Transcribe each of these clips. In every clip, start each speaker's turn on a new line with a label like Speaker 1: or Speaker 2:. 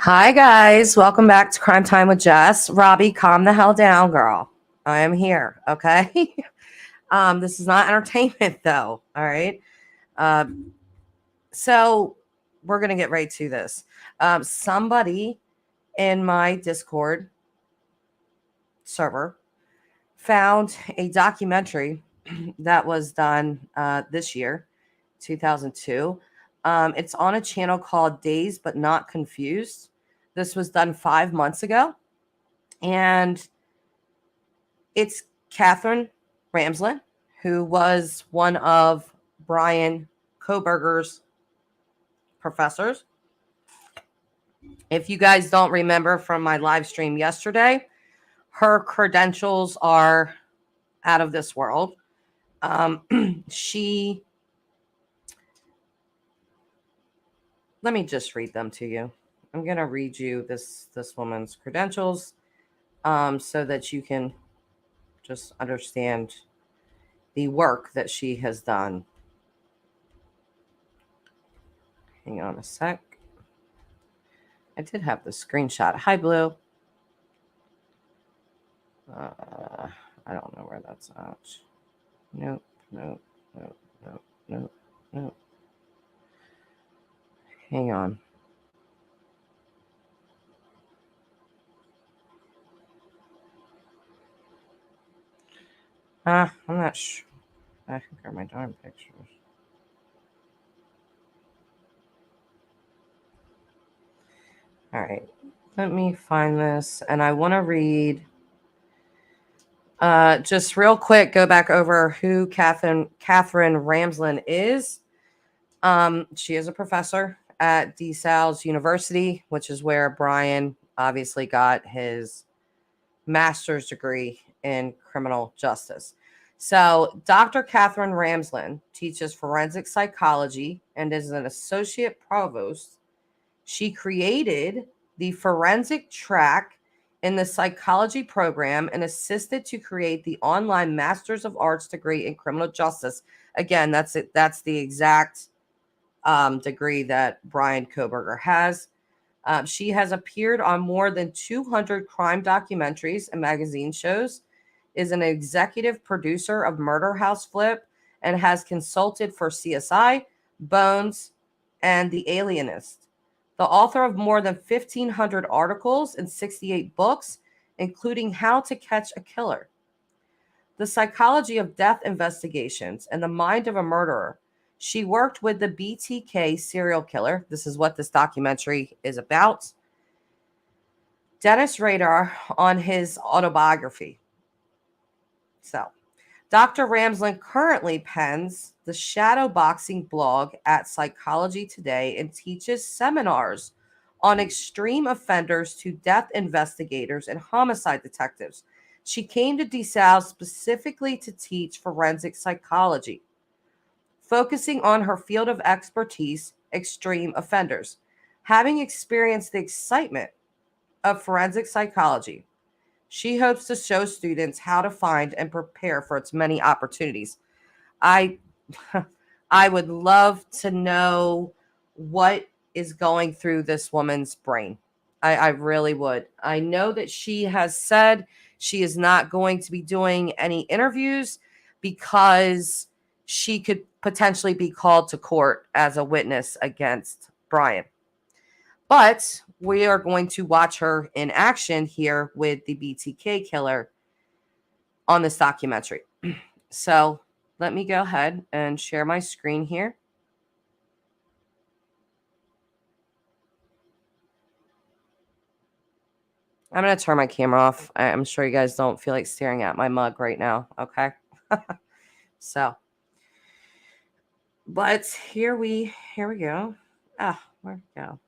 Speaker 1: Hi, guys. Welcome back to Crime Time with Jess. Robbie, calm the hell down, girl. I am here, okay? This is not entertainment, though, all right? So we're going to get right to this. Somebody in my Discord server found a documentary that was done this year, 2002. It's on a channel called Dazed But Not Confused. This was done 5 months ago. And it's Katherine Ramsland, who was one of Bryan Kohbergers' professors. If you guys don't remember from my live stream yesterday, her credentials are out of this world. Let me just read them to you. I'm going to read you this woman's credentials so that you can just understand the work that she has done. Hang on a sec. I did have the screenshot. Hi, Blue. I don't know where that's at. Nope. Hang on. I'm not sure. I think are my darn pictures. All right. Let me find this. And I want to read just real quick, go back over who Katherine Ramsland is. She is a professor at DeSales University, which is where Bryan obviously got his master's degree in criminal justice. So Dr. Katherine Ramsland teaches forensic psychology and is an associate provost. She created the forensic track in the psychology program and assisted to create the online Masters of Arts degree in criminal justice. Again, that's it. That's the exact degree that Bryan Kohberger has. She has appeared on more than 200 crime documentaries and magazine shows, is an executive producer of Murder House Flip, and has consulted for CSI, Bones, and The Alienist. The author of more than 1,500 articles and 68 books, including How to Catch a Killer, The Psychology of Death Investigations, and The Mind of a Murderer. She worked with the BTK serial killer. This is what this documentary is about. Dennis Rader on his autobiography. So, Dr. Ramsland currently pens the shadowboxing blog at Psychology Today and teaches seminars on extreme offenders to death investigators and homicide detectives. She came to DeSales specifically to teach forensic psychology, focusing on her field of expertise, extreme offenders. Having experienced the excitement of forensic psychology, she hopes to show students how to find and prepare for its many opportunities. I I would love to know what is going through this woman's brain. I really would. I know that she has said she is not going to be doing any interviews because she could potentially be called to court as a witness against Bryan. But we are going to watch her in action here with the BTK killer on this documentary. So let me go ahead and share my screen here. I'm going to turn my camera off. I'm sure you guys don't feel like staring at my mug right now. Okay. So, but here we go. Where'd it go?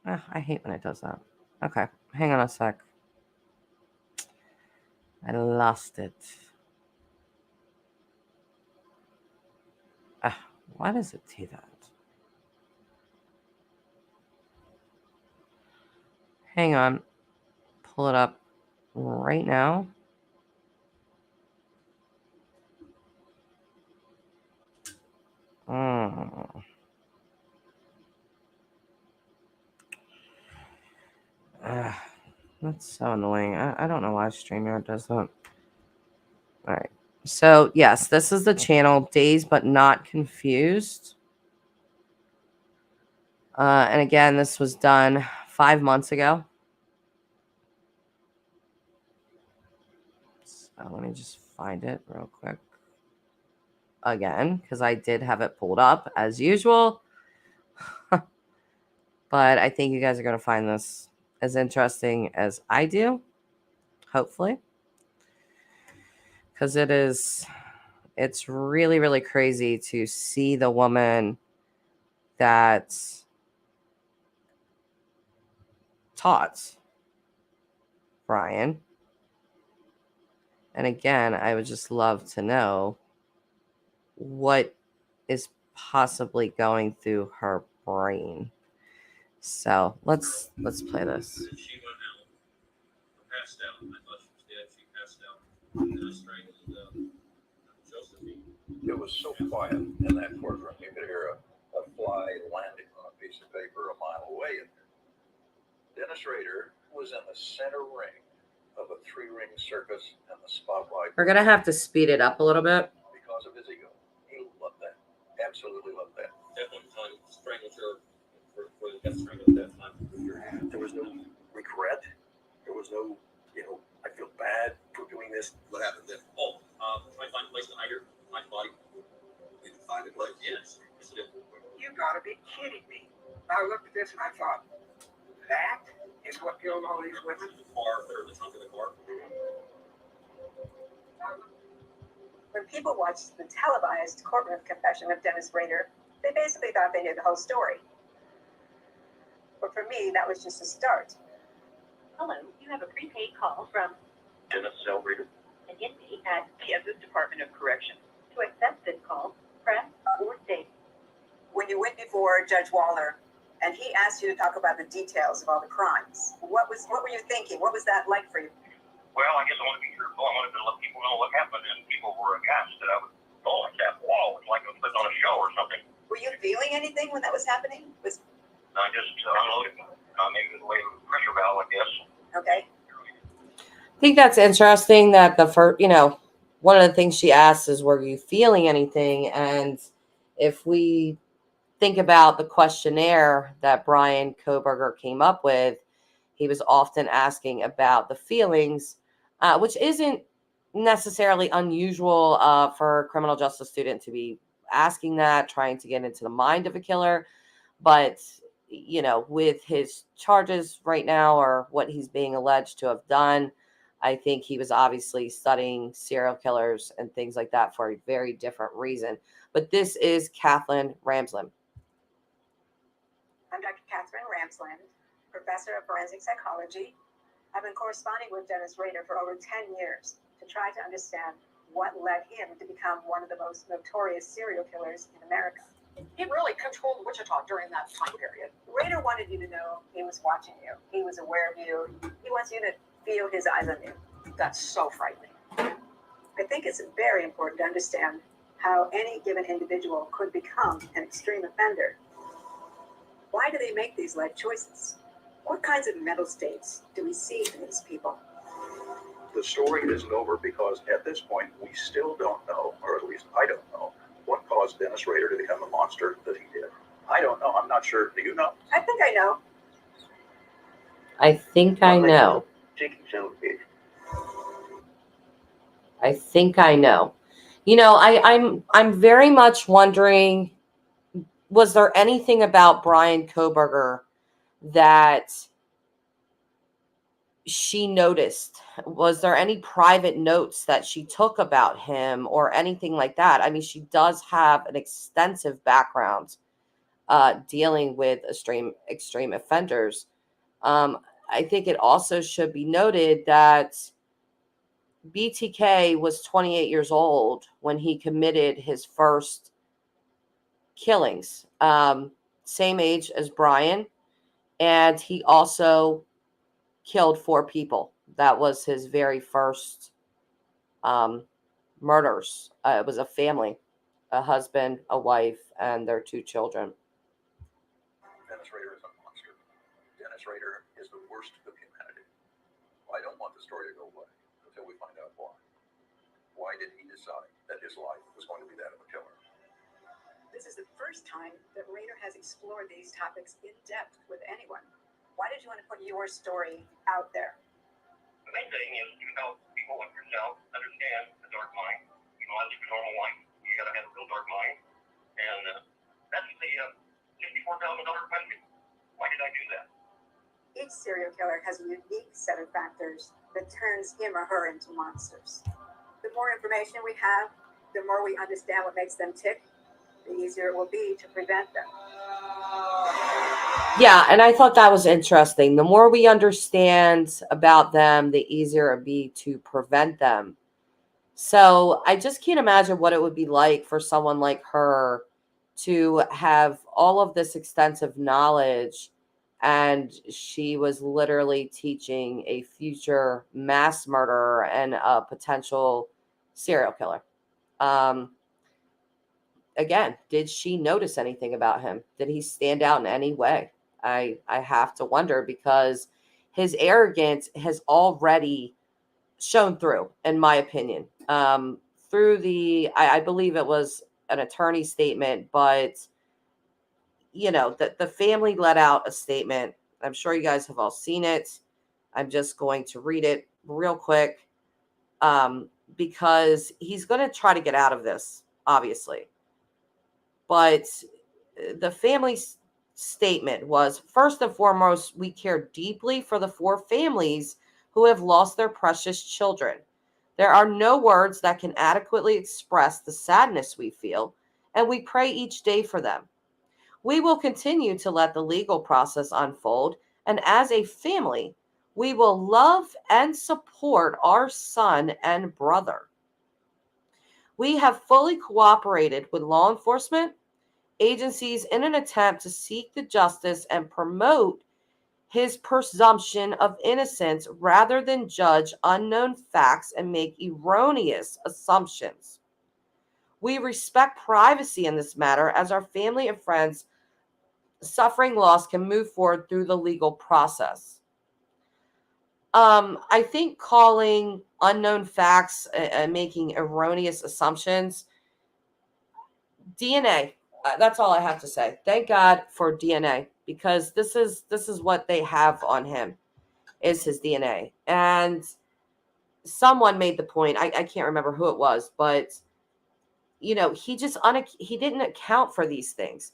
Speaker 1: I hate when it does that. Okay. Hang on a sec. I lost it. Why does it do that? Hang on. Pull it up right now. That's so annoying. I don't know why StreamYard does that. All right. So, yes, this is the channel Dazed But Not Confused. And again, this was done 5 months ago. So let me just find it real quick. Again, because I did have it pulled up as usual. But I think you guys are going to find this as interesting as I do. Hopefully. Because it's really, really crazy to see the woman that taught Bryan. And again, I would just love to know what is possibly going through her brain. So let's play this.
Speaker 2: She went out, passed out. I thought she was dead. She passed out. And I strangled Josephine.
Speaker 3: It was so quiet in that courtroom. You could hear a fly landing on a piece of paper a mile away. And Dennis Rader was in the center ring of a 3-ring circus, and the spotlight.
Speaker 1: We're gonna have to speed it up a little bit
Speaker 3: because of his ego. He loved that. Absolutely loved that.
Speaker 2: At one time, strangled her for the death strangled at that time.
Speaker 3: There was no regret. There was no, I feel bad for doing this.
Speaker 2: What happened then? Oh, try to find a place to hide her. Hide the body. You can find a place? Yes. Yes, it is.
Speaker 4: You gotta be kidding me. I looked at this and I thought, that is what killed all these women?
Speaker 2: The car, or the trunk of the car.
Speaker 5: When people watched the televised courtroom confession of Dennis Rader, they basically thought they knew the whole story. But for me, that was just a start.
Speaker 6: Hello, you have a prepaid call from
Speaker 3: Dennis Rader.
Speaker 6: an inmate at Kansas Department of Corrections. To accept this call, press or stay.
Speaker 5: When you went before Judge Waller and he asked you to talk about the details of all the crimes, what were you thinking? What was that like for you?
Speaker 3: Well, I guess I want to be truthful. I wanted to let people know what happened, and people were aghast that I was go like that. Wow, it's like I was putting on a show or something.
Speaker 5: Were you feeling anything when that was happening?
Speaker 3: I just unloaded. Maybe it was the way of a pressure valve, I guess.
Speaker 5: Okay.
Speaker 1: I think that's interesting that the first, one of the things she asks is, were you feeling anything? And if we think about the questionnaire that Bryan Kohberger came up with, he was often asking about the feelings, which isn't necessarily unusual for a criminal justice student to be asking that, trying to get into the mind of a killer. But, with his charges right now, or what he's being alleged to have done, I think he was obviously studying serial killers and things like that for a very different reason. But this is Katherine Ramsland.
Speaker 5: I'm Dr. Katherine Ramsland, professor of forensic psychology. I've been corresponding with Dennis Rader for over 10 years to try to understand what led him to become one of the most notorious serial killers in America.
Speaker 4: He really controlled Wichita during that time period.
Speaker 5: Rader wanted you to know he was watching you. He was aware of you. He wants you to feel his eyes on you.
Speaker 4: That's so frightening.
Speaker 5: I think it's very important to understand how any given individual could become an extreme offender. Why do they make these life choices? What kinds of mental states do we see in these people?
Speaker 3: The story isn't over because at this point we still don't know, or at least I don't know, what caused Dennis Rader to become the monster that he did. I don't know. I'm not sure. Do you know?
Speaker 5: I think I know.
Speaker 1: I think I know. I think I know. I'm very much wondering, was there anything about Bryan Kohberger that she noticed? Was there any private notes that she took about him or anything like that? I mean, she does have an extensive background dealing with extreme offenders. I think it also should be noted that BTK was 28 years old when he committed his first killings. Same age as Bryan. And he also killed 4 people. That was his very first murders. It was a family, a husband, a wife, and their 2 children.
Speaker 3: Dennis Rader is a monster. Dennis Rader is the worst of humanity. I don't want the story to go away until we find out why. Why did he decide that his life was going to be that of a killer?
Speaker 5: This is the first time that Rader has explored these topics in depth with anyone. Why did you want to put your story out there?
Speaker 2: The main thing is to help people like yourself understand the dark mind. You know, I live a normal life. You got to have a real dark mind. And that's the $64,000 question. Why did I do that?
Speaker 5: Each serial killer has a unique set of factors that turns him or her into monsters. The more information we have, the more we understand what makes them tick, the easier it will be to prevent them.
Speaker 1: Yeah, and I thought that was interesting. The more we understand about them, the easier it be to prevent them. So I just can't imagine what it would be like for someone like her to have all of this extensive knowledge, and she was literally teaching a future mass murderer and a potential serial killer. Um, Again, did she notice anything about him? Did he stand out in any way? I have to wonder, because his arrogance has already shown through, in my opinion. Through I believe it was an attorney statement, but the family let out a statement. I'm sure you guys have all seen it. I'm just going to read it real quick, because he's going to try to get out of this, obviously. But the family's statement was, first and foremost, we care deeply for the 4 families who have lost their precious children. There are no words that can adequately express the sadness we feel, and we pray each day for them. We will continue to let the legal process unfold, and as a family, we will love and support our son and brother. We have fully cooperated with law enforcement agencies in an attempt to seek the justice and promote his presumption of innocence rather than judge unknown facts and make erroneous assumptions. We respect privacy in this matter, as our family and friends suffering loss can move forward through the legal process. I think calling unknown facts and making erroneous assumptions, DNA. That's all I have to say. Thank God for DNA, because this is what they have on him, is his DNA. And someone made the point. I can't remember who it was, but he didn't account for these things.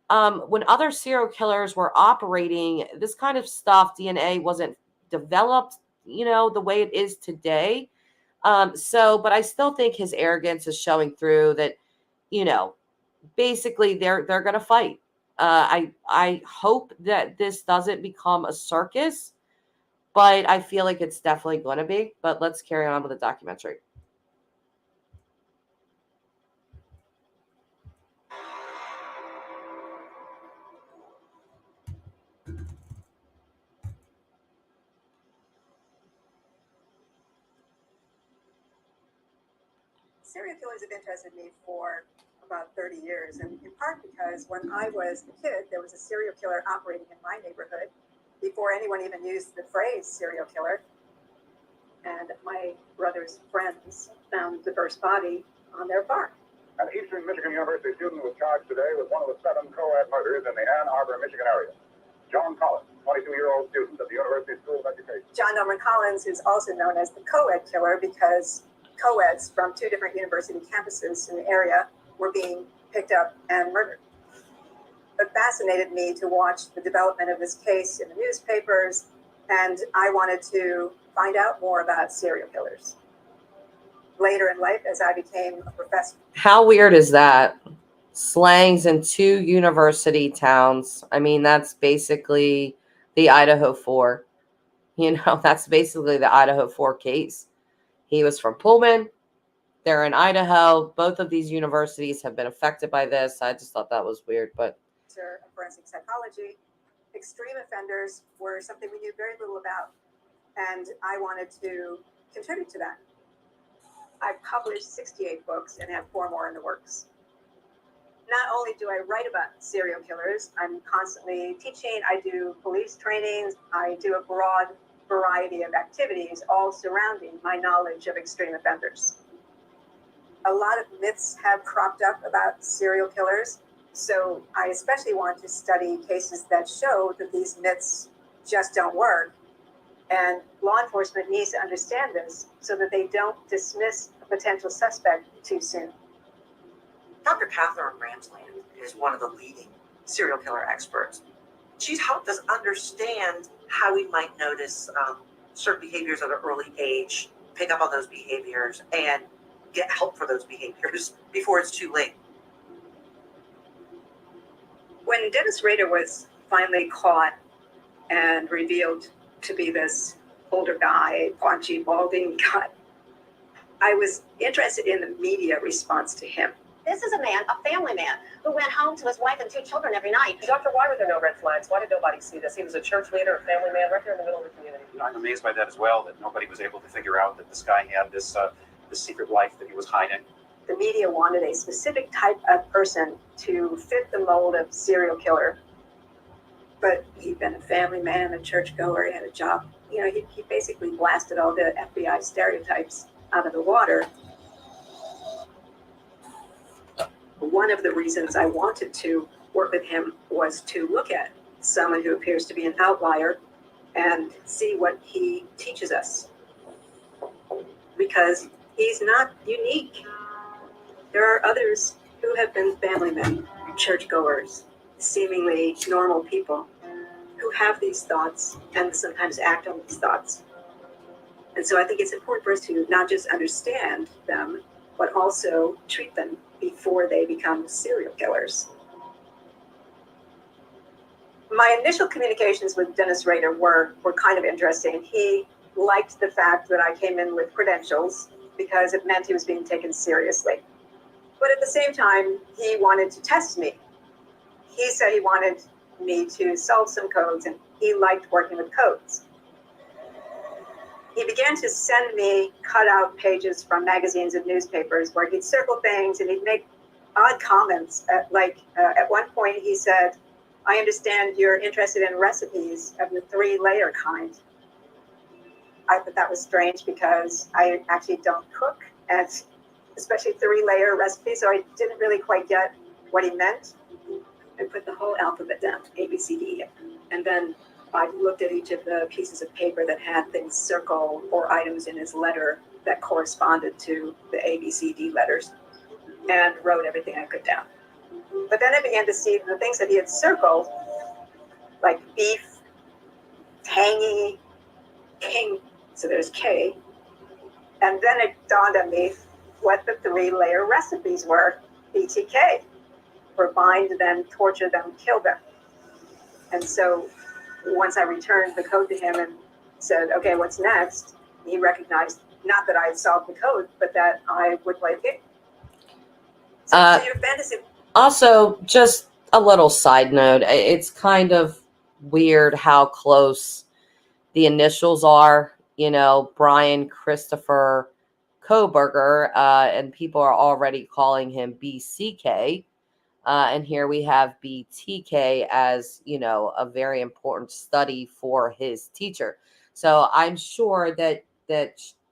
Speaker 1: When other serial killers were operating, this kind of stuff, DNA wasn't developed, the way it is today. But I still think his arrogance is showing through that, basically they're going to fight. I hope that this doesn't become a circus, but I feel like it's definitely going to be. But let's carry on with the documentary.
Speaker 5: Serial killers have interested me for about 30 years, and in part because when I was a kid, there was a serial killer operating in my neighborhood before anyone even used the phrase serial killer. And my brother's friends found the first body on their farm.
Speaker 7: An Eastern Michigan University student was charged today with one of the 7 co-ed murders in the Ann Arbor, Michigan area. John Collins, 22-year-old student at the University School of Education.
Speaker 5: John Norman Collins is also known as the co-ed killer because co-eds from 2 different university campuses in the area were being picked up and murdered. It fascinated me to watch the development of this case in the newspapers, and I wanted to find out more about serial killers. Later in life, as I became a professor. How
Speaker 1: weird is that? Slangs in 2 university towns. I mean, that's basically the Idaho 4. That's basically the Idaho 4 case. He was from Pullman. They're in Idaho. Both of these universities have been affected by this. I just thought that was weird, but.
Speaker 5: Forensic psychology. Extreme offenders were something we knew very little about, and I wanted to contribute to that. I've published 68 books and have 4 more in the works. Not only do I write about serial killers, I'm constantly teaching. I do police trainings. I do a broad variety of activities, all surrounding my knowledge of extreme offenders. A lot of myths have cropped up about serial killers, so I especially want to study cases that show that these myths just don't work. And law enforcement needs to understand this so that they don't dismiss a potential suspect too soon.
Speaker 8: Dr. Katherine Ramsland is one of the leading serial killer experts. She's helped us understand how we might notice certain behaviors at an early age, pick up on those behaviors, and get help for those behaviors before it's too late.
Speaker 5: When Dennis Rader was finally caught and revealed to be this older guy, paunchy, balding guy, I was interested in the media response to him.
Speaker 9: This is a man, a family man, who went home to his wife and 2 children every night.
Speaker 10: Doctor, why were there no red flags? Why did nobody see this? He was a church leader, a family man, right there in the middle of the community.
Speaker 11: I'm amazed by that as well, that nobody was able to figure out that this guy had this secret life that he was hiding.
Speaker 5: The media wanted a specific type of person to fit the mold of serial killer. But he'd been a family man, a churchgoer, he had a job. You know, he basically blasted all the FBI stereotypes out of the water. One of the reasons I wanted to work with him was to look at someone who appears to be an outlier and see what he teaches us. Because he's not unique. There are others who have been family men, churchgoers, seemingly normal people who have these thoughts and sometimes act on these thoughts. And so I think it's important for us to not just understand them, but also treat them before they become serial killers. My initial communications with Dennis Rader were kind of interesting. He liked the fact that I came in with credentials because it meant he was being taken seriously. But at the same time, he wanted to test me. He said he wanted me to solve some codes, and he liked working with codes. He began to send me cut-out pages from magazines and newspapers where he'd circle things and he'd make odd comments. At one point he said, "I understand you're interested in recipes of the 3-layer kind." I thought that was strange because I actually don't cook, and especially 3-layer recipes, so I didn't really quite get what he meant. I put the whole alphabet down, A, B, C, D, and then I looked at each of the pieces of paper that had things circled or items in his letter that corresponded to the A, B, C, D letters and wrote everything I could down. But then I began to see the things that he had circled, like beef, tangy, king, so there's K. And then it dawned on me what the 3-layer recipes were, BTK, for bind them, torture them, kill them. And so once I returned the code to him and said, okay, what's next? He recognized not that I had solved the code, but that I would play a game. So your fantasy.
Speaker 1: Also, just a little side note, it's kind of weird how close the initials are. You know, Bryan Christopher Kohberger, and people are already calling him BCK. And here we have BTK as, you know, a very important study for his teacher. So I'm sure that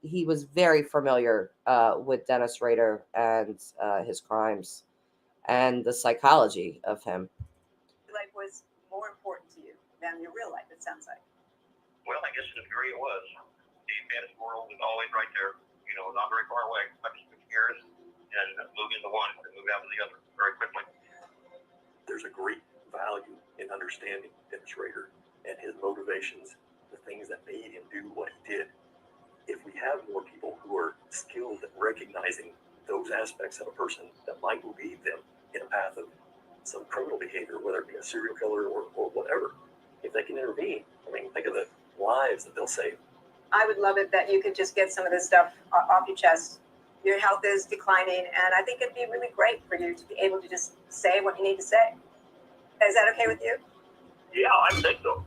Speaker 1: he was very familiar with Dennis Rader and his crimes and the psychology of him.
Speaker 5: Life was more important to you than your real life, it sounds like.
Speaker 2: Well, I guess in a degree it was. The fantasy world was always right there, you know, not very far away. I could switch gears and move into one and move out to the other very quickly.
Speaker 12: There's a great value in understanding Dennis Rader and his motivations, the things that made him do what he did. If we have more people who are skilled at recognizing those aspects of a person that might lead them in a path of some criminal behavior, whether it be a serial killer or whatever, if they can intervene, I mean, think of the lives that they'll save.
Speaker 5: I would love it that you could just get some of this stuff off your chest. Your health is declining, and I think it'd be really great for you to be able to just say what you need to say. Is that okay with you?
Speaker 2: Yeah, I think so.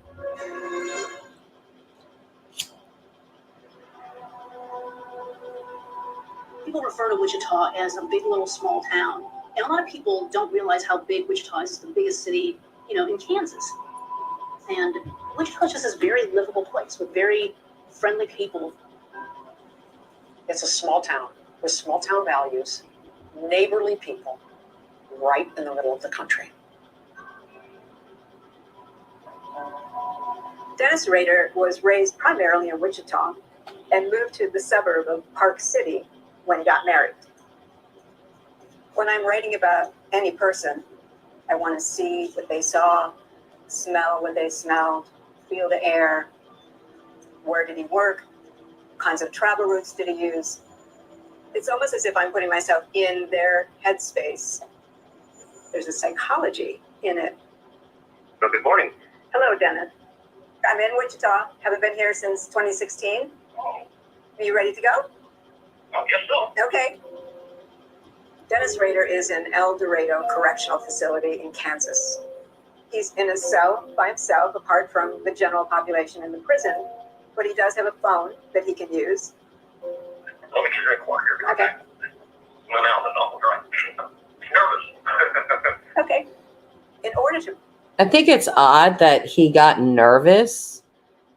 Speaker 9: People refer to Wichita as a big little small town. And a lot of people don't realize how big Wichita is. It's the biggest city, in Kansas.
Speaker 13: And Wichita is just this very livable place with very friendly people.
Speaker 10: It's a small town with small town values, neighborly people, right in the middle of the country.
Speaker 5: Dennis Rader was raised primarily in Wichita and moved to the suburb of Park City when he got married. When I'm writing about any person, I want to see what they saw, smell what they smelled, feel the air. Where did he work? What kinds of travel routes did he use? It's almost as if I'm putting myself in their headspace. There's a psychology in it.
Speaker 2: So good morning.
Speaker 5: Hello, Dennis. I'm in Wichita. Haven't been here since 2016.
Speaker 2: Oh,
Speaker 5: Are you ready to go?
Speaker 2: yes, so.
Speaker 5: Okay. Dennis Rader is in El Dorado Correctional Facility in Kansas. He's in a cell by himself, apart from the general population in the prison, but he does have a phone that he can use.
Speaker 2: Let me get your report here.
Speaker 5: Okay.
Speaker 2: No, right. Nervous.
Speaker 5: Okay. In order to
Speaker 1: I think it's odd that he got nervous.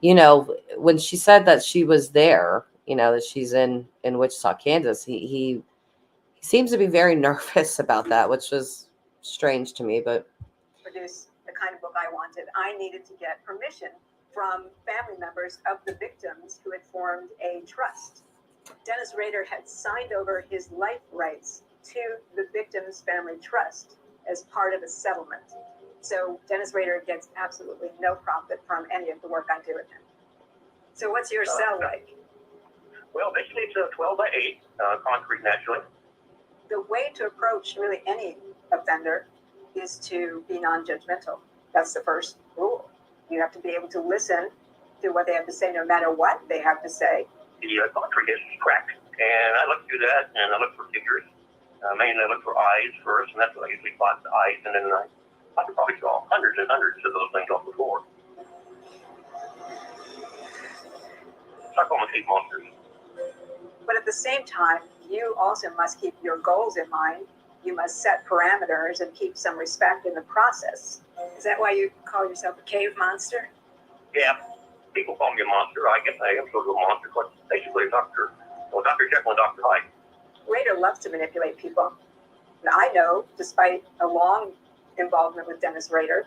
Speaker 1: You know, when she said that she was there, you know, that she's in Wichita, Kansas, he seems to be very nervous about that, which was strange to me. But
Speaker 5: produce the kind of book I wanted, I needed to get permission from family members of the victims who had formed a trust. Dennis Rader had signed over his life rights to the victims' family trust as part of a settlement. So Dennis Rader gets absolutely no profit from any of the work I do with him. So what's your cell like?
Speaker 2: Well, basically it's a 12 by 8, concrete naturally.
Speaker 5: The way to approach really any offender is to be non-judgmental. That's the first rule. You have to be able to listen to what they have to say, no matter what they have to say.
Speaker 2: The concrete is cracked, and I look through that, and I look for figures. Mainly I look for eyes first, and that's what I usually plot, the eyes, and then I could probably draw hundreds and hundreds of those things off the floor. I call them hate monsters.
Speaker 5: But at the same time, you also must keep your goals in mind. You must set parameters and keep some respect in the process. Is that why you call yourself a cave monster?
Speaker 2: Yeah, people call me a monster. I guess I am sort of a monster, but basically a doctor. Well, Dr. Jekyll and Dr. Hyde.
Speaker 5: Rader loves to manipulate people. And I know, despite a long involvement with Dennis Rader,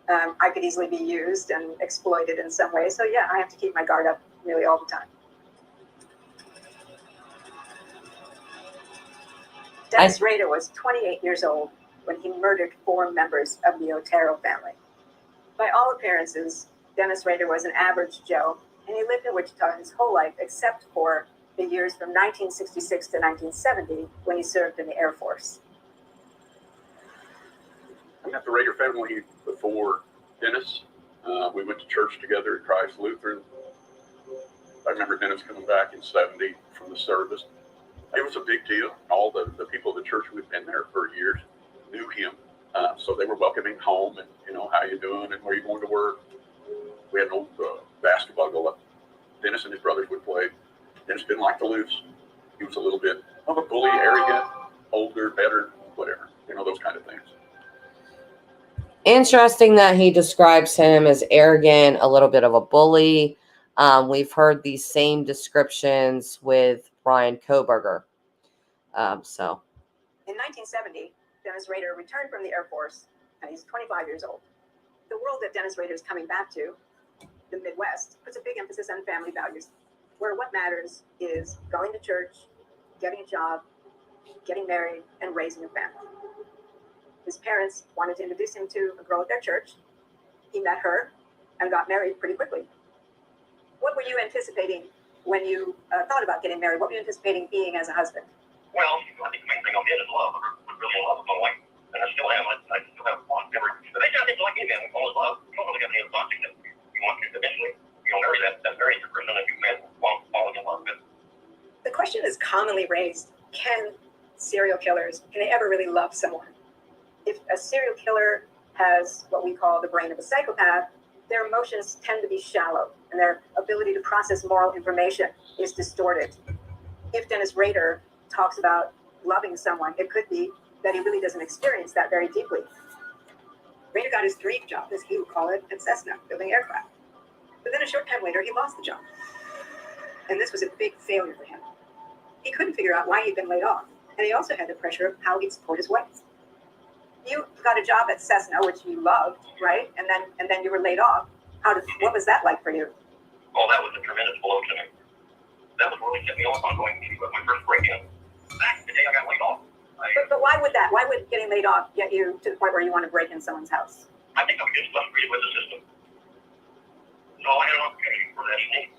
Speaker 5: I could easily be used and exploited in some way. So yeah, I have to keep my guard up nearly all the time. Dennis Rader was 28 years old when he murdered 4 members of the Otero family. By all appearances, Dennis Rader was an average Joe, and he lived in Wichita his whole life except for the years from 1966 to 1970 when he served in the Air Force.
Speaker 14: I met the Rader family before Dennis. We went to church together at Christ Lutheran. I remember Dennis coming back in 70 from the service. It was a big deal. All the people of the church who had been there for years knew him. So they were welcoming home and, you know, how you doing and where you going to work. We had an old basketball goal up. Dennis and his brothers would play. Dennis didn't like to lose. He was a little bit of a bully, arrogant, older, better, whatever. You know, those kind of things.
Speaker 1: interesting that he describes him as arrogant, a little bit of a bully. We've heard these same descriptions with Bryan Kohberger. So.
Speaker 5: In 1970, Dennis Rader returned from the Air Force, and he's 25 years old. The world that Dennis Rader is coming back to, the Midwest, puts a big emphasis on family values, where what matters is going to church, getting a job, getting married, and raising a family. His parents wanted to introduce him to a girl at their church. He met her and got married pretty quickly. What were you anticipating when you thought about getting married? What were you anticipating being as a husband?
Speaker 2: Well, I think the main thing I did is love. I was really in love with my wife, and I still am. I still have fond memories. But they just like any man, we fall in love. You don't really have any other thoughts except you want to eventually, marry that very person that you met while falling in love with.
Speaker 5: The question is commonly raised: can serial killers, can they ever really love someone? If a serial killer has what we call the brain of a psychopath, their emotions tend to be shallow, and their ability to process moral information is distorted. If Dennis Rader talks about loving someone, it could be that he really doesn't experience that very deeply. Rader got his dream job, as he would call it, at Cessna, building aircraft. But then a short time later, he lost the job. And this was a big failure for him. He couldn't figure out why he'd been laid off. And he also had the pressure of how he'd support his wife. You got a job at Cessna, which you loved, right? And then you were laid off. What was that like for you?
Speaker 2: Oh, that was a tremendous blow to me. That was really set me off on going to my first break-in. Back the day I got laid off.
Speaker 5: But why would that? Why would getting laid off get you to the point where you want to break in someone's house?
Speaker 2: I think I was just frustrated with the system. So I had an opportunity for that sneak.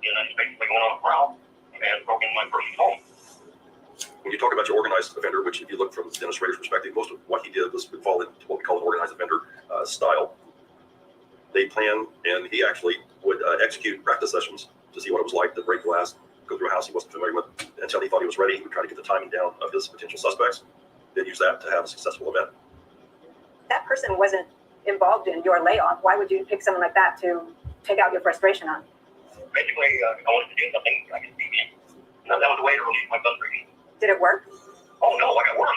Speaker 2: And I just basically went on a prowl and broke into my person's home.
Speaker 15: When you talk about your organized offender, which if you look from Dennis Rader's perspective, most of what he did was fall into what we call an organized offender style. They plan, and he actually would execute practice sessions to see what it was like to break glass, go through a house he wasn't familiar with, until he thought he was ready. He would try to get the timing down of his potential suspects, then use that to have a successful event.
Speaker 5: That person wasn't involved in your layoff. Why would you pick someone like that to take out your frustration on?
Speaker 2: Basically, I wanted to do something I could beat in. That was a way to relieve my frustration.
Speaker 5: Did it work?
Speaker 2: Oh, no, I got worse.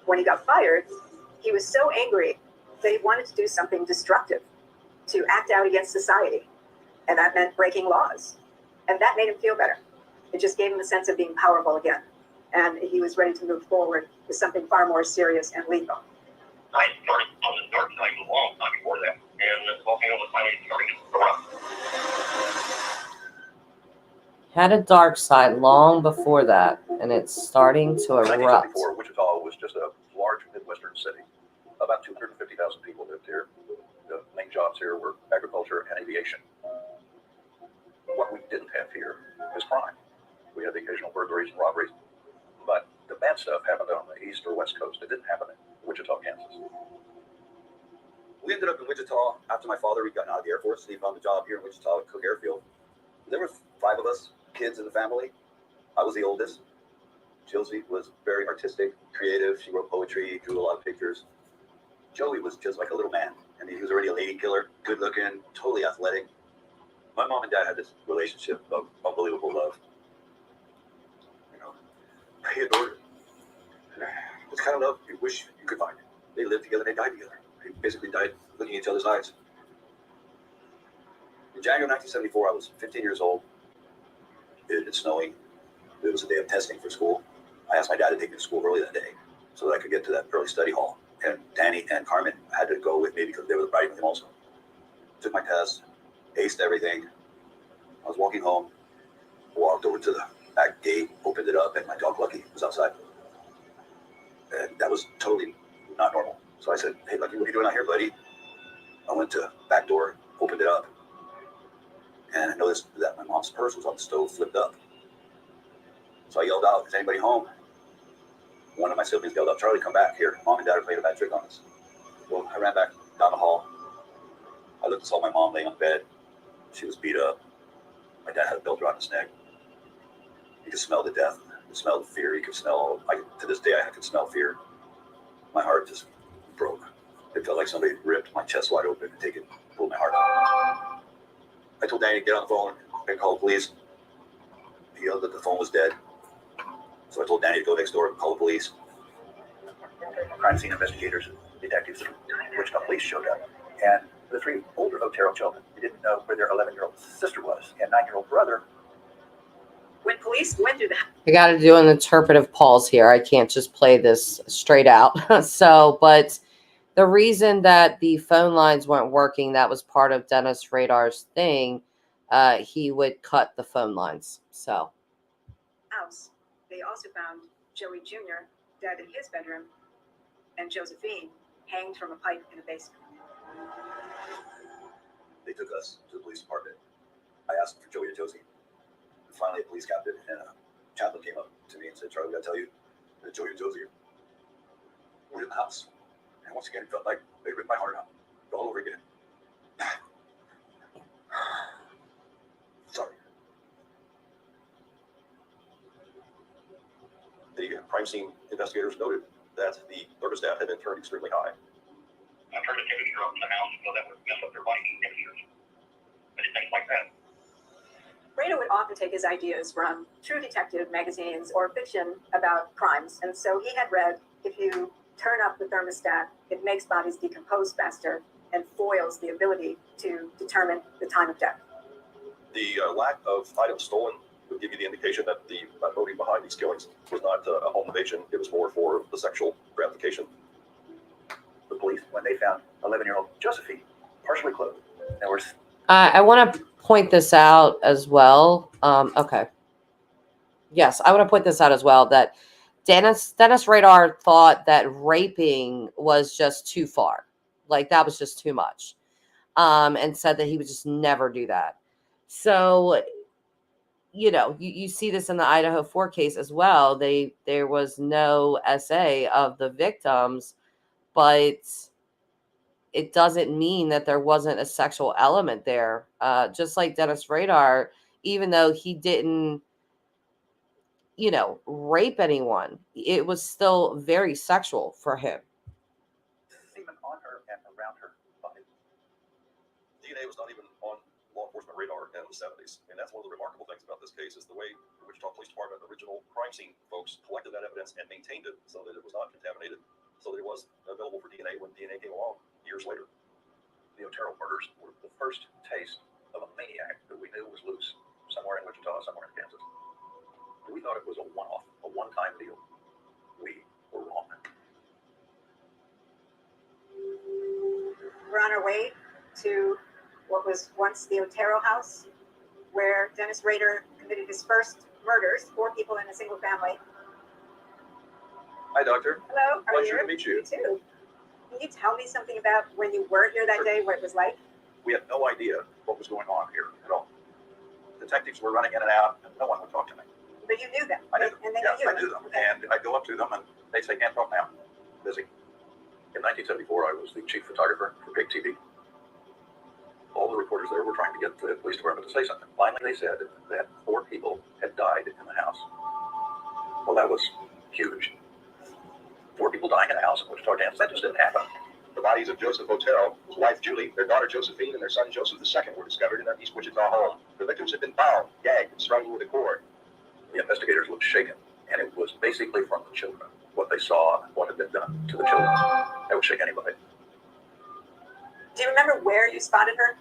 Speaker 5: When he got fired, he was so angry that he wanted to do something destructive, to act out against society. And that meant breaking laws. And that made him feel better. It just gave him a sense of being powerful again. And he was ready to move forward with something far more serious and lethal.
Speaker 2: I started on the dark side a long time before that. And the volcano was finally starting to erupt.
Speaker 1: Had a dark side long before that, and it's starting to erupt.
Speaker 3: 1974, Wichita was just a large Midwestern city. About 250,000 people lived here. The main jobs here were agriculture and aviation. What we didn't have here is crime. We had the occasional burglaries and robberies, but the bad stuff happened on the east or west coast. It didn't happen in Wichita, Kansas.
Speaker 16: We ended up in Wichita after my father had gotten out of the Air Force, and he found a job here in Wichita at Cook Airfield. There were 5 of us, kids in the family. I was the oldest. Josie was very artistic, creative. She wrote poetry, drew a lot of pictures. Joey was just like a little man. I mean, he was already a lady killer, good looking, totally athletic. My mom and dad had this relationship of unbelievable love. You know, he adored her. It's kind of love you wish you could find. They lived together, they died together. They basically died looking in each other's eyes. In January 1974, I was 15 years old. It had snowing. It was a day of testing for school. I asked my dad to take me to school early that day so that I could get to that early study hall. And Danny and Carmen had to go with me because they were riding with him also. Took my test, aced everything. I was walking home, walked over to the back gate, opened it up, and my dog Lucky was outside. And that was totally not normal. So I said, "Hey, Lucky, what are you doing out here, buddy?" I went to the back door, opened it up, and I noticed that my mom's purse was on the stove, flipped up. So I yelled out, "Is anybody home?" One of my siblings yelled out, "Charlie, come back here. Mom and Dad are playing a bad trick on us." Well, I ran back down the hall. I looked and saw my mom laying on the bed. She was beat up. My dad had a belt around his neck. You could smell the death. You could smell the fear. You could smell, to this day, I could smell fear. My heart just broke. It felt like somebody ripped my chest wide open and pulled my heart out. I told Danny to get on the phone and call the police. He yelled that the phone was dead. So I told Danny to go next door and call the police. Crime scene investigators and detectives from Wichita police showed up. And the 3 older Otero children, they didn't know where their 11-year-old sister was and 9-year-old brother.
Speaker 5: When police went through that,
Speaker 1: I got to do an interpretive pause here. I can't just play this straight out. But the reason that the phone lines weren't working, that was part of Dennis Radar's thing. He would cut the phone lines. So.
Speaker 5: house, they also found Joey Jr. dead in his bedroom and Josephine hanged from a pipe in the basement.
Speaker 16: They took us to the police department. I asked for Joey and Josie. And finally, a police captain and a chaplain came up to me and said, "Charlie, we got to tell you that Joey and Josie were in the house." And once again, it felt like they ripped my heart out all over again. Sorry.
Speaker 15: The crime scene investigators noted that the thermostat had been turned extremely high.
Speaker 2: I turned the temperature up in the house so that would mess up their body temperatures. But it's things like that.
Speaker 5: Rader would often take his ideas from true detective magazines or fiction about crimes. And so he had read, if you turn up the thermostat, it makes bodies decompose faster and foils the ability to determine the time of death.
Speaker 15: The lack of items stolen would give you the indication that the motive behind these killings was not a home invasion. It was more for the sexual gratification.
Speaker 16: The police, when they found 11-year-old Josephine partially clothed, there was.
Speaker 1: I want to point this out as well. Okay. Yes, I want to point this out as well, that Dennis Rader thought that raping was just too far. Like, that was just too much. And said that he would just never do that. So, you know, you see this in the Idaho 4 case as well. There was no SA of the victims, but it doesn't mean that there wasn't a sexual element there. Just like Dennis Rader, even though he didn't, you know, rape anyone, it was still very sexual for him.
Speaker 16: Semen on her and around her body.
Speaker 15: DNA was not even on law enforcement radar in the 70s. And that's one of the remarkable things about this case is the way the Wichita Police Department, original crime scene folks, collected that evidence and maintained it so that it was not contaminated, so that it was available for DNA when DNA came along years later.
Speaker 16: The Otero murders were the first taste of a maniac that we knew was loose somewhere in Wichita, somewhere in Kansas. We thought it was a one-off, a one-time deal. We were wrong.
Speaker 5: We're on our way to what was once the Otero house, where Dennis Rader committed his first murders, 4 people in a single family.
Speaker 16: Hi, Doctor.
Speaker 5: Hello, how are you?
Speaker 16: Pleasure to meet you.
Speaker 5: You too. Can you tell me something about when you were here that day, what it was like?
Speaker 16: We had no idea what was going on here at all. Detectives were running in and out, and no one would talk to me.
Speaker 5: But you knew them.
Speaker 16: I knew them.
Speaker 5: And they
Speaker 16: Yes,
Speaker 5: knew
Speaker 16: I knew them. And I'd go up to them, and they'd say, "Can't talk now. Busy." In 1974, I was the chief photographer for Big TV. All the reporters there were trying to get the police department to say something. Finally, they said that 4 people had died in the house. Well, that was huge. 4 people dying in a house in Wichita, Kansas. That just didn't happen.
Speaker 7: The bodies of Joseph Otero, his wife Julie, their daughter Josephine, and their son Joseph II were discovered in their East Wichita home. The victims had been bound, gagged, and strung with a cord.
Speaker 16: The investigators looked shaken, and it was basically from the children. What they saw, what had been done to the children. That would shake anybody.
Speaker 5: Do you remember where you spotted her?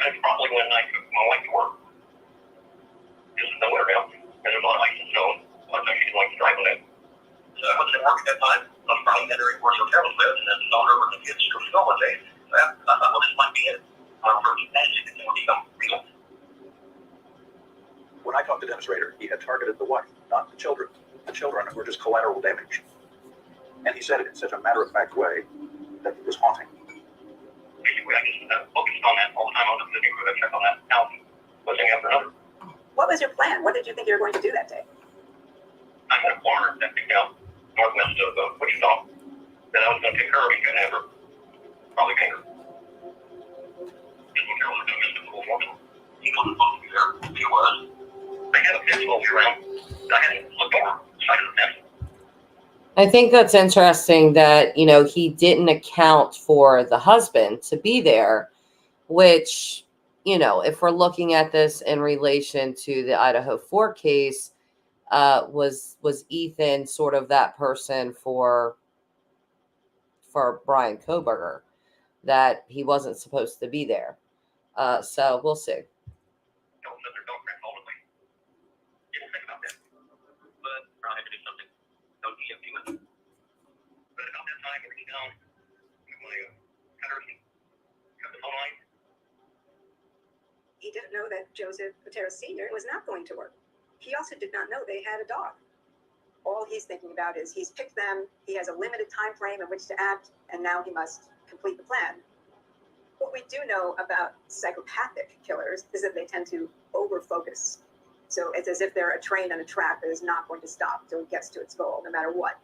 Speaker 2: That's probably when I took my wife to work. Just nowhere else. And there's a lot of ice and snow. A lot of times she didn't like to drive on it. So I wasn't at work at that time. I was probably entering where the hotel lived, and then saw her with the kids to school one day. So I thought, well, this might be it. First magic is going to become real.
Speaker 16: When I talked to Dennis Rader, he had targeted the wife, not the children. The children were just collateral damage. And he said it in such a matter-of-fact way that it was haunting.
Speaker 2: Basically, I just focused on that all the time. I was in the neighborhood. I checked on that house, one thing after another.
Speaker 5: What was your plan? What did you think you were going to do that day?
Speaker 2: I had a farmer that picked out northwest of Wichita that I was going to take her and have her probably pay her. Just Otero was going to miss the school for me. He wasn't supposed to be there. He was. They had a fence all around. I hadn't looked over the side of the fence.
Speaker 1: I think that's interesting that, you know, he didn't account for the husband to be there, which, you know, if we're looking at this in relation to the Idaho 4 case, was Ethan sort of that person for Bryan Kohberger, that he wasn't supposed to be there. So we'll see.
Speaker 2: Don't let their dog friends hold it. Didn't think about that. But I had to do something. Don't be empty with it. But about that time, I reached down to my cutter and cut the phone line.
Speaker 5: He didn't know that Joseph Otero Sr. was not going to work. He also did not know they had a dog. All he's thinking about is he's picked them, he has a limited time frame in which to act, and now he must complete the plan. What we do know about psychopathic killers is that they tend to over-focus. So it's as if they're a train on a track that is not going to stop till it gets to its goal, no matter what.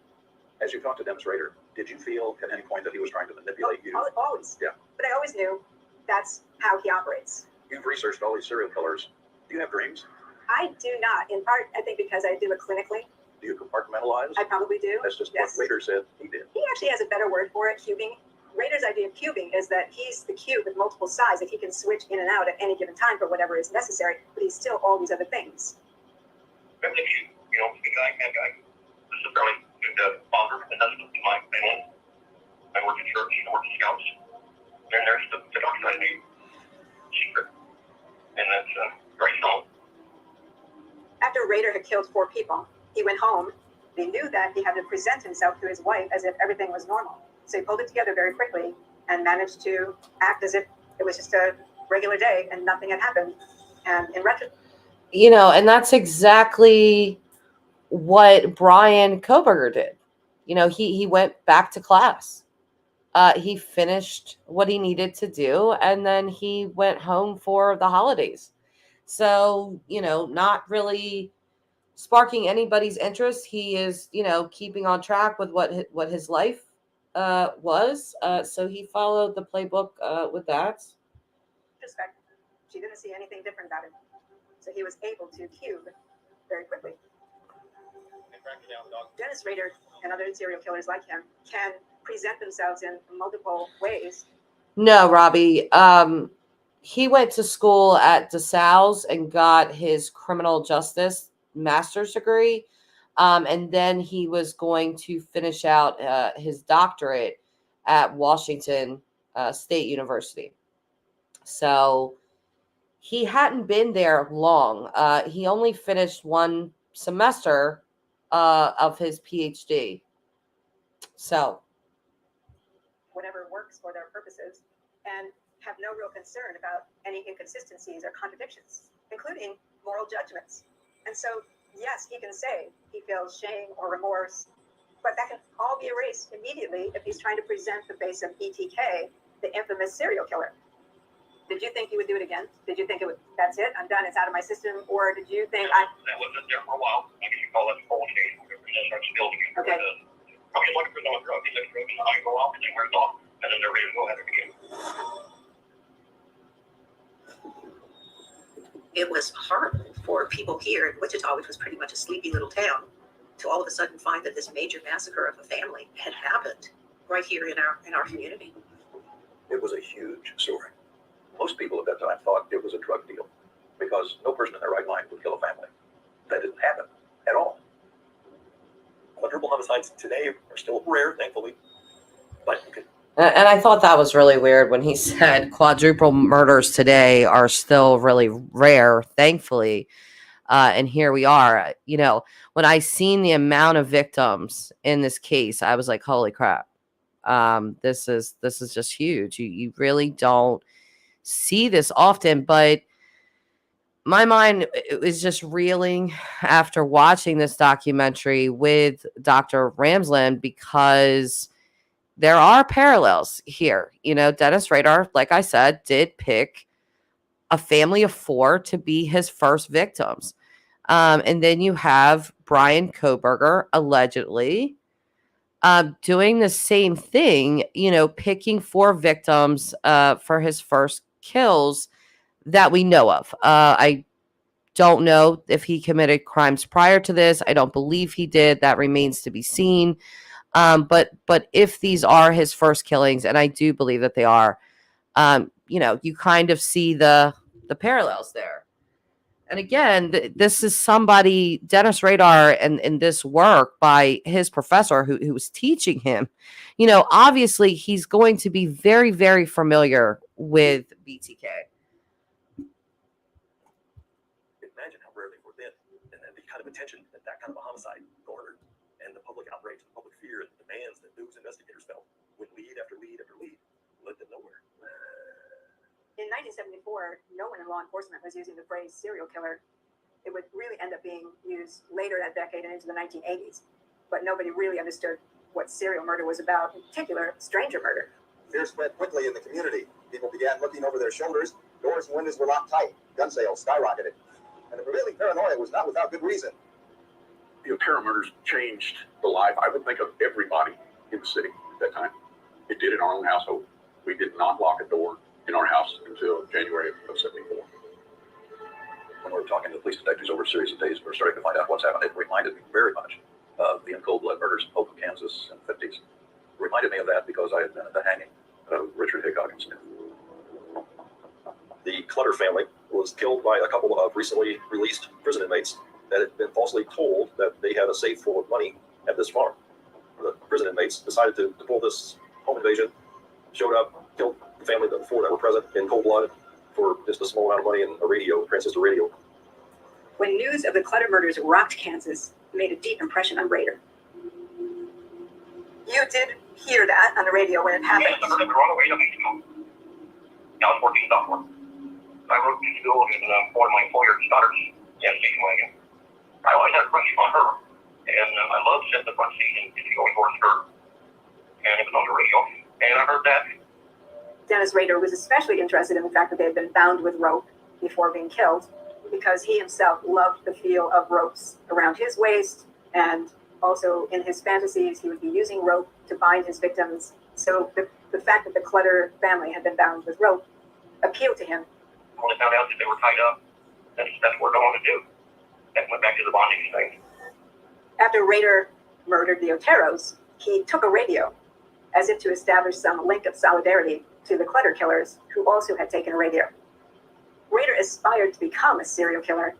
Speaker 16: As you talked to Dennis Rader, did you feel at any point that he was trying to manipulate you?
Speaker 5: Always.
Speaker 16: Yeah.
Speaker 5: But I always knew that's how he operates.
Speaker 16: You've researched all these serial killers. Do you have dreams?
Speaker 5: I do not. In part, I think because I do it clinically.
Speaker 16: Do you compartmentalize?
Speaker 5: I probably do.
Speaker 16: That's just
Speaker 5: Yes.
Speaker 16: what Rader said he did.
Speaker 5: He actually has a better word for it, cubing. Rader's idea of cubing is that he's the cube with multiple sides that he can switch in and out at any given time for whatever is necessary, but he's still all these other things.
Speaker 2: But if you know, the guy, bad guy. This is a fairly the father, and that's my family. I work in church, I work in scouts. Then there's the dark side of me, secret. And that's very strong.
Speaker 5: After Rader had killed 4 people, he went home. He knew that he had to present himself to his wife as if everything was normal. So he pulled it together very quickly and managed to act as if it was just a regular day and nothing had happened. And in retrospect,
Speaker 1: and that's exactly what Bryan Kohberger did. He went back to class. He finished what he needed to do, and then he went home for the holidays. So, not really sparking anybody's interest. He is, keeping on track with what his life was. So he followed the playbook with that.
Speaker 5: she didn't see anything different about it. So he was able to cube very quickly. Dennis Rader and other serial killers like him can present themselves in multiple ways.
Speaker 1: No, Robbie. He went to school at DeSalles and got his criminal justice master's degree. And then he was going to finish out his doctorate at Washington State University. So he hadn't been there long. He only finished one semester of his PhD. So
Speaker 5: whatever works for their purposes, and have no real concern about any inconsistencies or contradictions, including moral judgments. And so, yes, he can say he feels shame or remorse, but that can all be erased immediately if he's trying to present the face of BTK, the infamous serial killer. Did you think he would do it again? Did you think that's it, I'm done, it's out of my system? Or did you think
Speaker 2: that wasn't there for a while? I guess you call that cold case, whatever it is, starts building.
Speaker 5: Okay.
Speaker 2: Probably looking for someone drug, he took drugs, and I go off, and then wears off, and then they're ready to go at it again.
Speaker 8: It was horrible for people here in Wichita, which was pretty much a sleepy little town, to all of a sudden find that this major massacre of a family had happened right here in our community.
Speaker 3: It was a huge story. Most people at that time thought it was a drug deal because no person in their right mind would kill a family. That didn't happen at all. Quadruple homicides today are still rare, thankfully, but you can.
Speaker 1: And I thought that was really weird when he said quadruple murders today are still really rare, thankfully. And here we are. When I seen the amount of victims in this case, I was like, holy crap. This is just huge. You really don't see this often, but my mind is just reeling after watching this documentary with Dr. Ramsland, because there are parallels here. Dennis Rader, like I said, did pick a family of 4 to be his first victims. And then you have Bryan Kohberger, allegedly, doing the same thing, picking 4 victims for his first kills that we know of. I don't know if he committed crimes prior to this. I don't believe he did. That remains to be seen. But if these are his first killings, and I do believe that they are, you kind of see the parallels there. And again, this is somebody, Dennis Rader, and this work by his professor who was teaching him. Obviously he's going to be very, very familiar with BTK.
Speaker 12: Imagine how rare they were then, and the kind of attention that kind of a homicide garnered, and the public outrage, the public fear, and the demands that news investigators felt when lead after lead after lead led them nowhere.
Speaker 5: In 1974, no one in law enforcement was using the phrase serial killer. It would really end up being used later that decade and into the 1980s. But nobody really understood what serial murder was about, in particular, stranger murder.
Speaker 7: Fear spread quickly in the community. People began looking over their shoulders. Doors and windows were locked tight. Gun sales skyrocketed. And the prevailing paranoia was not without good reason.
Speaker 14: Para murders changed the life, I would think, of everybody in the city at that time. It did in our own household. We did not lock a door in our house until January of 74.
Speaker 3: When we were talking to the police detectives over a series of days, we were starting to find out what's happened. It reminded me very much of the cold blood murders in Oakland, Kansas in the 50s. It reminded me of that because I had been at the hanging of Richard Hickok and Smith.
Speaker 15: The Clutter family was killed by a couple of recently released prison inmates that had been falsely told that they had a safe full of money at this farm. prison inmates decided to pull this home invasion, showed up, killed the family of the 4 that were present in cold blood for just a small amount of money and a radio, transistor radio.
Speaker 5: When news of the Clutter murders rocked Kansas, it made a deep impression on Rader. You did hear that on the radio when it happened.
Speaker 2: Yes, I heard it on the way to high school. I was 14 sophomore. I rode to school in one of my employer's daughters in a station wagon. I always had a crush on her, and I loved sitting in the front seat and going towards her. And it was on the radio, and I heard that.
Speaker 5: Dennis Rader was especially interested in the fact that they had been bound with rope before being killed, because he himself loved the feel of ropes around his waist, and also in his fantasies he would be using rope to bind his victims. So the fact that the Clutter family had been bound with rope appealed to him.
Speaker 2: When I found out that they were tied up, that's what I wanted to do. That went back to the bondage thing.
Speaker 5: After Rader murdered the Oteros, he took a radio as if to establish some link of solidarity to the Clutter killers, who also had taken a radio. Rader aspired to become a serial killer,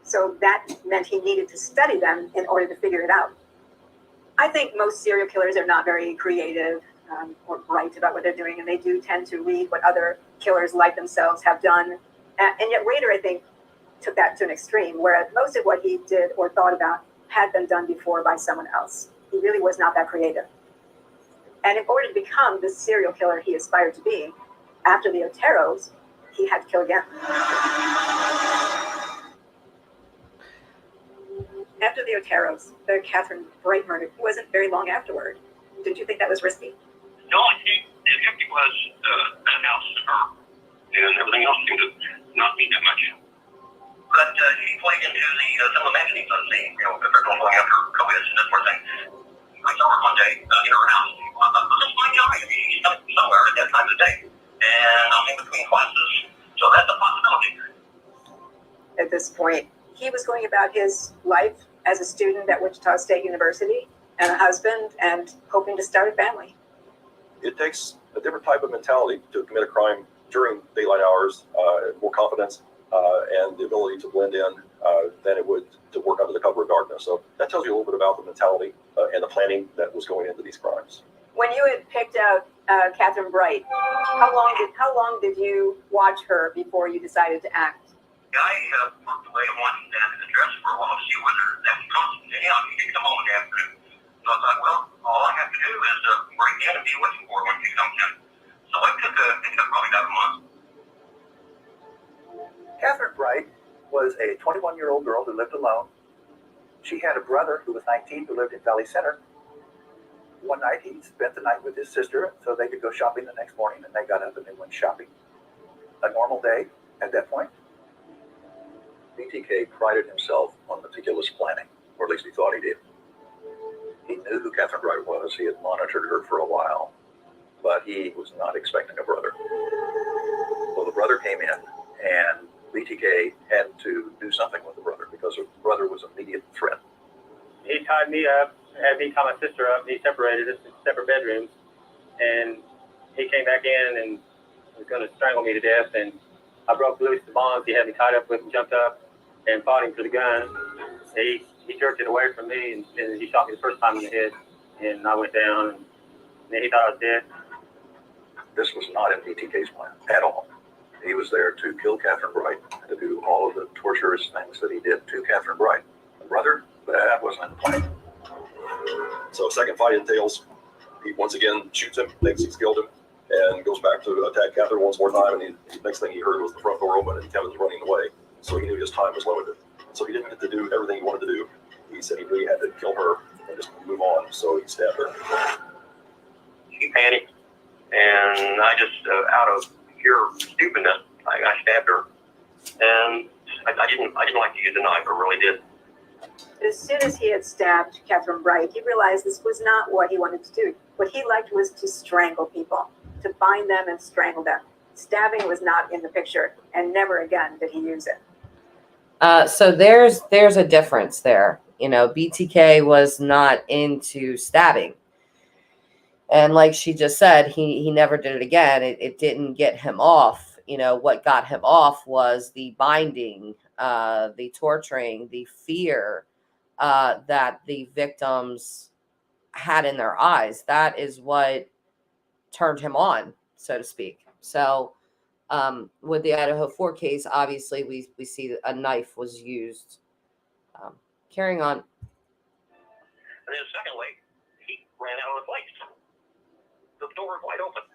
Speaker 5: so that meant he needed to study them in order to figure it out. I think most serial killers are not very creative or bright about what they're doing, and they do tend to read what other killers like themselves have done. And yet Rader, I think, took that to an extreme, whereas most of what he did or thought about had been done before by someone else. He really was not that creative. And in order to become the serial killer he aspired to be, after the Oteros, he had to kill again. After the Oteros, the Katherine Bright murder wasn't very long afterward. Did you think that was risky?
Speaker 2: No, I think it was that house and her, and everything else seemed to not mean that much. But she played into some of the imaginings of the scene, because they're going after COVID and that sort of thing. I saw her one day in her house. This fine guy, she's somewhere at that time of the day. And I'm in between classes, so that's a possibility.
Speaker 5: At this point, he was going about his life as a student at Wichita State University and a husband and hoping to start a family.
Speaker 15: It takes a different type of mentality to commit a crime during daylight hours, more confidence, and the ability to blend in than it would to work under the cover of darkness. So that tells you a little bit about the mentality and the planning that was going into these crimes.
Speaker 5: When you had picked out Katherine Bright, how long did you watch her before you decided to act?
Speaker 2: I worked away on one and the dress for a while to see whether that was constant. Yeah, she did come home in the afternoon. So I thought, well, all I have to do is break in and be waiting for her when she comes in. So it took probably about a month.
Speaker 3: Katherine Bright was a 21-year-old girl who lived alone. She had a brother who was 19 who lived in Valley Center. One night he spent the night with his sister so they could go shopping the next morning, and they got up and they went shopping. A normal day at that point. BTK prided himself on meticulous planning, or at least he thought he did. He knew who Katherine Bright was. He had monitored her for a while, but he was not expecting a brother. Well, the brother came in, and BTK had to do something with the brother because the brother was an immediate threat.
Speaker 17: He tied me up, had me tie my sister up. He separated us in separate bedrooms, and he came back in and was going to strangle me to death. And I broke loose the bonds he had me tied up with and jumped up and fought him for the gun. He jerked it away from me, and he shot me the first time in the head, and I went down, and then he thought I was dead.
Speaker 3: This was not in BTK's plan at all. He was there to kill Katherine Bright, to do all of the torturous things that he did to Katherine Bright. The brother, that wasn't in the plan.
Speaker 15: So second fight entails, he once again shoots him, thinks he's killed him, and goes back to attack Katherine once more time, and the next thing he heard was the front door open and Kevin's running away. So he knew his time was limited. So he didn't get to do everything he wanted to do. He said he really had to kill her and just move on, so he stabbed her.
Speaker 2: She panicked, and I just, out of pure stupidness, I stabbed her. And I didn't like to use a knife, I really did.
Speaker 5: As soon as he had stabbed Katherine Bright, he realized this was not what he wanted to do. What he liked was to strangle people, to bind them and strangle them. Stabbing was not in the picture, and never again did he use it.
Speaker 1: So there's a difference there. BTK was not into stabbing. And like she just said, he never did it again. It didn't get him off. What got him off was the binding, the torturing, the fear that the victims had in their eyes. That is what turned him on, so to speak. So with the Idaho 4 case, obviously we see that a knife was used. Carrying on.
Speaker 2: And then secondly, he ran out of the place. The door was wide open.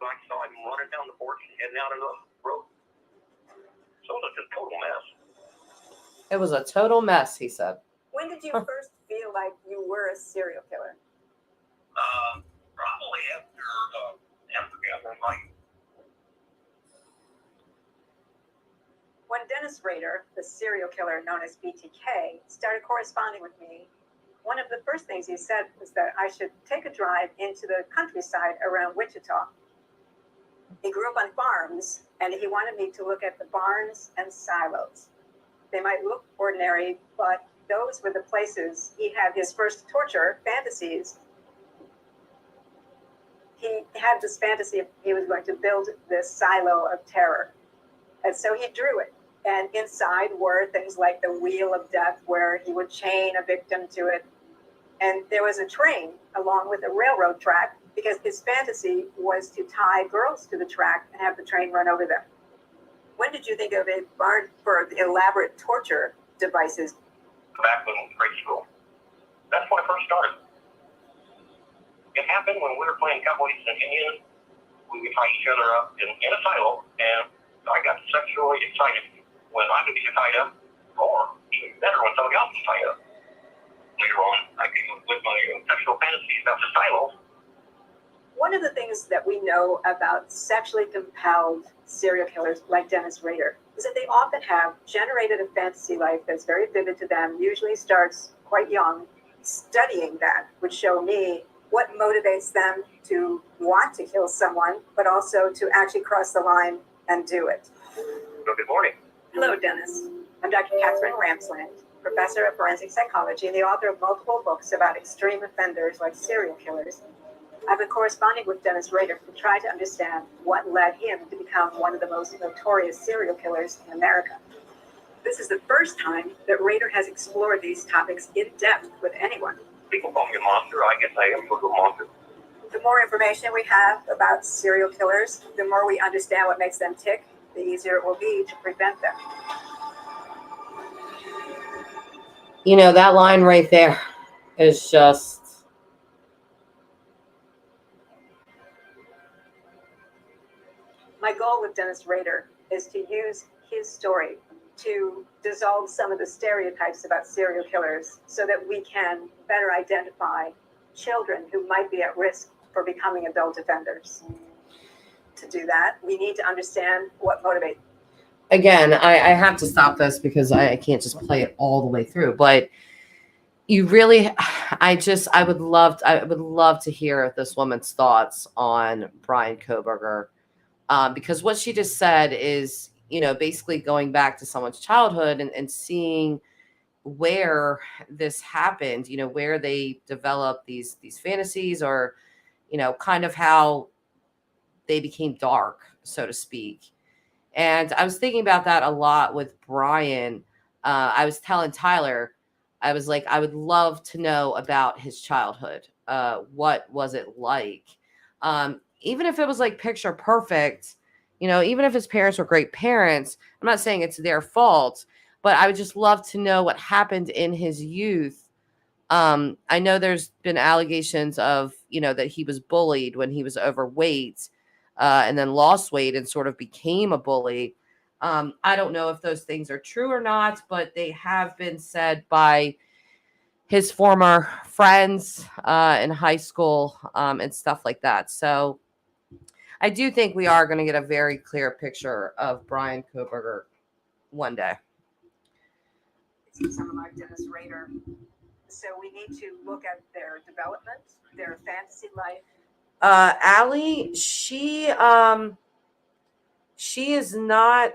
Speaker 2: So I saw him running down the porch and heading out of the road. So it was a total mess.
Speaker 1: It was a total mess, he said.
Speaker 5: When did you first feel like you were a serial killer?
Speaker 2: Probably after Catherine, like.
Speaker 5: When Dennis Rader, the serial killer known as BTK, started corresponding with me, one of the first things he said was that I should take a drive into the countryside around Wichita. He grew up on farms, and he wanted me to look at the barns and silos. They might look ordinary, but those were the places he had his first torture fantasies. He had this fantasy of he was going to build this silo of terror. And so he drew it. And inside were things like the wheel of death, where he would chain a victim to it. And there was a train along with a railroad track, because his fantasy was to tie girls to the track and have the train run over them. When did you think of a barn for the elaborate torture devices?
Speaker 2: Back in grade school. That's when I first started. It happened when we were playing Cowboys and Indians. We would tie each other up in a silo, and I got sexually excited when I could be tied up, or even better, when somebody else was tied up. Later on, I came up with my sexual fantasies about the silo.
Speaker 5: One of the things that we know about sexually compelled serial killers like Dennis Rader is that they often have generated a fantasy life that's very vivid to them, usually starts quite young. Studying that would show me what motivates them to want to kill someone, but also to actually cross the line and do it.
Speaker 2: So good morning.
Speaker 5: Hello, Dennis. I'm Dr. Katherine Ramsland, professor of forensic psychology and the author of multiple books about extreme offenders like serial killers. I've been corresponding with Dennis Rader to try to understand what led him to become one of the most notorious serial killers in America. This is the first time that Rader has explored these topics in depth with anyone.
Speaker 2: People call me a monster. I guess I am a monster.
Speaker 5: The more information we have about serial killers, the more we understand what makes them tick, the easier it will be to prevent them.
Speaker 1: You know, that line right there is just...
Speaker 5: My goal with Dennis Rader is to use his story to dissolve some of the stereotypes about serial killers so that we can better identify children who might be at risk for becoming adult offenders. To do that, we need to understand what motivates.
Speaker 1: Again, I have to stop this because I can't just play it all the way through, but you really, I would love to hear this woman's thoughts on Bryan Kohberger, because what she just said is, you know, basically going back to someone's childhood and seeing where this happened, you know, where they developed these fantasies, or, you know, kind of how they became dark, so to speak. And I was thinking about that a lot with Bryan. I was telling Tyler, I was like, I would love to know about his childhood. What was it like? Even if it was like picture perfect, you know, even if his parents were great parents, I'm not saying it's their fault, but I would just love to know what happened in his youth. I know there's been allegations of, you know, that he was bullied when he was overweight, and then lost weight and sort of became a bully. I don't know if those things are true or not, but they have been said by his former friends in high school, and stuff like that. So I do think we are going to get a very clear picture of Bryan Kohberger one day.
Speaker 5: Someone like Dennis Rader. So we need to look at their development, their fantasy life.
Speaker 1: Allie, she is not,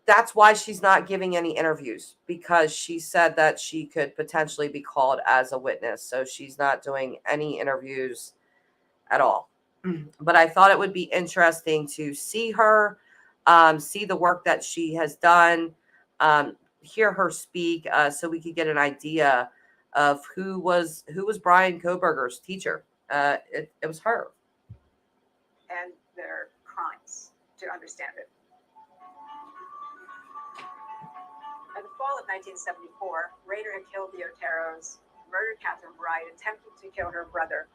Speaker 1: that's why she's not giving any interviews, because she said that she could potentially be called as a witness. So she's not doing any interviews at all. But I thought it would be interesting to see her, see the work that she has done, hear her speak, so we could get an idea of who was Bryan Kohberger's teacher. It was her.
Speaker 5: And their crimes to understand it. In the fall of 1974, Rader had killed the Oteros, murdered Katherine, attempted to kill her brother.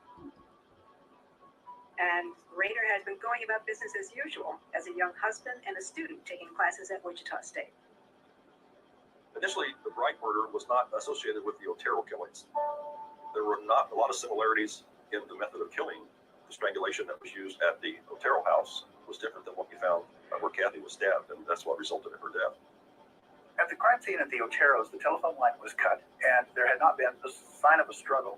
Speaker 5: And Rader had been going about business as usual as a young husband and a student taking classes at Wichita State.
Speaker 15: Initially, the Bryan murder was not associated with the Otero killings. There were not a lot of similarities in the method of killing. The strangulation that was used at the Otero house was different than what we found where Kathy was stabbed, and that's what resulted in her death.
Speaker 3: At the crime scene at the Oteros, the telephone line was cut, and there had not been a sign of a struggle.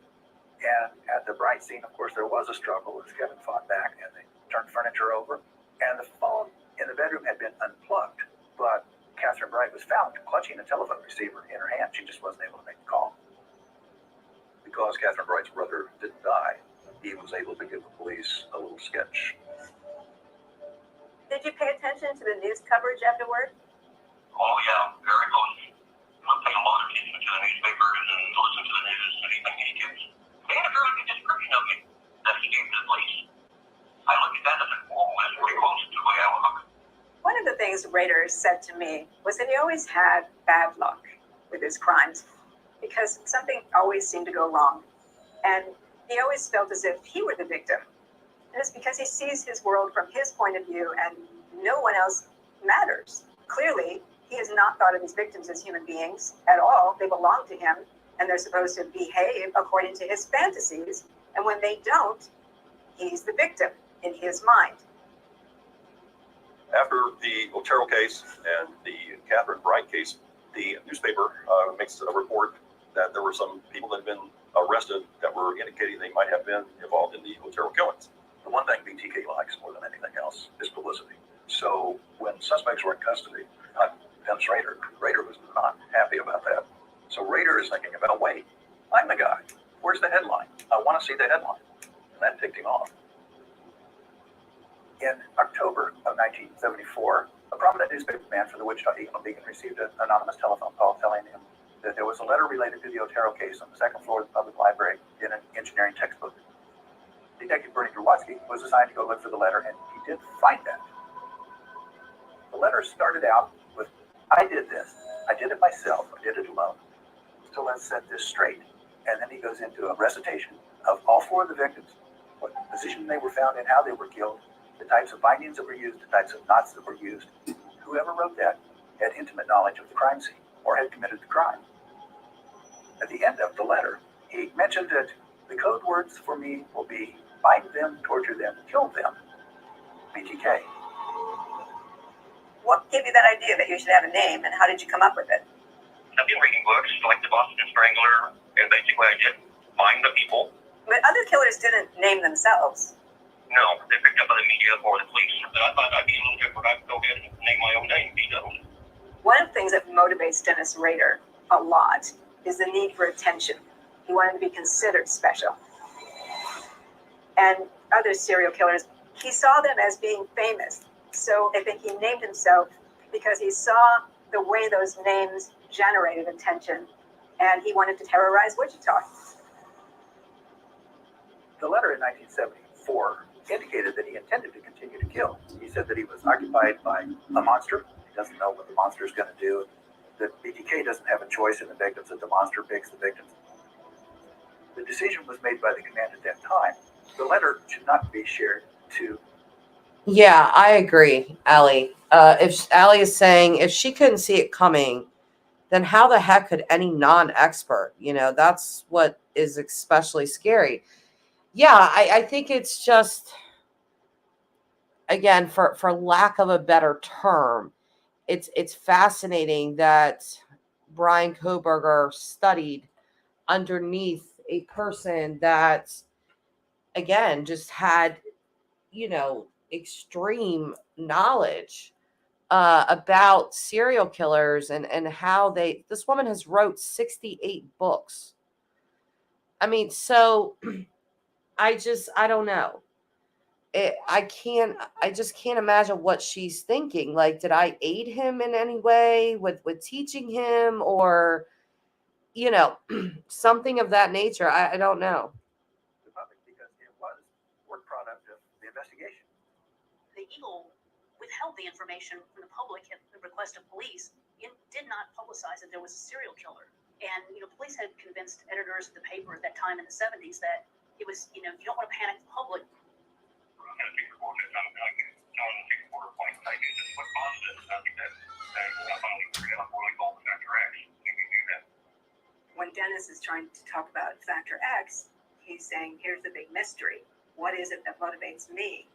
Speaker 3: And at the Bryan scene, of course, there was a struggle as Kevin fought back and they turned furniture over. And the phone in the bedroom had been unplugged, but Katherine Bryan was found clutching a telephone receiver in her hand. She just wasn't able to make the call. Because Katherine Bryan's brother didn't die, he was able to give the police a little sketch.
Speaker 5: Did you pay attention to the news coverage afterward?
Speaker 2: Oh, yeah, very close. I'm paying a lot of attention to the newspapers and listen to the news, anything he gives. They had a very good description of me that he gave to the police. I looked at that and I said, whoa, that's pretty close to the way I look.
Speaker 5: One of the things Rader said to me was that he always had bad luck with his crimes because something always seemed to go wrong. And he always felt as if he were the victim. And it's because he sees his world from his point of view and no one else matters. Clearly, he has not thought of his victims as human beings at all. They belong to him, and they're supposed to behave according to his fantasies. And when they don't, he's the victim in his mind.
Speaker 15: After the Otero case and the Katherine Bryan case, the newspaper makes a report that there were some people that had been arrested that were indicating they might have been involved in the Otero killings.
Speaker 3: The one thing BTK likes more than anything else is publicity. So when suspects were in custody, Dennis Rader was not happy about that. So Rader is thinking about, wait, I'm the guy. Where's the headline? I want to see the headline. And that ticked him off. In October of 1974, a prominent newspaperman for the Wichita Eagle-Beacon received an anonymous telephone call telling him that there was a letter related to the Otero case on the second floor of the public library in an engineering textbook. Detective Bernie Drwatsky was assigned to go look for the letter, and he did find that. The letter started out with, I did this. I did it myself. I did it alone. So let's set this straight. And then he goes into a recitation of all four of the victims, what position they were found in, how they were killed, the types of bindings that were used, the types of knots that were used. Whoever wrote that had intimate knowledge of the crime scene or had committed the crime. At the end of the letter, he mentioned that the code words for me will be bind them, torture them, kill them. BTK.
Speaker 5: What gave you that idea that you should have a name, and how did you come up with it?
Speaker 2: I've been reading books like The Boston Strangler, and basically I just find the people.
Speaker 5: But other killers didn't name themselves.
Speaker 2: No, they picked up by the media or the police. But I thought I'd be a little different. I'd go ahead and name my own name, B-double.
Speaker 5: One of the things that motivates Dennis Rader a lot is the need for attention. He wanted to be considered special. And other serial killers, he saw them as being famous. So I think he named himself because he saw the way those names generated attention, and he wanted to terrorize Wichita.
Speaker 3: The letter in 1974 indicated that he intended to continue to kill. He said that he was occupied by a monster. He doesn't know what the monster is going to do. That BTK doesn't have a choice in the victims, that the monster picks the victims. The decision was made by the command at that time. The letter should not be shared to...
Speaker 1: Yeah, I agree, Allie. If Allie is saying if she couldn't see it coming, then how the heck could any non-expert? That's what is especially scary. Yeah, I think it's just, again, for lack of a better term, it's fascinating that Bryan Kohberger studied underneath a person that, again, just had, extreme knowledge about serial killers and how this woman has wrote 68 books. I mean, so I don't know. I just can't imagine what she's thinking. Like, did I aid him in any way with teaching him, or, you know, something of that nature. I don't know.
Speaker 12: The public, because it was work product of the investigation.
Speaker 13: The Eagle withheld the information from the public at the request of police. It did not publicize that there was a serial killer. And, police had convinced editors of the paper at that time in the 70s that it was, you don't want to panic the public.
Speaker 5: When Dennis is trying to talk about Factor X, he's saying, here's the big mystery. What is it that motivates me?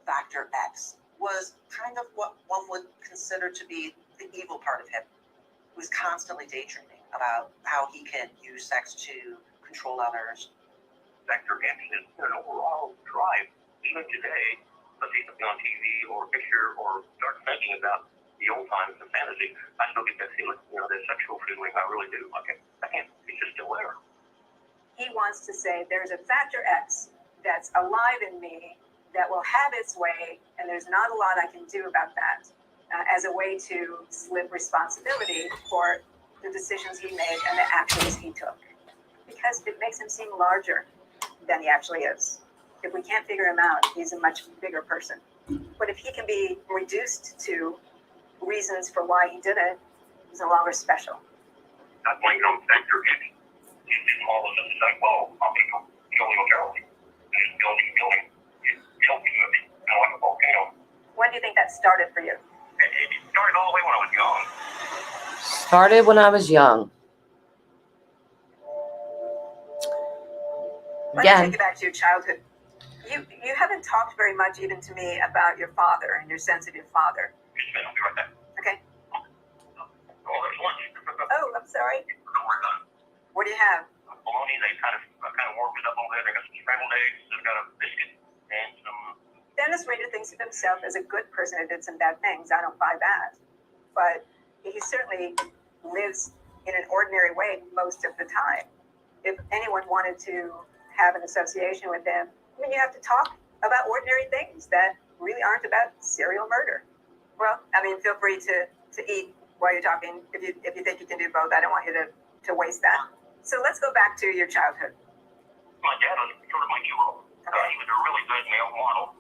Speaker 8: Factor X was kind of what one would consider to be the evil part of him. He was constantly daydreaming about how he can use sex to control others.
Speaker 2: Factor X is an overall drive. Even today, let's see something on TV or a picture or start thinking about the old times and fantasy, I still get that feeling, that sexual feeling. I really do. I can't, it's just still there.
Speaker 5: He wants to say there's a Factor X that's alive in me that will have its way, and there's not a lot I can do about that, as a way to slip responsibility for the decisions he made and the actions he took. Because it makes him seem larger than he actually is. If we can't figure him out, he's a much bigger person. But if he can be reduced to reasons for why he did it, he's no longer special.
Speaker 2: Not blaming on Factor X. All of a sudden, it's like, whoa, I'm going to go kill you, Gerald. And just building. Kind of like a volcano.
Speaker 5: When do you think that started for you?
Speaker 2: It started all the way when I was young.
Speaker 1: Started when I was young.
Speaker 5: Let me take you back to your childhood. You haven't talked very much even to me about your father and your sense of your father.
Speaker 2: Just a minute, I'll be right back.
Speaker 5: Okay.
Speaker 2: Oh, there's lunch.
Speaker 5: Oh, I'm sorry.
Speaker 2: We're done.
Speaker 5: What do you have?
Speaker 2: Bologna, they kind of warmed it up over there. They got some scrambled eggs, they've got a biscuit, and some...
Speaker 5: Dennis Rader thinks of himself as a good person who did some bad things. I don't buy that. But he certainly lives in an ordinary way most of the time. If anyone wanted to have an association with him, you have to talk about ordinary things that really aren't about serial murder. Well, feel free to eat while you're talking. If you think you can do both, I don't want you to waste that. So let's go back to your childhood.
Speaker 2: My dad was sort of my hero. He was a really good male model.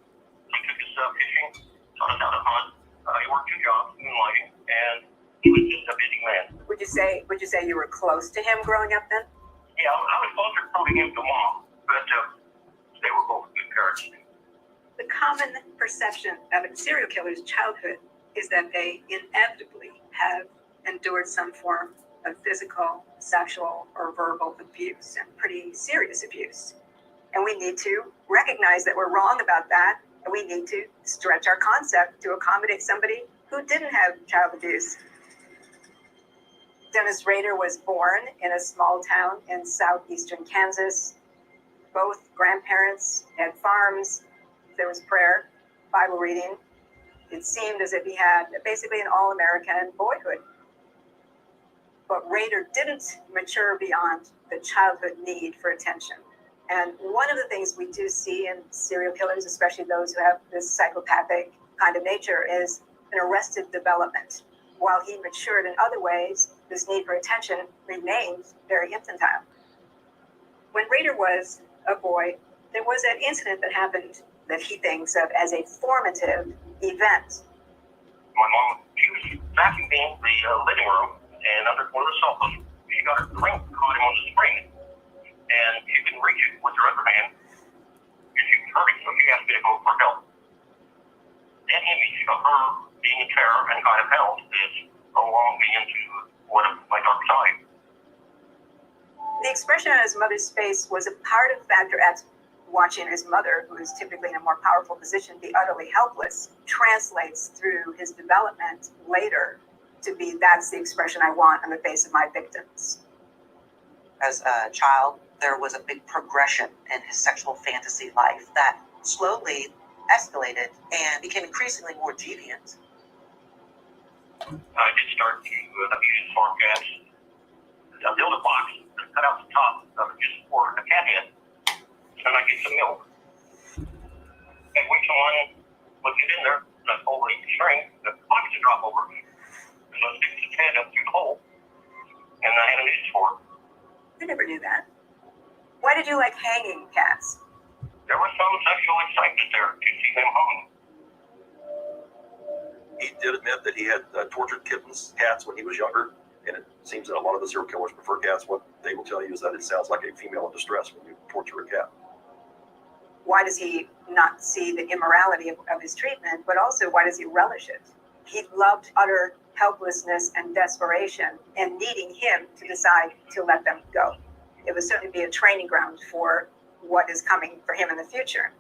Speaker 2: He took us fishing, taught us how to hunt. He worked 2 jobs, moonlighting, and he was just a busy man.
Speaker 5: Would you say you were close to him growing up then?
Speaker 2: Yeah, I was closer probably him to Mom, but they were both good parents.
Speaker 5: The common perception of a serial killer's childhood is that they inevitably have endured some form of physical, sexual, or verbal abuse, and pretty serious abuse. And we need to recognize that we're wrong about that, and we need to stretch our concept to accommodate somebody who didn't have child abuse. Dennis Rader was born in a small town in southeastern Kansas. Both grandparents had farms. There was prayer, Bible reading. It seemed as if he had basically an all-American boyhood. But Rader didn't mature beyond the childhood need for attention. And one of the things we do see in serial killers, especially those who have this psychopathic kind of nature, is an arrested development. While he matured in other ways, this need for attention remained very infantile. When Rader was a boy, there was an incident that happened that he thinks of as a formative event.
Speaker 2: My mom, she was vacuuming the living room, and under one of the sofas, she got her drink caught him on the spring, and she couldn't reach it with her other hand, and she was hurting, so she asked me to go for help. That image of her being in terror and kind of held is along me into one of my dark side.
Speaker 5: The expression on his mother's face was a part of Factor X. Watching his mother, who is typically in a more powerful position, be utterly helpless, translates through his development later to be, that's the expression I want on the face of my victims.
Speaker 8: As a child, there was a big progression in his sexual fantasy life that slowly escalated and became increasingly more deviant.
Speaker 2: I did start to use farm gas. I built a box and cut out the top of it just for a cat head. And I get some milk. And when someone puts it in there, I pull the string, the box to drop over. So I stick the head up through the hole. And I had an use for it.
Speaker 5: I never knew that. Why did you like hanging cats?
Speaker 2: There was some sexual excitement there to see them hung.
Speaker 15: He did admit that he had tortured cats when he was younger, and it seems that a lot of the serial killers prefer cats. What they will tell you is that it sounds like a female in distress when you torture a cat.
Speaker 5: Why does he not see the immorality of his treatment, but also why does he relish it? He loved utter helplessness and desperation and needing him to decide to let them go. It would certainly be a training ground for what is coming for him in the future.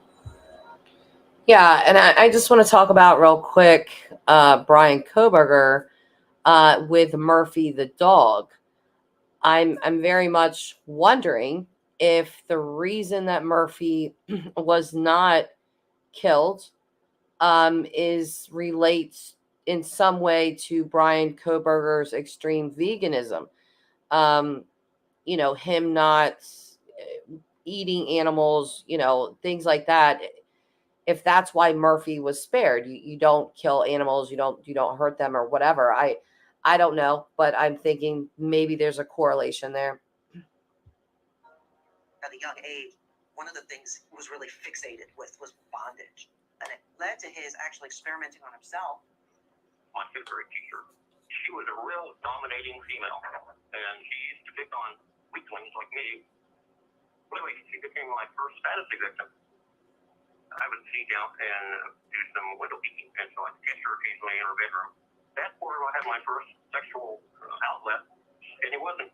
Speaker 1: Yeah, and I just want to talk about real quick Bryan Kohberger with Murphy the dog. I'm very much wondering if the reason that Murphy was not killed relates in some way to Bryan Kohberger's extreme veganism. Him not eating animals, things like that. If that's why Murphy was spared, you don't kill animals, you don't hurt them or whatever. I don't know, but I'm thinking maybe there's a correlation there.
Speaker 8: At a young age, one of the things he was really fixated with was bondage. And it led to his actually experimenting on himself.
Speaker 2: My fifth grade teacher, she was a real dominating female, and she used to pick on weaklings like me. Anyway, she became my first fantasy victim. I would sneak out and do some window peeking, and so I'd catch her occasionally in her bedroom. That's where I had my first sexual outlet, and it wasn't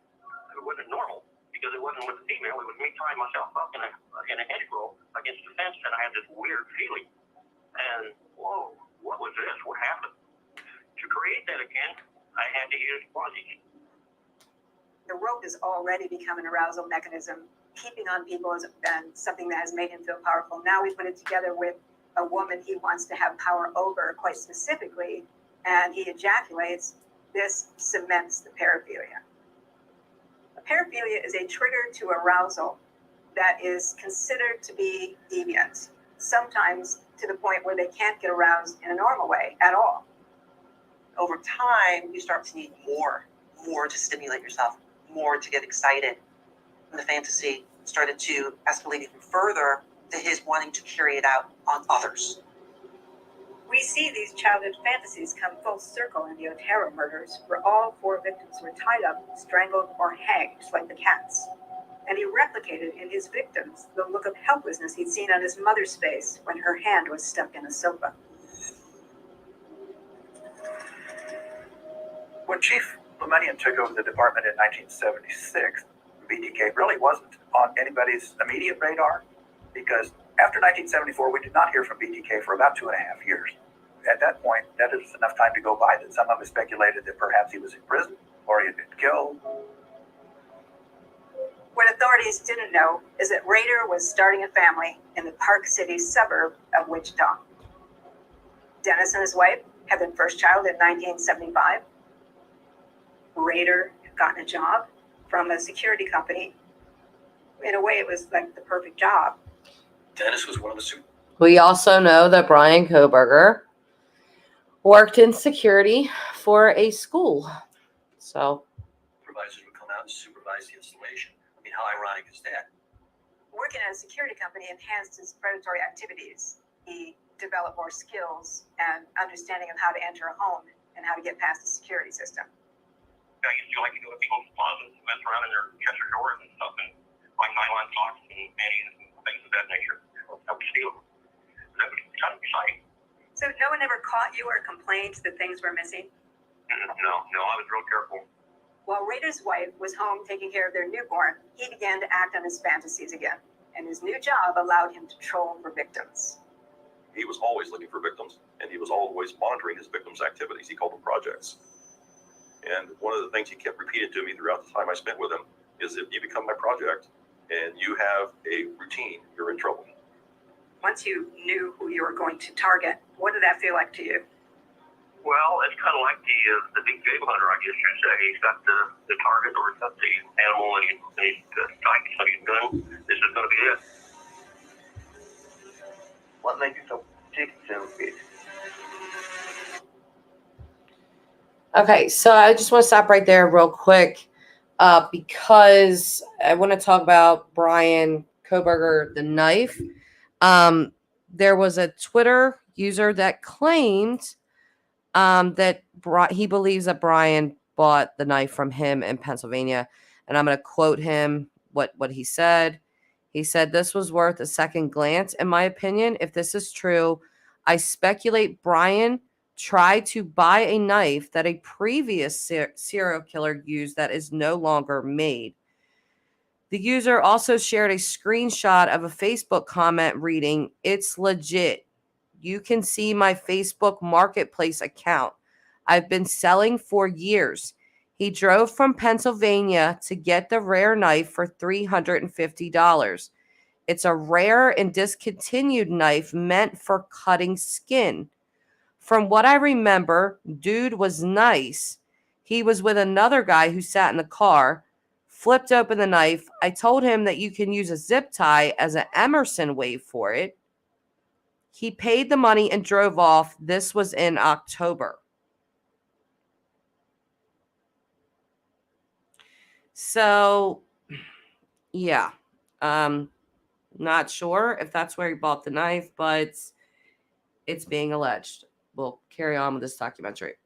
Speaker 2: normal because it wasn't with a female. It was me tying myself up in a hedgerow against the fence, and I had this weird feeling. And whoa, what was this? What happened? To create that again, I had to use bondage.
Speaker 5: The rope has already become an arousal mechanism. Keeping on people has been something that has made him feel powerful. Now we put it together with a woman he wants to have power over quite specifically, and he ejaculates. This cements the paraphilia. A paraphilia is a trigger to arousal that is considered to be deviant, sometimes to the point where they can't get aroused in a normal way at all.
Speaker 8: Over time, you start to need more to stimulate yourself, more to get excited. And the fantasy started to escalate even further to his wanting to carry it out on others.
Speaker 5: We see these childhood fantasies come full circle in the Otero murders, where all 4 victims were tied up, strangled, or hanged like the cats. And he replicated in his victims the look of helplessness he'd seen on his mother's face when her hand was stuck in a sofa.
Speaker 3: When Chief Lemenian took over the department in 1976, BTK really wasn't on anybody's immediate radar, because after 1974, we did not hear from BTK for about 2.5 years. At that point, that is enough time to go by that some of us speculated that perhaps he was in prison or he had been killed.
Speaker 5: What authorities didn't know is that Rader was starting a family in the Park City suburb of Wichita. Dennis and his wife had their first child in 1975. Rader had gotten a job from a security company. In a way, it was like the perfect job.
Speaker 15: Dennis was one of the
Speaker 1: We also know that Bryan Kohberger worked in security for a school. So
Speaker 15: supervisors would come out and supervise the installation. I mean, how ironic is that?
Speaker 5: Working at a security company enhanced his predatory activities. He developed more skills and understanding of how to enter a home and how to get past the security system.
Speaker 2: I used to like to go to people's closets and mess around in their chest drawers and stuff, and find nylon socks and panties and things of that nature. I would steal them. That was kind of exciting.
Speaker 5: So no one ever caught you or complained that things were missing?
Speaker 2: No, I was real careful.
Speaker 5: While Rader's wife was home taking care of their newborn, he began to act on his fantasies again, and his new job allowed him to troll for victims.
Speaker 15: He was always looking for victims, and he was always monitoring his victims' activities. He called them projects. And one of the things he kept repeating to me throughout the time I spent with him is, if you become my project and you have a routine, you're in trouble.
Speaker 5: Once you knew who you were going to target, what did that feel like to you?
Speaker 2: Well, it's kind of like the big game hunter, I guess you'd say. He's got the target, or he's got the animal, and he's sights on his gun. This is going to be it.
Speaker 18: What made you so particular with it?
Speaker 1: Okay, so I just want to stop right there real quick. because I want to talk about Bryan Kohberger, the knife. There was a Twitter user that claimed that he believes that Bryan bought the knife from him in Pennsylvania. And I'm going to quote him what he said. He said, "This was worth a second glance, in my opinion. If this is true, I speculate Bryan tried to buy a knife that a previous serial killer used that is no longer made." The user also shared a screenshot of a Facebook comment reading, "It's legit. You can see my Facebook Marketplace account. I've been selling for years." He drove from Pennsylvania to get the rare knife for $350. It's a rare and discontinued knife meant for cutting skin. From what I remember, dude was nice. He was with another guy who sat in the car, flipped open the knife. I told him that you can use a zip tie as an Emerson wave for it. He paid the money and drove off. This was in October. So, yeah. Not sure if that's where he bought the knife, but it's being alleged. We'll carry on with this documentary.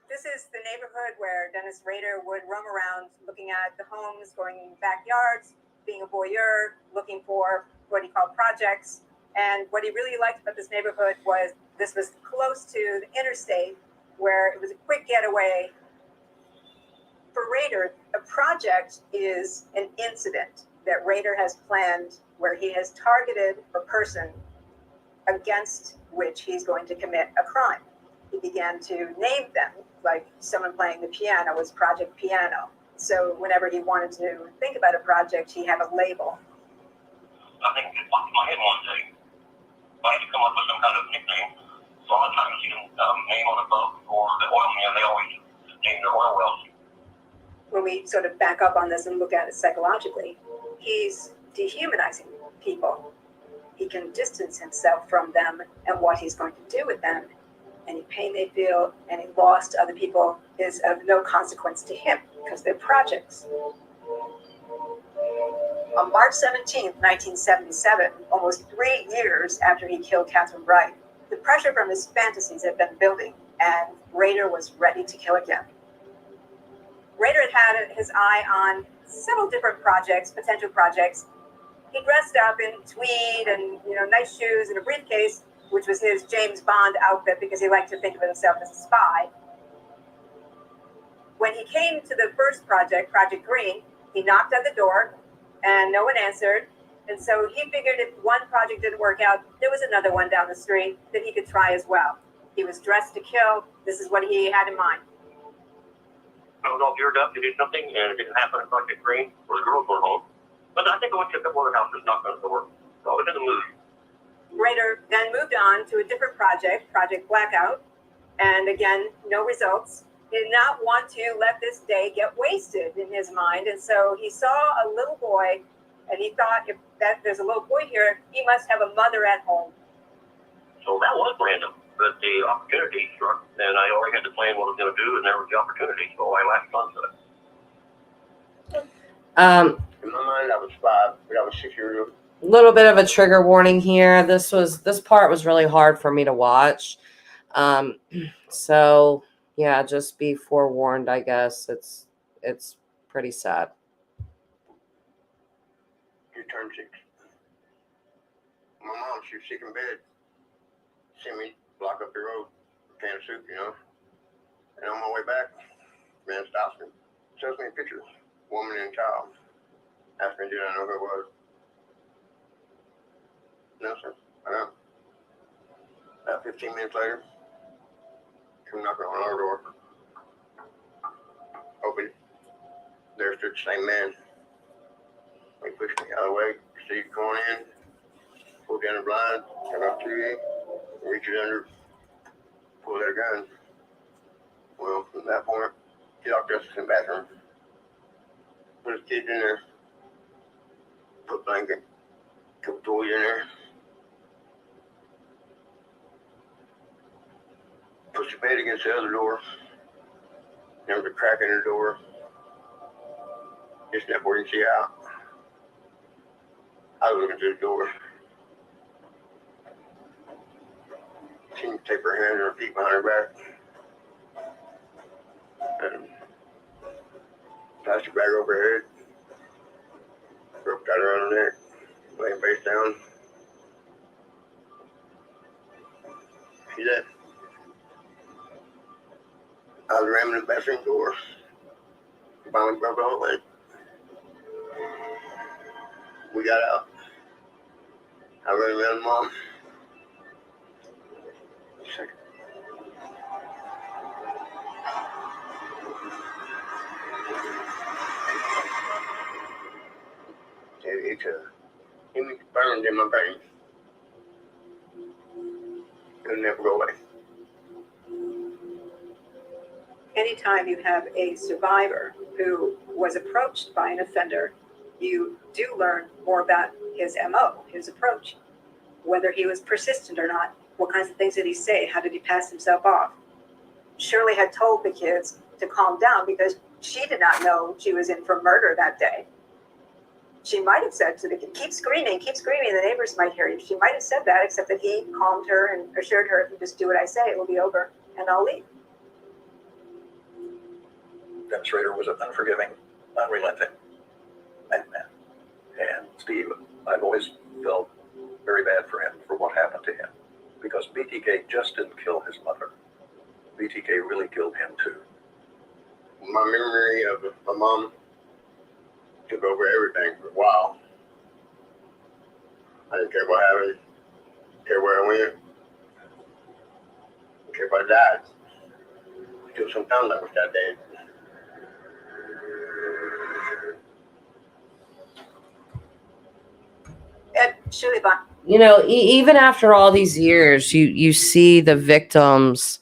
Speaker 5: This is the neighborhood where Dennis Rader would roam around looking at the homes, going in backyards, being a voyeur, looking for what he called projects. And what he really liked about this neighborhood was this was close to the interstate where it was a quick getaway. For Rader, a project is an incident that Rader has planned where he has targeted a person against which he's going to commit a crime. He began to name them, like someone playing the piano was Project Piano. So whenever he wanted to think about a project, he had a label.
Speaker 2: I think it popped in my head one day. I had to come up with some kind of nickname. So a lot of times you can name on a boat or the oil man, they always name their oil wells.
Speaker 5: When we sort of back up on this and look at it psychologically, he's dehumanizing people. He can distance himself from them and what he's going to do with them. Any pain they feel, any loss to other people is of no consequence to him because they're projects. On March 17th, 1977, almost 3 years after he killed Katherine Bryan, the pressure from his fantasies had been building and Rader was ready to kill again. Rader had his eye on several different projects, potential projects. He dressed up in tweed and nice shoes and a briefcase, which was his James Bond outfit because he liked to think of himself as a spy. When he came to the first project, Project Green, he knocked on the door and no one answered. And so he figured if one project didn't work out, there was another one down the street that he could try as well. He was dressed to kill. This is what he had in mind.
Speaker 2: I was all geared up to do something, and it didn't happen at Project Green, where the girls were home. But I think I went to a couple other houses, knocked on the door. So I was in the mood.
Speaker 5: Rader then moved on to a different project, Project Blackout, and again, no results. He did not want to let this day get wasted in his mind, and so he saw a little boy, and he thought if there's a little boy here, he must have a mother at home.
Speaker 2: So that was random, but the opportunity struck, and I already had to plan what I was going to do, and there was the opportunity, so I latched onto it.
Speaker 18: In my mind, I was 5, but I was 6 years old.
Speaker 1: Little bit of a trigger warning here. This part was really hard for me to watch. So yeah, just be forewarned, I guess. It's pretty sad.
Speaker 18: You turned 6. My mom, she was sick in bed. See me block up the road, can of soup, And on my way back, man stops me, shows me a picture, woman and child. Asked me, did I know who it was? No, sir. I don't. About 15 minutes later, come knocking on our door. Open it. There stood the same man. He pushed me out of the way, proceeded going in, pulled down the blind, turned off the TV, reached under, pulled out a gun. Well, from that point, he locked us in the bathroom, put his kids in there, put a blanket, couple toys in there. pushed your head against the other door. There was a crack in the door. Just enough where you can see out. I was looking through the door. Seen her take her hands and her feet behind her back. And plastic bag over her head. Rope tied around her neck. Laying face down. See that? I was ramming the bathroom door. Finally broke all the way. We got out. I ran around Mom. Second. It burned in my brain. It'll never go away.
Speaker 5: Anytime you have a survivor who was approached by an offender, you do learn more about his MO, his approach, whether he was persistent or not, what kinds of things did he say, how did he pass himself off. Shirley had told the kids to calm down because she did not know she was in for murder that day. She might have said to the kid, keep screaming, the neighbors might hear you. She might have said that, except that he calmed her and assured her, if you just do what I say, it will be over and I'll leave.
Speaker 3: Dennis Rader was an unforgiving, unrelenting man. And Steve, I've always felt very bad for him for what happened to him, because BTK just didn't kill his mother. BTK really killed him too.
Speaker 18: My memory of my mom took over everything for a while. I didn't care what happened, didn't care where I went, didn't care if I died. Until sometimes I wish I did.
Speaker 1: You know, even after all these years, you see the victims'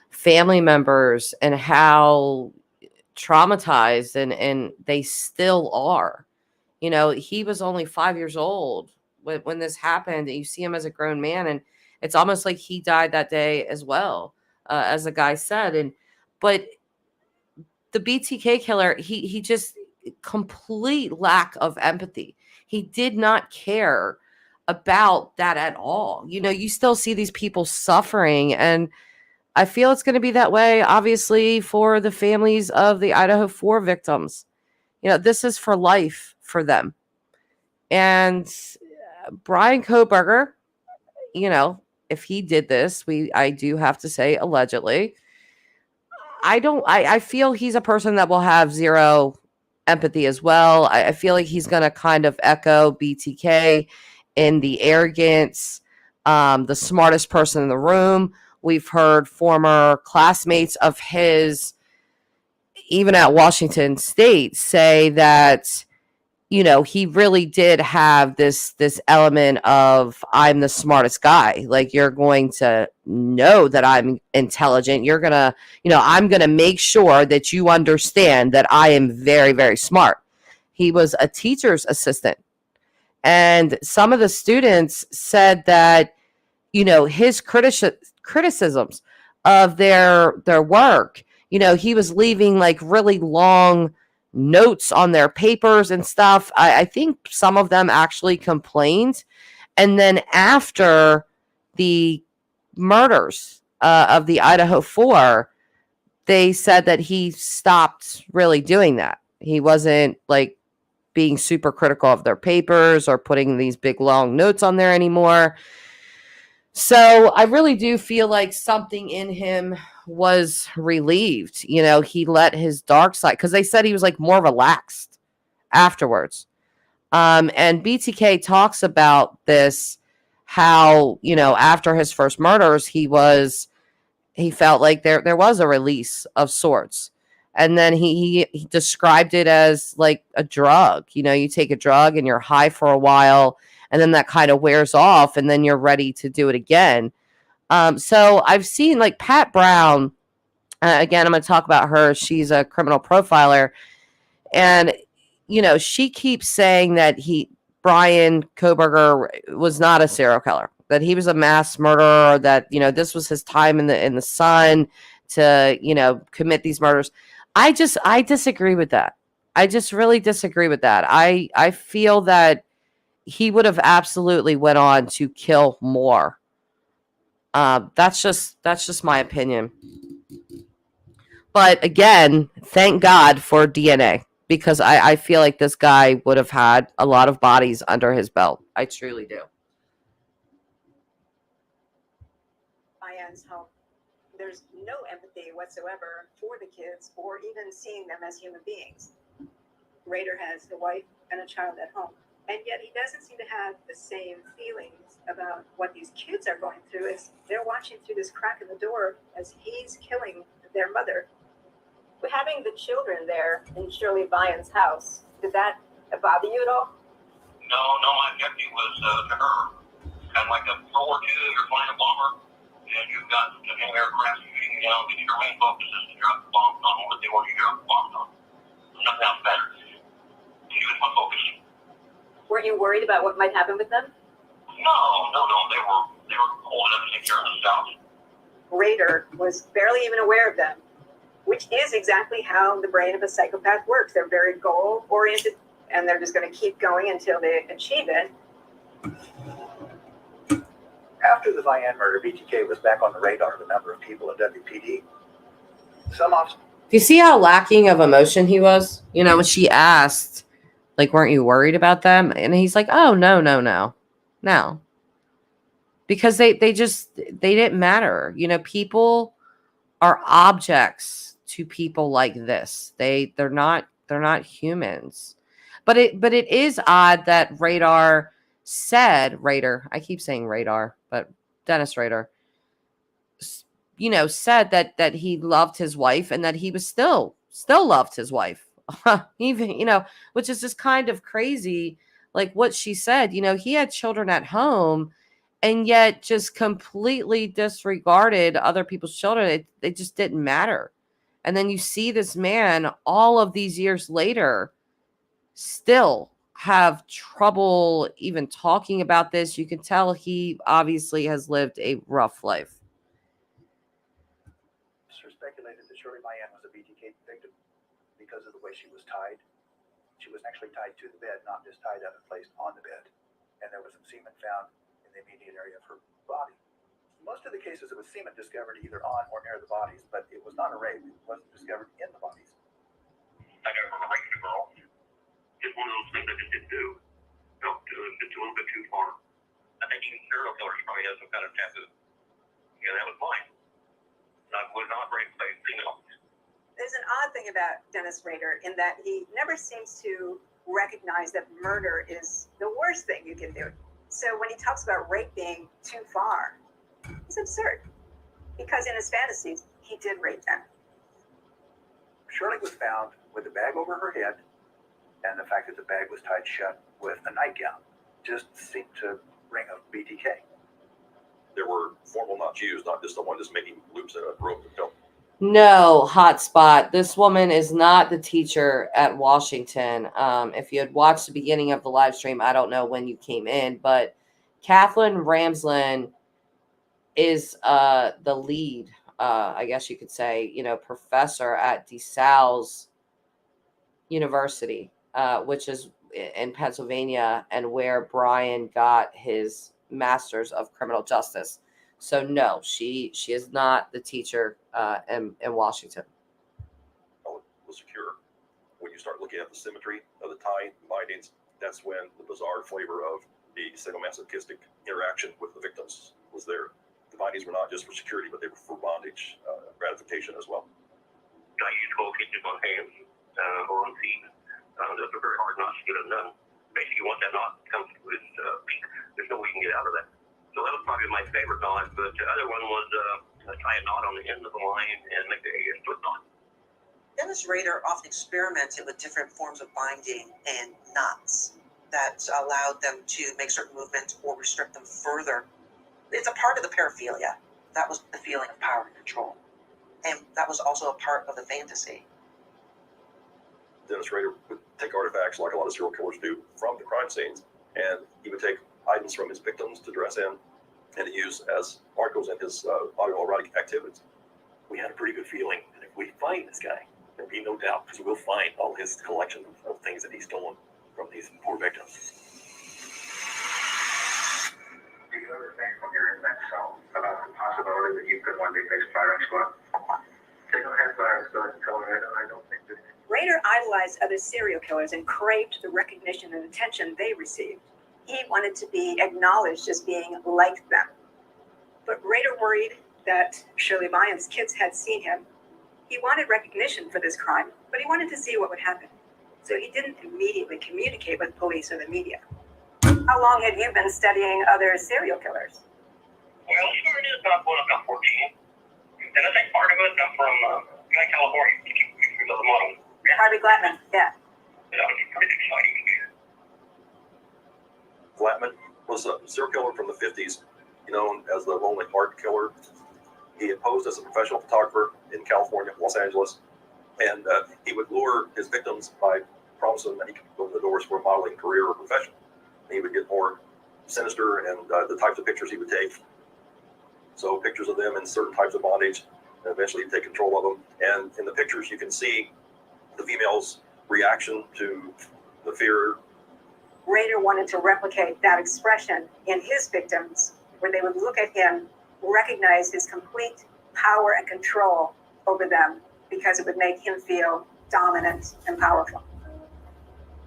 Speaker 1: family members and how traumatized and they still are. You know, he was only 5 years old when this happened. You see him as a grown man, and it's almost like he died that day as well, as the guy said. But the BTK killer, he just complete lack of empathy. He did not care about that at all. You know, you still see these people suffering, and I feel it's going to be that way, obviously, for the families of the Idaho 4 victims. You know, this is for life for them. And Bryan Kohberger, you know, if he did this, I do have to say allegedly, I feel he's a person that will have zero empathy as well. I feel like he's going to kind of echo BTK in the arrogance, the smartest person in the room. We've heard former classmates of his, even at Washington State, say that, you know, he really did have this element of, I'm the smartest guy. Like, you're going to know that I'm intelligent. You're going to, you know, I'm going to make sure that you understand that I am very, very smart. He was a teacher's assistant. And some of the students said that, you know, his criticisms of their work, you know, he was leaving like really long notes on their papers and stuff. I think some of them actually complained. And then after the murders of the Idaho 4, they said that he stopped really doing that. He wasn't like being super critical of their papers or putting these big long notes on there anymore. So I really do feel like something in him was relieved. You know, he let his dark side, because they said he was like more relaxed afterwards. And BTK talks about this, how, you know, after his first murders, he felt like there was a release of sorts. And then he described it as like a drug. You know, you take a drug and you're high for a while, and then that kind of wears off, and then you're ready to do it again. So I've seen like Pat Brown, again, I'm going to talk about her. She's a criminal profiler. And, you know, she keeps saying that Bryan Kohberger was not a serial killer. that he was a mass murderer, that, you know, this was his time in the sun to, you know, commit these murders. I disagree with that. I just really disagree with that. I feel that he would have absolutely went on to kill more. That's just my opinion. But again, thank God for DNA, because I feel like this guy would have had a lot of bodies under his belt. I truly do.
Speaker 5: Bryan's home. There's no empathy whatsoever for the kids or even seeing them as human beings. Rader has a wife and a child at home, and yet he doesn't seem to have the same feelings about what these kids are going through as they're watching through this crack in the door as he's killing their mother.
Speaker 6: Having the children there in Shirley Bryan's house, did that bother you at all?
Speaker 2: No, my objective was to her. Kind of like a World War II, you're flying a bomber, and you've got an aircraft shooting down, but your main focus is to drop the bombs on what they want you to drop the bombs on. Nothing else matters. She was my focus.
Speaker 6: Weren't you worried about what might happen with them?
Speaker 2: No. They were old enough to take care of themselves.
Speaker 5: Rader was barely even aware of them, which is exactly how the brain of a psychopath works. They're very goal-oriented, and they're just going to keep going until they achieve it.
Speaker 3: After the Bryan murder, BTK was back on the radar of a number of people at WPD. Some officers.
Speaker 1: Do you see how lacking of emotion he was? You know, when she asked, like, weren't you worried about them? And he's like, oh, no. Because they didn't matter. You know, people are objects to people like this. They're not humans. But it is odd that Rader, I keep saying Radar, but Dennis Rader, you know, said that he loved his wife and that he was still loved his wife. Even, you know, which is just kind of crazy. Like what she said, you know, he had children at home and yet just completely disregarded other people's children. It just didn't matter. And then you see this man all of these years later still have trouble even talking about this. You can tell he obviously has lived a rough life.
Speaker 3: Speculated that Shirley Bryan was a BTK victim because of the way she was tied. She was actually tied to the bed, not just tied up and placed on the bed. And there was some semen found in the immediate area of her body. Most of the cases, it was semen discovered either on or near the bodies, but it was not a rape. It wasn't discovered in the bodies.
Speaker 2: I never raped a girl. It's one of those things I just didn't do. No, it's a little bit too far. I think even serial killers probably have some kind of taboo. Yeah, that was mine. I would not rape a female.
Speaker 5: There's an odd thing about Dennis Rader in that he never seems to recognize that murder is the worst thing you can do. So when he talks about rape being too far, it's absurd. Because in his fantasies, he did rape them.
Speaker 3: Shirley was found with a bag over her head, and the fact that the bag was tied shut with a nightgown just seemed to ring of BTK.
Speaker 15: There were formal knots used, not just someone just making loops in a rope.
Speaker 1: No, hotspot. This woman is not the teacher at Washington. If you had watched the beginning of the live stream, I don't know when you came in, but Katherine Ramsland is the lead, I guess you could say, you know, professor at DeSales University, which is in Pennsylvania and where Bryan got his master's of criminal justice. So no, she is not the teacher in Washington.
Speaker 15: Was secure. When you start looking at the symmetry of the tie bindings, that's when the bizarre flavor of the sadomasochistic interaction with the victims was there. The bindings were not just for security, but they were for bondage gratification as well.
Speaker 2: I used 12 hitches on hands or on feet. Those are very hard knots to get undone. Basically, once that knot comes to its peak, there's no way you can get out of that. So that was probably my favorite knot, but the other one was tie a knot on the end of the line and make a split knot.
Speaker 8: Dennis Rader often experimented with different forms of binding and knots that allowed them to make certain movements or restrict them further. It's a part of the paraphilia. That was the feeling of power and control. And that was also a part of the fantasy.
Speaker 15: Dennis Rader would take artifacts like a lot of serial killers do from the crime scenes, and he would take items from his victims to dress in and to use as articles in his autoerotic activities.
Speaker 12: We had a pretty good feeling that if we find this guy, there'll be no doubt, because we'll find all his collection of things that he's stolen from these poor victims.
Speaker 7: Do you ever think when you're in that cell about the possibility that you could one day face firing squad? They don't have firing squad in Colorado. I don't think that.
Speaker 5: Rader idolized other serial killers and craved the recognition and attention they received. He wanted to be acknowledged as being like them. But Rader worried that Shirley Bryan's kids had seen him. He wanted recognition for this crime, but he wanted to see what would happen. So he didn't immediately communicate with police or the media. How long had you been studying other serial killers?
Speaker 2: Well, I started about when I was about 14. And I think part of it, I'm from California. The model.
Speaker 5: Harvey Glattman, yeah.
Speaker 2: That was pretty exciting to me.
Speaker 15: Glattman was a serial killer from the 50s, known as the Lonely Heart Killer. He had posed as a professional photographer in California, Los Angeles, and he would lure his victims by promising that he could open the doors for a modeling career or profession. He would get more sinister and the types of pictures he would take. So pictures of them in certain types of bondage, and eventually he'd take control of them. And in the pictures, you can see the female's reaction to the fear.
Speaker 5: Rader wanted to replicate that expression in his victims, where they would look at him, recognize his complete power and control over them, because it would make him feel dominant and powerful.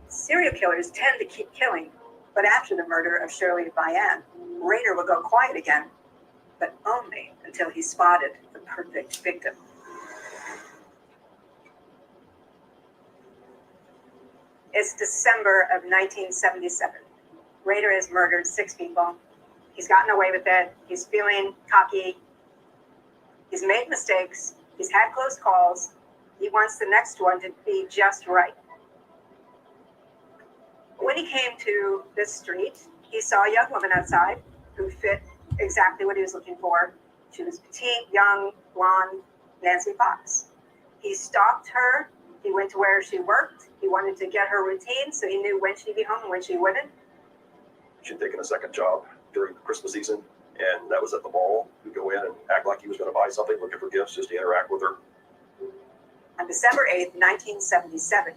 Speaker 5: Serial killers tend to keep killing, but after the murder of Shirley Bryan, Rader would go quiet again, but only until he spotted the perfect victim. It's December of 1977. Rader has murdered 6 people. He's gotten away with it. He's feeling cocky. He's made mistakes. He's had close calls. He wants the next one to be just right. When he came to this street, he saw a young woman outside who fit exactly what he was looking for. She was petite, young, blonde, Nancy Fox. He stalked her. He went to where she worked. He wanted to get her routine so he knew when she'd be home and when she wouldn't.
Speaker 15: She'd taken a second job during the Christmas season, and that was at the mall. He'd go in and act like he was going to buy something, looking for gifts just to interact with her.
Speaker 5: On December 8th, 1977,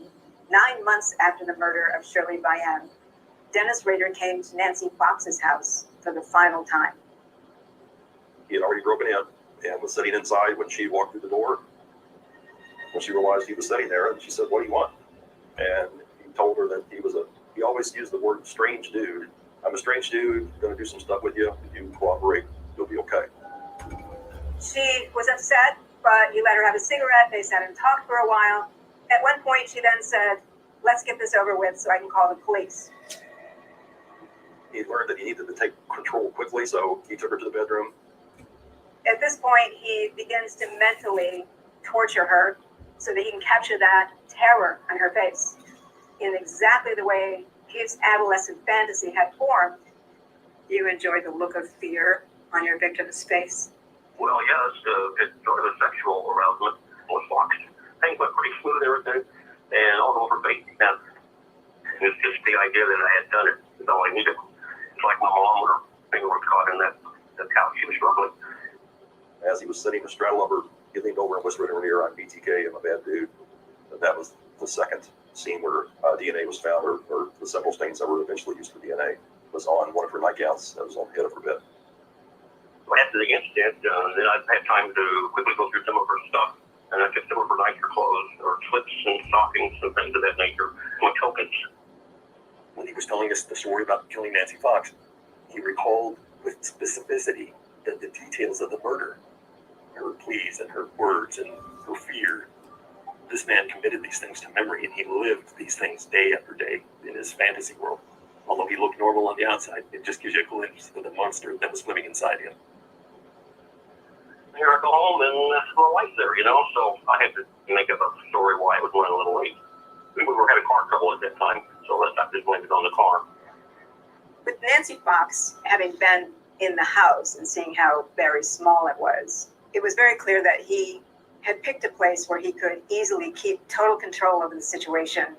Speaker 5: 9 months after the murder of Shirley Bryan, Dennis Rader came to Nancy Fox's house for the final time.
Speaker 15: He had already broken in and was sitting inside when she walked through the door. When she realized he was sitting there, and she said, "What do you want?" And he told her that he always used the word strange dude. "I'm a strange dude, going to do some stuff with you. If you cooperate, you'll be okay."
Speaker 5: She was upset, but he let her have a cigarette. They sat and talked for a while. At one point, she then said, "Let's get this over with so I can call the police."
Speaker 15: He learned that he needed to take control quickly, so he took her to the bedroom.
Speaker 5: At this point, he begins to mentally torture her so that he can capture that terror on her face in exactly the way his adolescent fantasy had formed. You enjoy the look of fear on your victim's face?
Speaker 2: Well, yes, it's sort of a sexual arousement. Was Fox. Things went pretty smooth, everything, and all over face. Now, it's just the idea that I had done it is all I needed. It's like my mom with her finger was caught in the couch. She was struggling.
Speaker 15: As he was sitting astraddle of her, he leaned over and whispered in her ear, "I'm BTK, I'm a bad dude." And that was the second scene where DNA was found, or the several stains that were eventually used for DNA was on one of her nightgowns that was on the head of her bed.
Speaker 2: Well, after the incident, then I had time to quickly go through some of her stuff, and I took some of her nicer clothes, or slips and stockings and things of that nature, my tokens.
Speaker 12: When he was telling us the story about killing Nancy Fox, he recalled with specificity the details of the murder, her pleas and her words and her fear. This man committed these things to memory, and he lived these things day after day in his fantasy world. Although he looked normal on the outside, it just gives you a glimpse of the monster that was living inside him.
Speaker 2: Here I go home, and that's my wife there, so I had to make up a story why it was running a little late. We were having car trouble at that time, so I just blamed it on the car.
Speaker 5: With Nancy Fox having been in the house and seeing how very small it was very clear that he had picked a place where he could easily keep total control over the situation,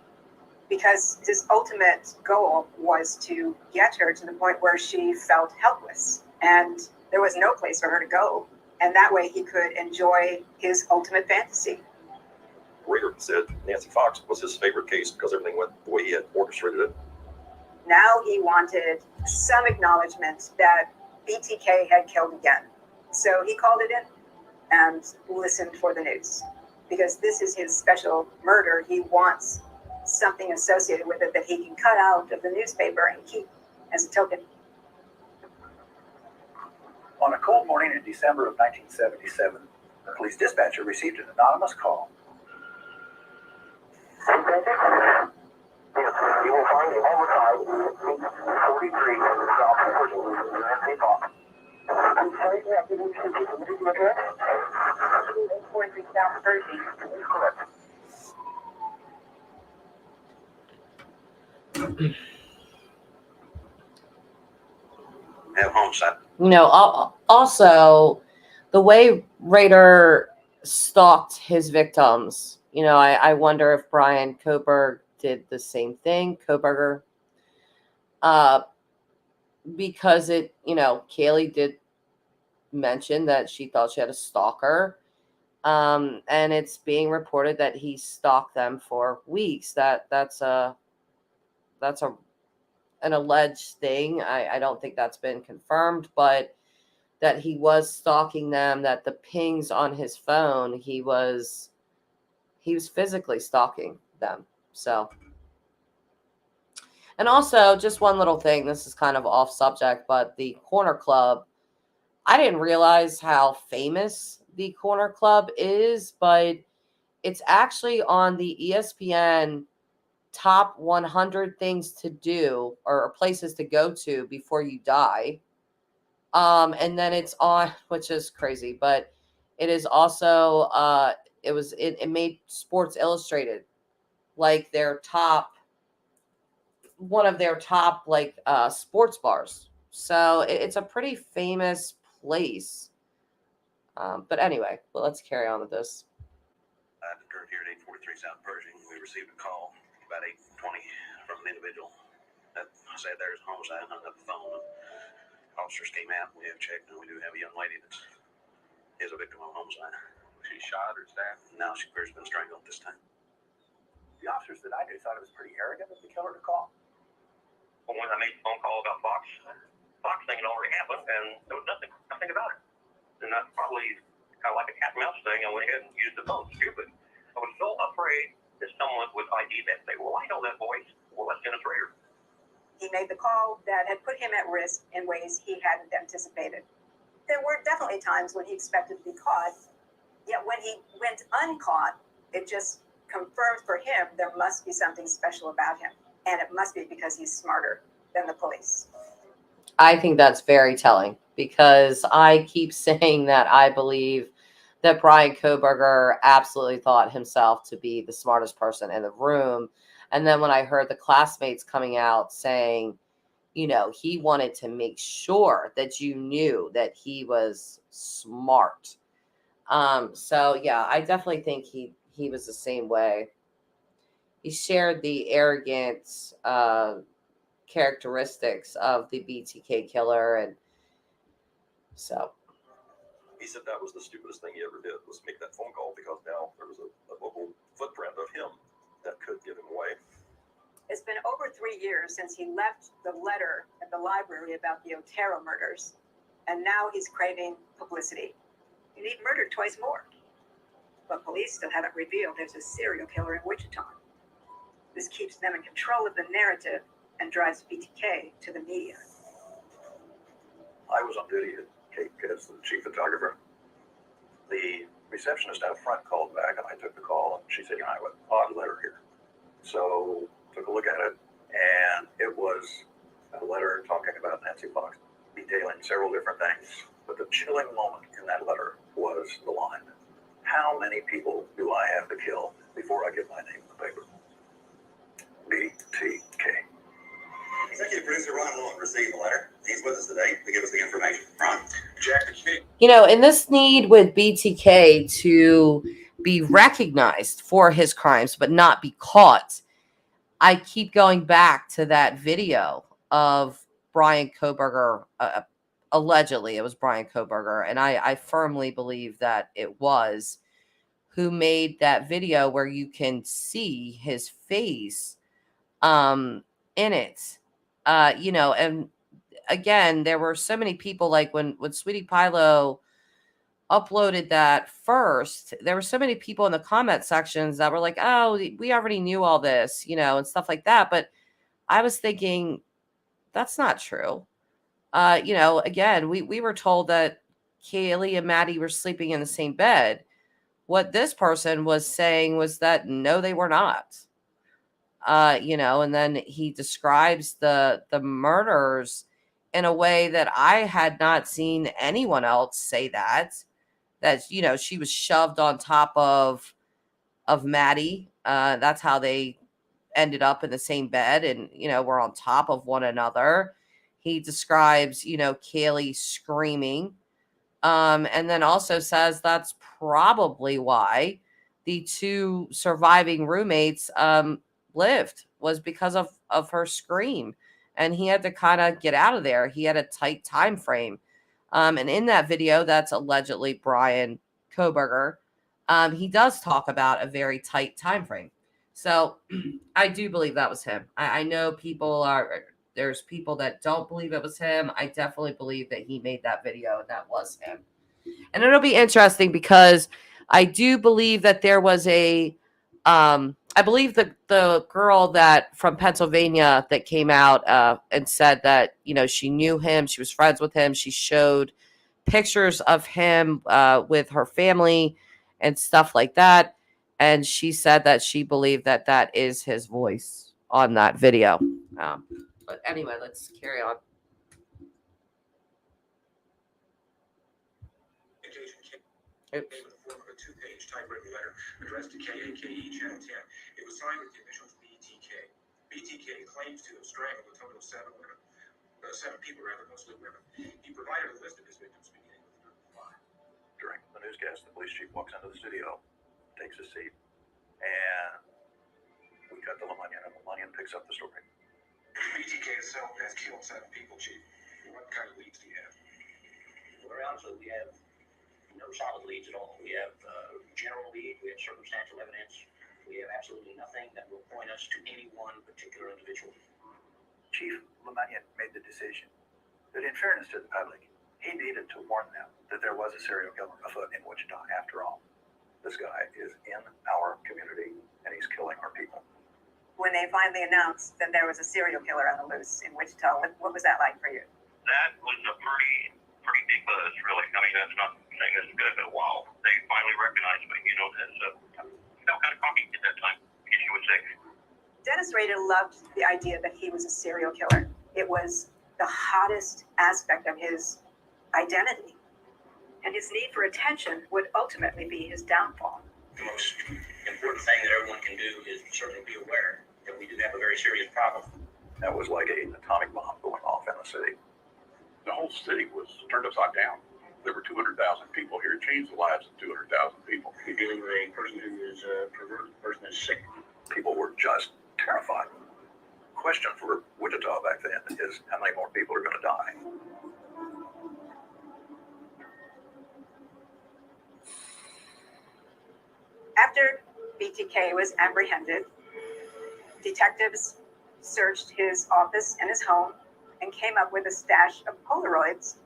Speaker 5: because his ultimate goal was to get her to the point where she felt helpless and there was no place for her to go. And that way he could enjoy his ultimate fantasy.
Speaker 15: Rader said Nancy Fox was his favorite case because everything went the way he had orchestrated it.
Speaker 5: Now he wanted some acknowledgement that BTK had killed again. So he called it in and listened for the news. Because this is his special murder, he wants something associated with it that he can cut out of the newspaper and keep as a token.
Speaker 19: On a cold morning in December of 1977, a police dispatcher received an anonymous call.
Speaker 7: Yes, you will find a homicide, 43 South Virginia, Nancy Fox. I'm sorry, what did you address? 43 South Virginia. Correct.
Speaker 16: Have homicide.
Speaker 1: You know, also the way Rader stalked his victims, you know, I wonder if Bryan Kohberg did the same thing, Kohberger, because it, you know, Kaylee did mention that she thought she had a stalker, and it's being reported that he stalked them for weeks. That's an alleged thing. I don't think that's been confirmed, but that he was stalking them, that the pings on his phone, he was physically stalking them. So, and also just one little thing, this is kind of off subject, but the Corner Club, I didn't realize how famous the Corner Club is, but it's actually on the ESPN top 100 things to do or places to go to before you die. And then it's on, which is crazy, but it is also, it made Sports Illustrated like one of their top like sports bars. So it's a pretty famous place. But anyway, well, let's carry on with this.
Speaker 16: I've occurred here at 843 South Pershing. We received a call about 8:20 from an individual that said there's a homicide. Hung up the phone. Officers came out. We have checked, and we do have a young lady that is a victim of a homicide. Was she shot or stabbed? No, she appears to have been strangled this time.
Speaker 19: The officers that I knew thought it was pretty arrogant of the killer to call.
Speaker 2: Well, when I made the phone call about Fox thing had already happened, and there was nothing about it. And that's probably kind of like a cat and mouse thing. I went ahead and used the phone. Stupid. I was so afraid that someone would ID that and say, well, I know that voice. Well, that's Dennis Rader.
Speaker 5: He made the call that had put him at risk in ways he hadn't anticipated. There were definitely times when he expected to be caught, yet when he went uncaught, it just confirmed for him there must be something special about him, and it must be because he's smarter than the police.
Speaker 1: I think that's very telling because I keep saying that I believe that Bryan Kohberger absolutely thought himself to be the smartest person in the room. And then when I heard the classmates coming out saying, you know, he wanted to make sure that you knew that he was smart. So yeah, I definitely think he was the same way. He shared the arrogant characteristics of the BTK killer, and so
Speaker 15: He said that was the stupidest thing he ever did, was make that phone call, because now there was a local footprint of him that could give him away.
Speaker 5: It's been over 3 years since he left the letter at the library about the Otero murders, and now he's craving publicity. And he murdered twice more. But police still haven't revealed there's a serial killer in Wichita. This keeps them in control of the narrative and drives BTK to the media.
Speaker 12: I was on duty at Cape as the chief photographer. The receptionist out front called back, and I took the call, and she said, you know, I have an odd letter here. So took a look at it, and it was a letter talking about Nancy Fox, detailing several different things. But the chilling moment in that letter was the line, how many people do I have to kill before I get my name in the paper? BTK.
Speaker 16: Executive producer Ron Lowen received the letter. He's with us today to give us the information. Ron?
Speaker 12: Jack,
Speaker 1: you know, in this need with BTK to be recognized for his crimes but not be caught, I keep going back to that video of Bryan Kohberger allegedly it was Bryan Kohberger, and I firmly believe that it was, who made that video where you can see his face in it. And again, there were so many people, like when Sweetie Pilo uploaded that first, there were so many people in the comment sections that were like, oh, we already knew all this, and stuff like that. But I was thinking, that's not true. Again, we were told that Kaylee and Maddie were sleeping in the same bed. What this person was saying was that no, they were not. And then he describes the murders in a way that I had not seen anyone else say that she was shoved on top of Maddie. That's how they ended up in the same bed, and we're on top of one another. He describes Kaylee screaming, and then also says that's probably why the two surviving roommates lived, was because of her scream, and he had to kind of get out of there. He had a tight time frame. And in that video, that's allegedly Bryan Kohberger, he does talk about a very tight time frame. So I do believe that was him. I know there's people that don't believe it was him. I definitely believe that he made that video and that was him. And it'll be interesting because I do believe that there was I believe the girl that from Pennsylvania that came out and said that, she knew him, she was friends with him. She showed pictures of him with her family and stuff like that. And she said that she believed that that is his voice on that video. But anyway, let's carry on.
Speaker 20: With the form of a 2-page typewritten letter addressed to KAKE Channel 10. It was signed with the initials BTK. BTK claims to have strangled a total of 7 women. 7 people, rather, mostly women. He provided a list of his victims beginning with 35.
Speaker 3: During the newscast, the police chief walks into the studio, takes a seat, and we cut to Lemonian, and Lemonian picks up the story.
Speaker 20: BTK itself has killed 7 people, Chief. What kind of leads do you have?
Speaker 21: Well, honestly, we have no solid leads at all. We have general lead, we have circumstantial evidence, we have absolutely nothing that will point us to any one particular individual.
Speaker 19: Chief Lemonian made the decision that, in fairness to the public, he needed to warn them that there was a serial killer afoot in Wichita. After all, this guy is in our community and he's killing our people.
Speaker 5: When they finally announced that there was a serial killer on the loose in Wichita, what was that like for you?
Speaker 2: That was a pretty big buzz, really. I mean, that's not saying this is going to go well. They finally recognized me, as felt kind of cocky at that time, you would say.
Speaker 5: Dennis Rader loved the idea that he was a serial killer. It was the hottest aspect of his identity. And his need for attention would ultimately be his downfall.
Speaker 21: The most important thing that everyone can do is certainly be aware that we do have a very serious problem.
Speaker 3: That was like an atomic bomb going off in the city.
Speaker 14: The whole city was turned upside down. There were 200,000 people here. It changed the lives of 200,000 people.
Speaker 21: You're dealing with a person who is perverted, a person who's sick.
Speaker 3: People were just terrified. The question for Wichita back then is how many more people are going to die?
Speaker 5: After BTK was apprehended, detectives searched his office and his home and came up with a stash of Polaroids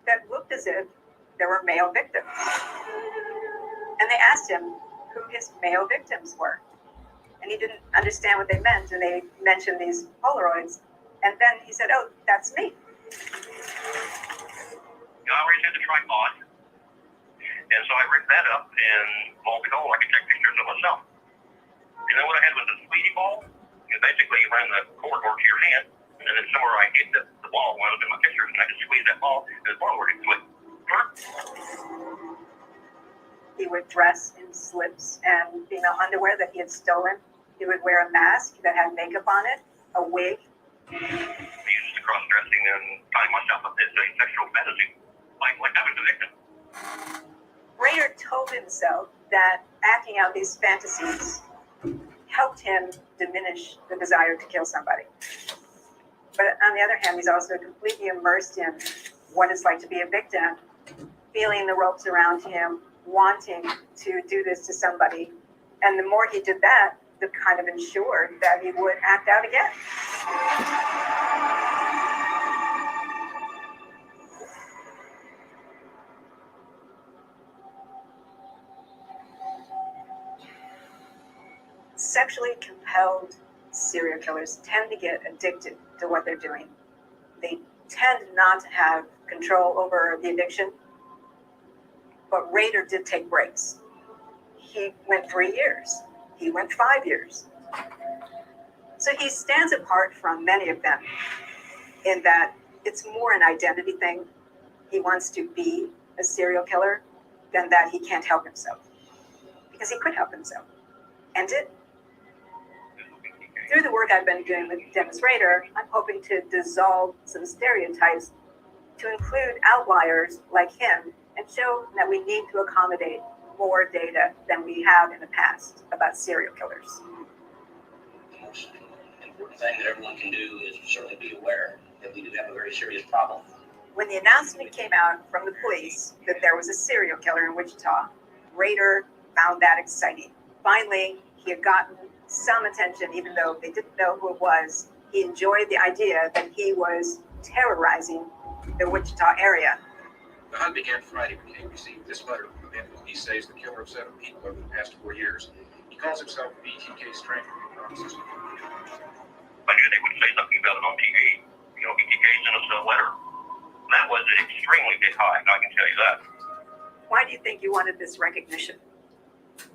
Speaker 5: that looked as if there were male victims. And they asked him who his male victims were. And he didn't understand what they meant, and they mentioned these Polaroids. And then he said, oh, that's me.
Speaker 2: I always had the tripod. And so I rigged that up, and lo and behold, I could take pictures of myself. And then what I had was a squeegee ball. And basically, you ran the cord over to your hand, and then somewhere I hit the ball wound up in my pictures, and I could squeeze that ball, and the ball would click.
Speaker 5: He would dress in slips and female underwear that he had stolen. He would wear a mask that had makeup on it, a wig.
Speaker 2: I used the cross-dressing and tying myself up as a sexual fantasy, like I was a victim.
Speaker 5: Rader told himself that acting out these fantasies helped him diminish the desire to kill somebody. But on the other hand, he's also completely immersed in what it's like to be a victim, feeling the ropes around him, wanting to do this to somebody. And the more he did that, the kind of ensured that he would act out again. Sexually compelled serial killers tend to get addicted to what they're doing. They tend not to have control over the addiction, but Rader did take breaks. He went 3 years. He went 5 years. So he stands apart from many of them in that it's more an identity thing. He wants to be a serial killer than that he can't help himself. Because he could help himself. And did. Through the work I've been doing with Dennis Rader, I'm hoping to dissolve some stereotypes to include outliers like him and show that we need to accommodate more data than we have in the past about serial killers.
Speaker 21: The most important thing that everyone can do is certainly be aware that we do have a very serious problem.
Speaker 5: When the announcement came out from the police that there was a serial killer in Wichita, Rader found that exciting. Finally, he had gotten some attention, even though they didn't know who it was. He enjoyed the idea that he was terrorizing the Wichita area.
Speaker 11: The hunt began Friday when he received this letter from him. He says the killer of 7 people over the past 4 years. He calls himself BTK Strangler.
Speaker 2: I knew they would say something about it on TV. You know, BTK sent us a letter. That was an extremely big hype, I can tell you that.
Speaker 5: Why do you think you wanted this recognition?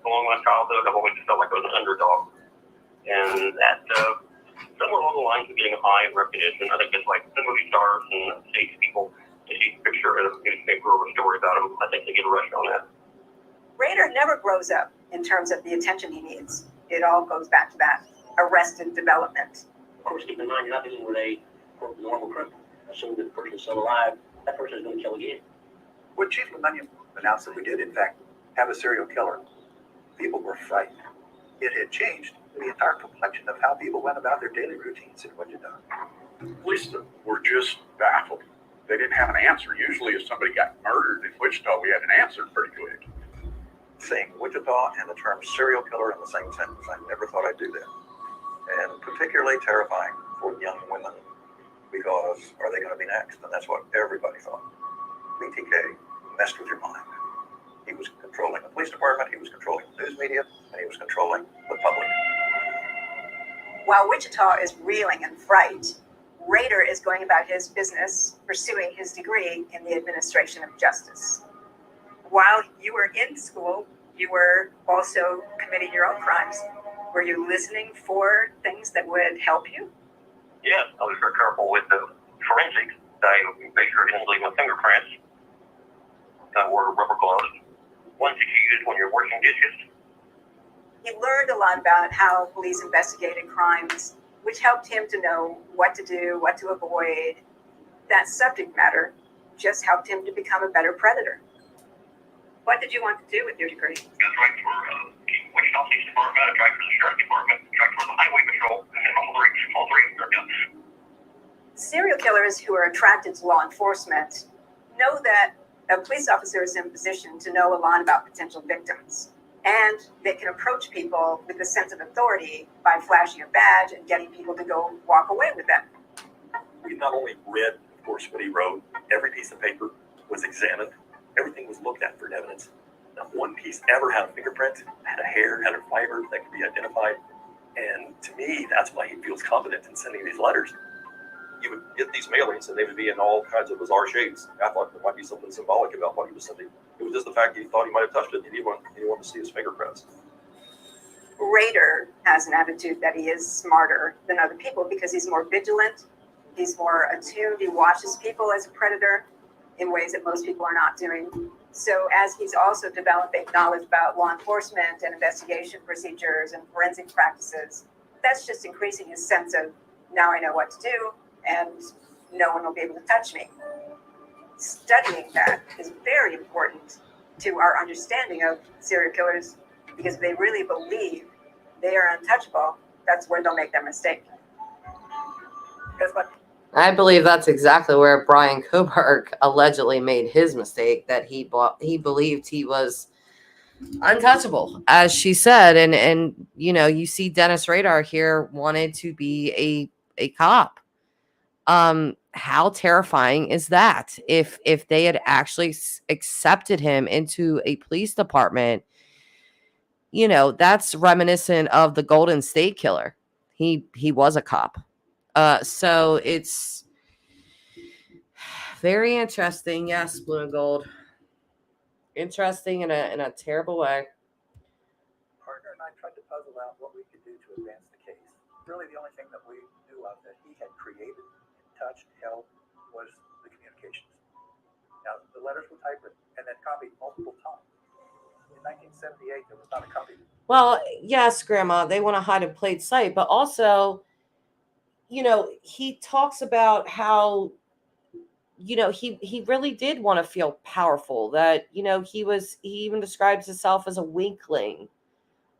Speaker 2: Along my childhood, I've always felt like I was an underdog. And that, somewhere along the lines of getting a high in recognition, I think it's like the movie stars and stage people, they see a picture in a newspaper or a story about them, I think they get a rush on that.
Speaker 5: Rader never grows up in terms of the attention he needs. It all goes back to that arrested development.
Speaker 21: Of course, keep in mind, you're not dealing with a normal criminal. Assume that the person is still alive, that person is going to kill again.
Speaker 19: When Chief Lemunian announced that we did, in fact, have a serial killer, people were frightened. It had changed the entire complexion of how people went about their daily routines in Wichita.
Speaker 14: Police were just baffled. They didn't have an answer. Usually if somebody got murdered in Wichita, we had an answer pretty quick.
Speaker 19: Saying Wichita and the term serial killer in the same sentence, I never thought I'd do that. And particularly terrifying for young women, because are they going to be next? And that's what everybody thought. BTK messed with your mind. He was controlling the police department, he was controlling the news media, and he was controlling the public.
Speaker 5: While Wichita is reeling in fright, Rader is going about his business pursuing his degree in the administration of justice. While you were in school, you were also committing your own crimes. Were you listening for things that would help you?
Speaker 2: Yes, I was very careful with the forensics. I made sure I didn't leave my fingerprints. I wore rubber gloves, ones that you use when you're washing dishes.
Speaker 5: He learned a lot about how police investigated crimes, which helped him to know what to do, what to avoid. That subject matter just helped him to become a better predator. What did you want to do with your degree?
Speaker 2: I tried for the Wichita Police Department, I tried for the Sheriff's Department, I tried for the Highway Patrol, and all three of them are done.
Speaker 5: Serial killers who are attracted to law enforcement know that a police officer is in position to know a lot about potential victims. And they can approach people with a sense of authority by flashing a badge and getting people to go walk away with them.
Speaker 12: We not only read, of course, what he wrote, every piece of paper was examined, everything was looked at for evidence. Not one piece ever had a fingerprint, had a hair, had a fiber that could be identified. And to me, that's why he feels confident in sending these letters.
Speaker 15: You would get these mailings and they would be in all kinds of bizarre shades. I thought there might be something symbolic about what he was sending. It was just the fact that he thought he might have touched it. He didn't want to see his fingerprints.
Speaker 5: Rader has an attitude that he is smarter than other people because he's more vigilant, he's more attuned, he watches people as a predator in ways that most people are not doing. So as he's also developing knowledge about law enforcement and investigation procedures and forensic practices, that's just increasing his sense of, now I know what to do, and no one will be able to touch me. Studying that is very important to our understanding of serial killers, because if they really believe they are untouchable, that's where they'll make their mistake. Because what
Speaker 1: I believe that's exactly where Bryan Kohberg allegedly made his mistake, that he believed he was untouchable, as she said. And you see Dennis Rader here wanted to be a cop. How terrifying is that? If they had actually accepted him into a police department, that's reminiscent of the Golden State Killer. He was a cop. So it's very interesting. Yes, Blue and Gold. Interesting in a terrible way.
Speaker 19: Partner and I tried to puzzle out what we could do to advance the case. Really, the only thing that we knew of that he had created, touched, held, was the communications. Now, the letters were typewritten and then copied multiple times. In 1978, there was not a copy.
Speaker 1: Well, yes, Grandma, they want to hide in plain sight, but also, he talks about how, he really did want to feel powerful, that, he even describes himself as a weakling,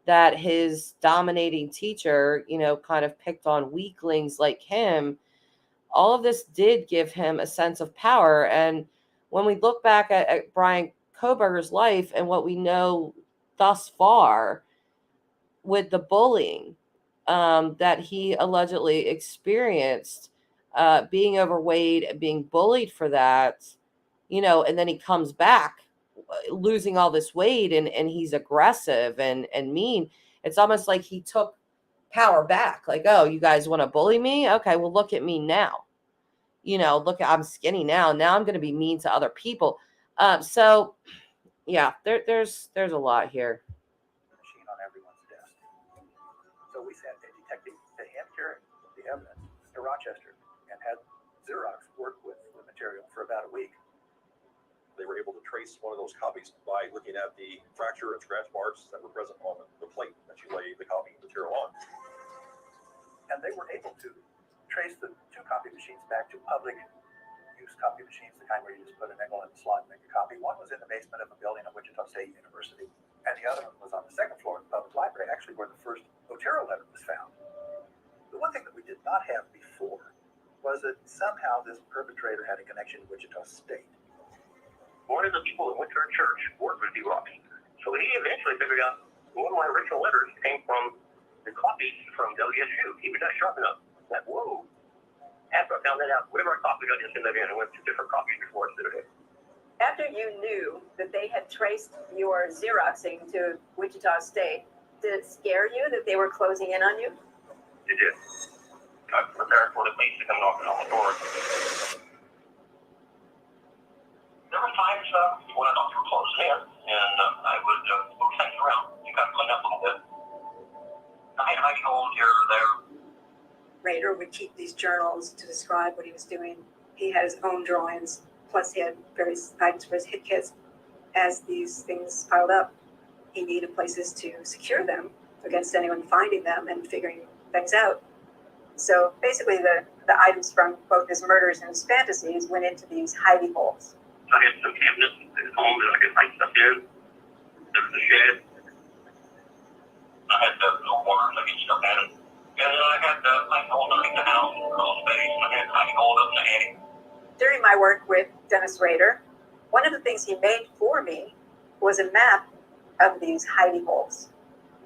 Speaker 1: that his dominating teacher, kind of picked on weaklings like him. All of this did give him a sense of power. And when we look back at Bryan Kohberger's life and what we know thus far with the bullying that he allegedly experienced, being overweight and being bullied for that, and then he comes back losing all this weight and he's aggressive and mean. It's almost like he took power back. Like, oh, you guys want to bully me? Okay, well, look at me now. Look, I'm skinny now. Now I'm going to be mean to other people. So yeah, there's a lot here.
Speaker 19: Machine on everyone's desk. So we sent a detective to hand carry the evidence to Rochester and had Xerox work with the material for about a week.
Speaker 15: They were able to trace one of those copies by looking at the fracture and scratch marks that were present on the plate that you lay the copy material on.
Speaker 19: And they were able to trace the two copy machines back to public use copy machines, the kind where you just put a nickel in the slot and make a copy. One was in the basement of a building at Wichita State University, and the other one was on the second floor of the public library, actually where the first Otero letter was found. The one thing that we did not have before was that somehow this perpetrator had a connection to Wichita State.
Speaker 2: One of the people that went to our church worked with Xerox. So he eventually figured out one of my original letters came from the copies from WSU. He was not sharp enough. Like, whoa. After I found that out, whatever I copied, I just sent that in. I went to different copies before I did it.
Speaker 5: After you knew that they had traced your Xeroxing to Wichita State, did it scare you that they were closing in on you?
Speaker 2: It did. I prepared for the police to come knocking on the door. There were times when I thought they were closing in, and I would look things around and kind of clean up a little bit. I had high holes here or there.
Speaker 5: Rader would keep these journals to describe what he was doing. He had his own drawings, plus he had various items for his hit kits. As these things piled up, he needed places to secure them against anyone finding them and figuring things out. So basically the items from both his murders and his fantasies went into these hidey holes.
Speaker 2: I had some cabinets at home that I could hide stuff in. There was a shed. I had little corners I could stuff in. And then I had hiding holes underneath the house, crawl space, and I had hiding holes up in the attic.
Speaker 5: During my work with Dennis Rader, one of the things he made for me was a map of these hidey holes.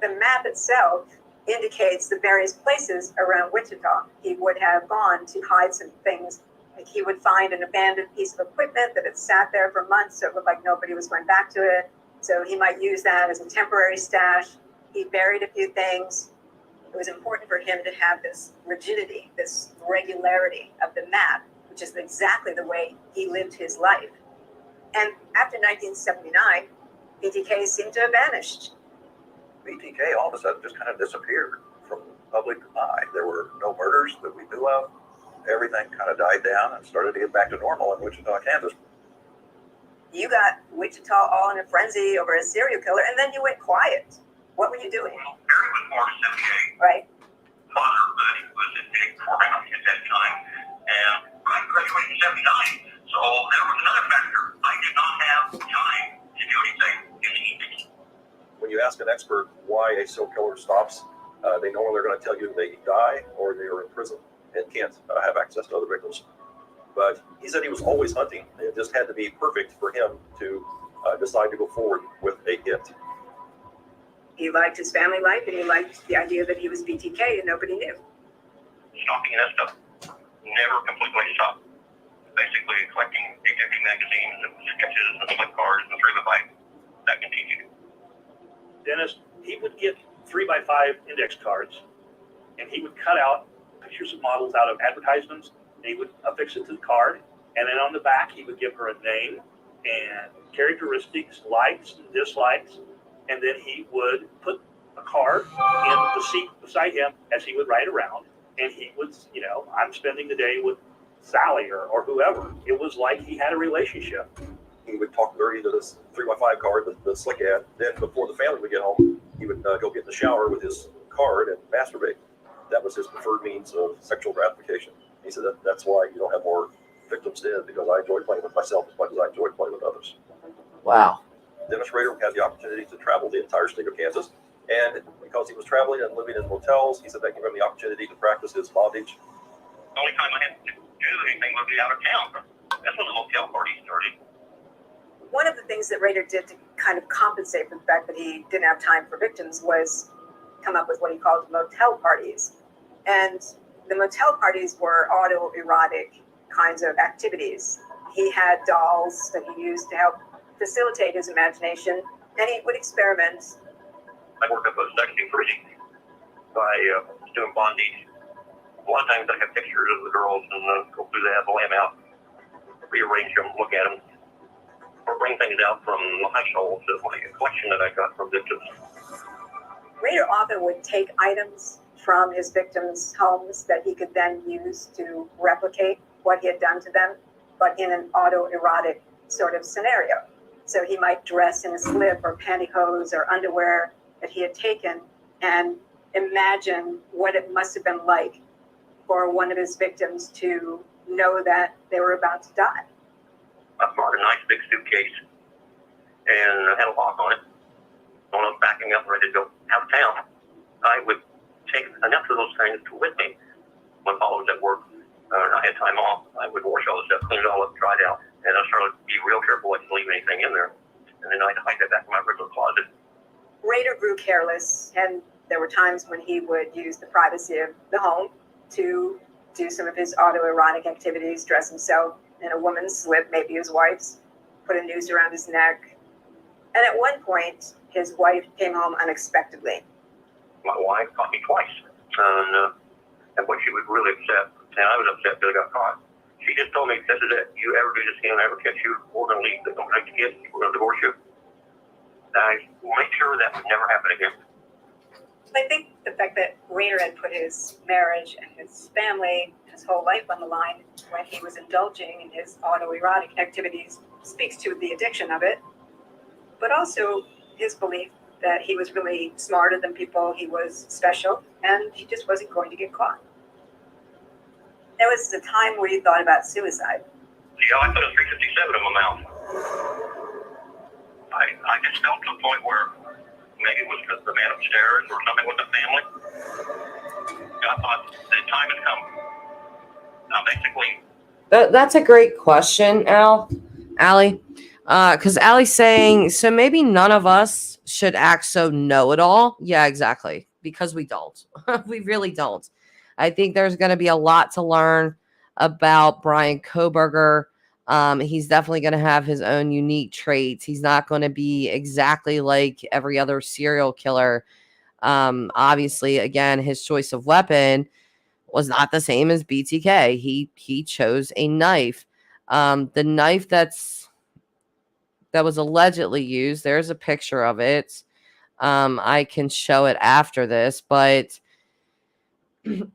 Speaker 5: The map itself indicates the various places around Wichita he would have gone to hide some things. Like he would find an abandoned piece of equipment that had sat there for months, so it looked like nobody was going back to it. So he might use that as a temporary stash. He buried a few things. It was important for him to have this rigidity, this regularity of the map, which is exactly the way he lived his life. And after 1979, BTK seemed to have vanished.
Speaker 3: BTK all of a sudden just kind of disappeared from public eye. There were no murders that we knew of. Everything kind of died down and started to get back to normal in Wichita, Kansas.
Speaker 5: You got Wichita all in a frenzy over a serial killer, and then you went quiet. What were you doing?
Speaker 2: Well, Barry was born in 78.
Speaker 5: Right.
Speaker 2: Father was in big program at that time, and I graduated in 79. So there was another factor. I did not have time to do anything in the evenings.
Speaker 15: When you ask an expert why a serial killer stops, they normally are going to tell you they die or they are in prison. and can't have access to other victims. But he said he was always hunting. It just had to be perfect for him to decide to go forward with a hit.
Speaker 5: He liked his family life, and he liked the idea that he was BTK and nobody knew.
Speaker 2: Stalking and that stuff never completely stopped. Basically collecting detective magazines and sketches and slip cards and 3x5. That continued.
Speaker 12: Dennis, he would get 3x5 index cards, and he would cut out pictures of models out of advertisements, and he would affix it to the card, and then on the back he would give her a name and characteristics, likes and dislikes, and then he would put a card in the seat beside him as he would ride around, and he would, I'm spending the day with Sally or whoever. It was like he had a relationship.
Speaker 15: He would talk dirty to this 3x5 card, the slick ad. Then before the family would get home, he would go get in the shower with his card and masturbate. That was his preferred means of sexual gratification. He said that's why you don't have more victims dead, because I enjoy playing with myself as much as I enjoy playing with others.
Speaker 1: Wow.
Speaker 15: Dennis Rader had the opportunity to travel the entire state of Kansas, and because he was traveling and living in motels, he said that gave him the opportunity to practice his bondage.
Speaker 2: The only time I had to do anything was be out of town. That's when the motel party started.
Speaker 5: One of the things that Rader did to kind of compensate for the fact that he didn't have time for victims was come up with what he called motel parties. And the motel parties were autoerotic kinds of activities. He had dolls that he used to help facilitate his imagination, and he would experiment.
Speaker 2: I worked up a sexy freak by doing bondage. A lot of times I have pictures of the girls and go through that, lay them out, rearrange them, look at them, or bring things out from the household to like a collection that I got from victims.
Speaker 5: Rader often would take items from his victims' homes that he could then use to replicate what he had done to them, but in an autoerotic sort of scenario. So he might dress in a slip or pantyhose or underwear that he had taken and imagine what it must have been like for one of his victims to know that they were about to die.
Speaker 2: I brought a nice big suitcase and I had a lock on it. When I was backing up ready to go out of town, I would take enough of those things with me. When I was at work, I had time off, I would wash all the stuff, clean it all up, dry it out, and I started to be real careful I didn't leave anything in there. And then I'd hide that back in my regular closet.
Speaker 5: Rader grew careless, and there were times when he would use the privacy of the home to do some of his autoerotic activities, dress himself in a woman's slip, maybe his wife's, put a noose around his neck. And at one point, his wife came home unexpectedly.
Speaker 2: My wife caught me twice, and when she was really upset, and I was upset because I got caught, she just told me, "This is it. You ever do this again, I ever catch you, we're going to leave. They don't take the kids. We're going to divorce you." I will make sure that would never happen again.
Speaker 5: I think the fact that Rader had put his marriage and his family, his whole life on the line when he was indulging in his autoerotic activities speaks to the addiction of it, but also his belief that he was really smarter than people, he was special, and he just wasn't going to get caught. There was a time where he thought about suicide.
Speaker 2: Yeah, I put a 357 in my mouth. I just felt to the point where maybe it was because the man upstairs or something with the family. I thought the time had come. Basically.
Speaker 1: That's a great question, Allie. Because Allie's saying, so maybe none of us should act so know-it-all. Yeah, exactly. Because we don't. We really don't. I think there's going to be a lot to learn about Bryan Kohberger. He's definitely going to have his own unique traits. He's not going to be exactly like every other serial killer. Obviously, again, his choice of weapon was not the same as BTK. He chose a knife. The knife that was allegedly used, there's a picture of it. I can show it after this, but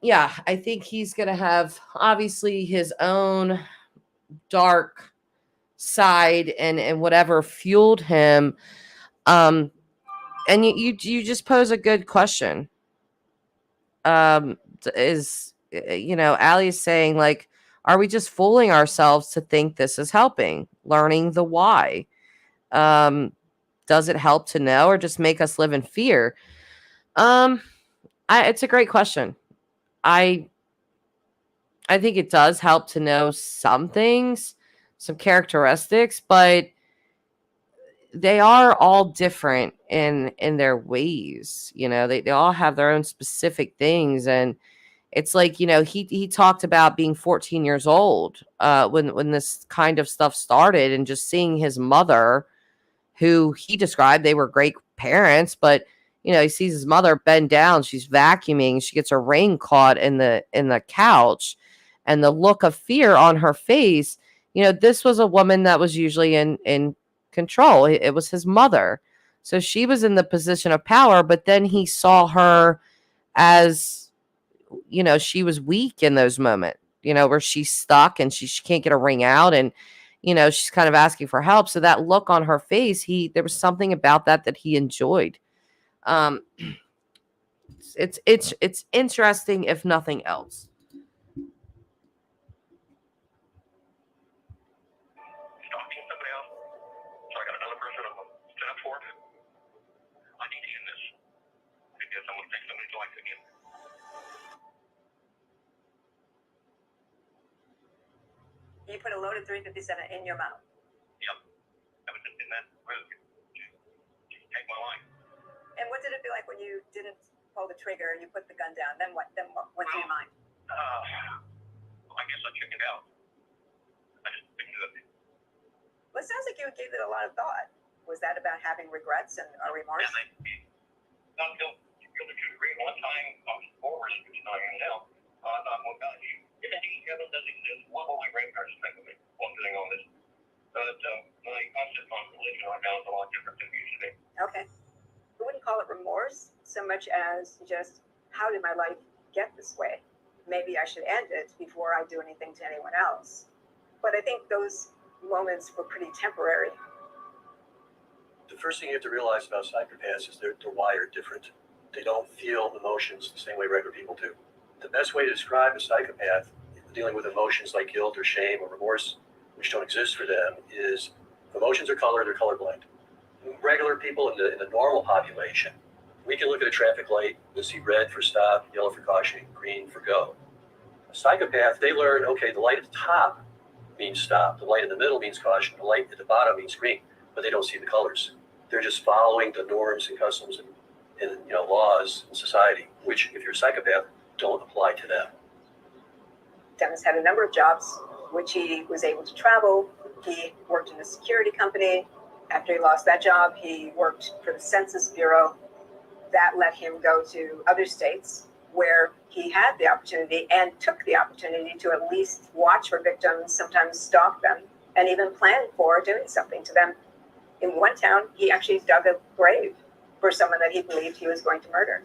Speaker 1: yeah, I think he's going to have obviously his own dark side and whatever fueled him. And you just pose a good question. Allie is saying, like, are we just fooling ourselves to think this is helping? Learning the why. Does it help to know or just make us live in fear? It's a great question. I I think it does help to know some things, some characteristics, but they are all different in their ways. They all have their own specific things. And it's like, he talked about being 14 years old when this kind of stuff started, and just seeing his mother, who he described, they were great parents, but he sees his mother bend down, she's vacuuming, she gets her ring caught in the couch, and the look of fear on her face. This was a woman that was usually in control. It was his mother, so she was in the position of power, but then he saw her as, she was weak in those moments, where she's stuck and she can't get a ring out, and she's kind of asking for help. So that look on her face, there was something about that he enjoyed. It's interesting, if nothing else.
Speaker 2: Stalking somebody else. So I got another person I'm set up for. I need to end this because I'm going to take somebody's life again.
Speaker 5: You put a loaded 357 in your mouth.
Speaker 2: Yep. I was just in that room. Just take my life.
Speaker 5: And what did it feel like when you didn't pull the trigger and you put the gun down? Then what went through your mind?
Speaker 2: I guess I chickened out. I just didn't do it.
Speaker 5: Well, it sounds like you gave it a lot of thought. Was that about having regrets and remorse?
Speaker 2: Not until you really do agree. One time I was forward, it's not even now. I thought, well, gosh, if indeed heaven does exist, what will my grandparents think of me? One thing on this. But my concept on religion right now is a lot different than it used to be.
Speaker 5: Okay. I wouldn't call it remorse so much as just, how did my life get this way? Maybe I should end it before I do anything to anyone else. But I think those moments were pretty temporary.
Speaker 12: The first thing you have to realize about psychopaths is they're wired different. They don't feel emotions the same way regular people do. The best way to describe a psychopath dealing with emotions like guilt or shame or remorse, which don't exist for them, is emotions are colored, they're colorblind. Regular people in the normal population, we can look at a traffic light, we'll see red for stop, yellow for caution, green for go. A psychopath, they learn, okay, the light at the top means stop, the light in the middle means caution, the light at the bottom means green, but they don't see the colors. They're just following the norms and customs and laws in society, which, if you're a psychopath, don't apply to them.
Speaker 5: Dennis had a number of jobs, which he was able to travel. He worked in a security company. After he lost that job, he worked for the Census Bureau. That let him go to other states where he had the opportunity and took the opportunity to at least watch for victims, sometimes stalk them, and even plan for doing something to them. In one town, he actually dug a grave for someone that he believed he was going to murder.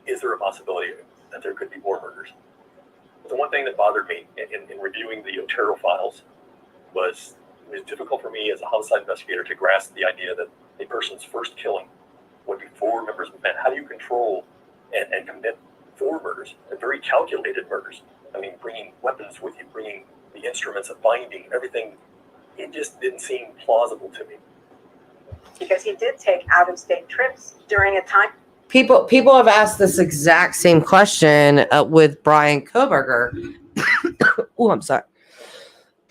Speaker 12: Is there a possibility that there could be more murders? The one thing that bothered me in reviewing the Otero files was it was difficult for me as a homicide investigator to grasp the idea that a person's first killing would be 4 members of a band. How do you control and commit 4 murders, and very calculated murders? I mean, bringing weapons with you, bringing the instruments of binding, everything, it just didn't seem plausible to me.
Speaker 5: Because he did take out-of-state trips during a time.
Speaker 1: People have asked this exact same question with Bryan Kohberger. Oh, I'm sorry.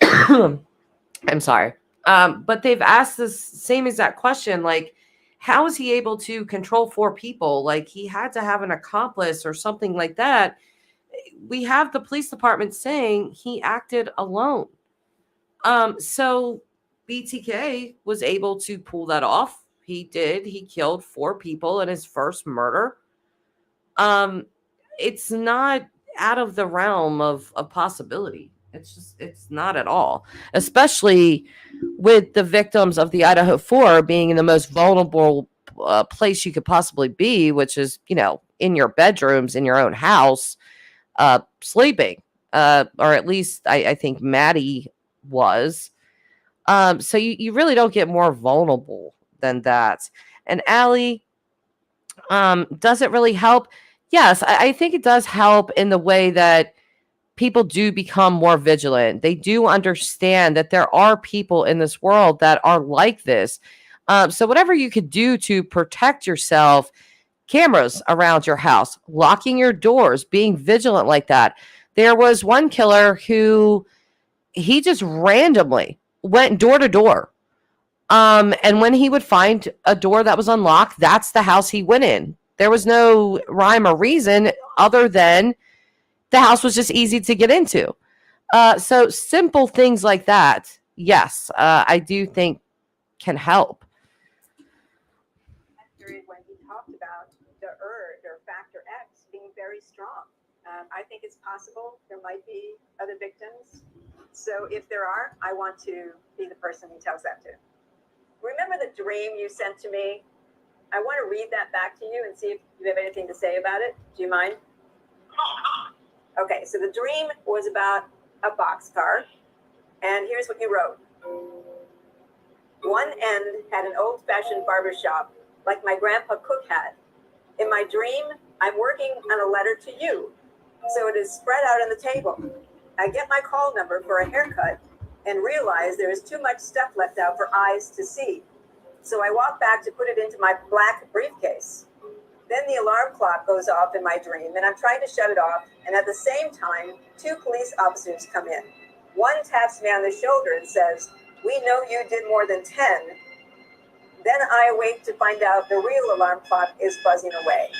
Speaker 1: I'm sorry. But they've asked this same exact question, like, how is he able to control 4 people? Like, he had to have an accomplice or something like that. We have the police department saying he acted alone. So BTK was able to pull that off. He did. He killed 4 people in his first murder. It's not out of the realm of possibility. It's not at all. Especially with the victims of the Idaho 4 being in the most vulnerable place you could possibly be, which is, in your bedrooms, in your own house, sleeping. Or at least I think Maddie was. So you really don't get more vulnerable than that. And Allie, does it really help? Yes, I think it does help in the way that people do become more vigilant. They do understand that there are people in this world that are like this. So whatever you could do to protect yourself, cameras around your house, locking your doors, being vigilant like that. There was one killer who he just randomly went door to door. And when he would find a door that was unlocked, that's the house he went in. There was no rhyme or reason other than the house was just easy to get into. So simple things like that, yes, I do think can help.
Speaker 5: When he talked about the urge or factor X being very strong. I think it's possible there might be other victims. So if there are, I want to be the person he tells that to. Remember the dream you sent to me? I want to read that back to you and see if you have anything to say about it. Do you mind? Okay, so the dream was about a boxcar, and here's what you wrote. One end had an old-fashioned barber shop, like my grandpa Cook had. In my dream, I'm working on a letter to you, so it is spread out on the table. I get my call number for a haircut and realize there is too much stuff left out for eyes to see. So I walk back to put it into my black briefcase. Then the alarm clock goes off in my dream, and I'm trying to shut it off, and at the same time, 2 police officers come in. One taps me on the shoulder and says, "We know you did more than 10. Then I awake to find out the real alarm clock is buzzing away."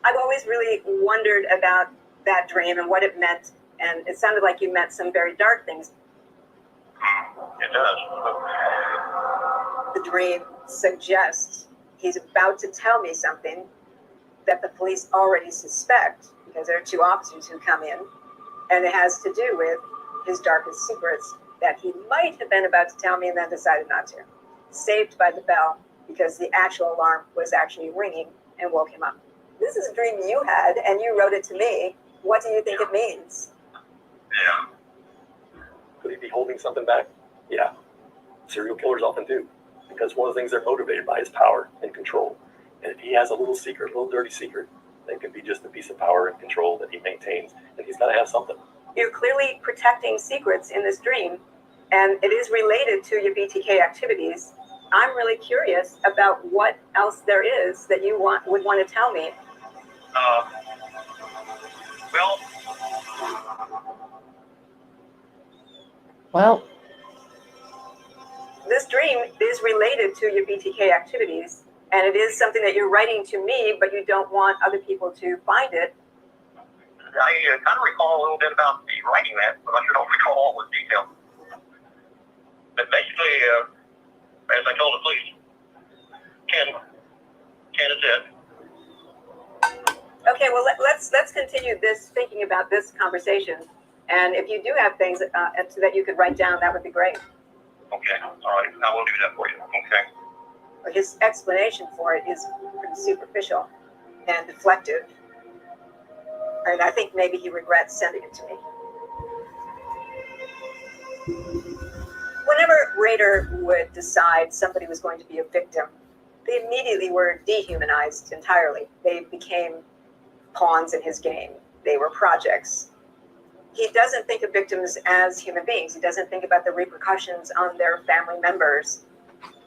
Speaker 5: I've always really wondered about that dream and what it meant, and it sounded like you meant some very dark things.
Speaker 2: It does.
Speaker 5: The dream suggests he's about to tell me something that the police already suspect, because there are 2 officers who come in, and it has to do with his darkest secrets that he might have been about to tell me and then decided not to. Saved by the bell, because the actual alarm was actually ringing and woke him up. This is a dream you had, and you wrote it to me. What do you think it means?
Speaker 2: Yeah.
Speaker 12: Could he be holding something back? Yeah. Serial killers often do, because one of the things they're motivated by is power and control. And if he has a little secret, a little dirty secret, that could be just a piece of power and control that he maintains, and he's got to have something.
Speaker 5: You're clearly protecting secrets in this dream, and it is related to your BTK activities. I'm really curious about what else there is that you would want to tell me.
Speaker 1: Well,
Speaker 5: this dream is related to your BTK activities, and it is something that you're writing to me, but you don't want other people to find it.
Speaker 2: I kind of recall a little bit about me writing that, but I sure don't recall all the details. But basically, as I told the police, Ken is dead.
Speaker 5: Okay, well, let's continue this, thinking about this conversation. And if you do have things that you could write down, that would be great.
Speaker 2: Okay, all right, I will do that for you. Okay.
Speaker 5: But his explanation for it is pretty superficial and deflective. And I think maybe he regrets sending it to me. Whenever Rader would decide somebody was going to be a victim, they immediately were dehumanized entirely. They became pawns in his game. They were projects. He doesn't think of victims as human beings. He doesn't think about the repercussions on their family members.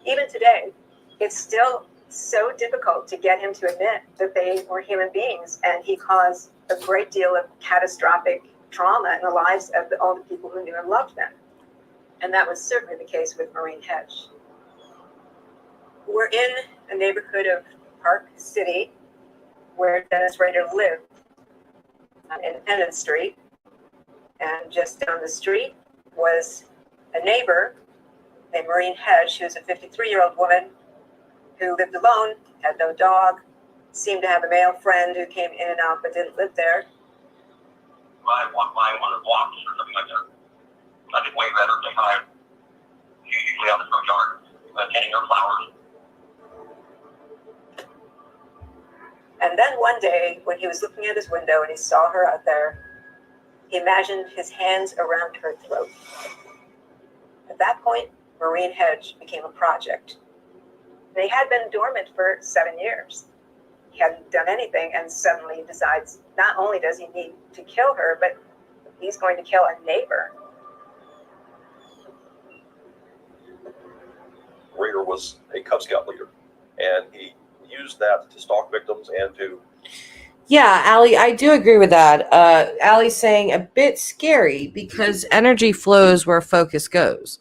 Speaker 5: Even today, it's still so difficult to get him to admit that they were human beings, and he caused a great deal of catastrophic trauma in the lives of all the people who knew and loved them. And that was certainly the case with Marine Hedge. We're in a neighborhood of Park City where Dennis Rader lived on Independence Street. And just down the street was a neighbor named Marine Hedge, who was a 53-year-old woman who lived alone, had no dog, seemed to have a male friend who came in and out but didn't live there.
Speaker 2: I walk by one of the blocks or something like that. I did wave at her, say hi. She's usually out in the front yard, tending her flowers.
Speaker 5: And then one day, when he was looking at his window and he saw her out there, he imagined his hands around her throat. At that point, Marine Hedge became a project. They had been dormant for 7 years. He hadn't done anything, and suddenly he decides not only does he need to kill her, but he's going to kill a neighbor.
Speaker 15: Rader was a Cub Scout leader, and he used that to stalk victims and to
Speaker 1: Yeah, Allie, I do agree with that. Allie's saying a bit scary because energy flows where focus goes.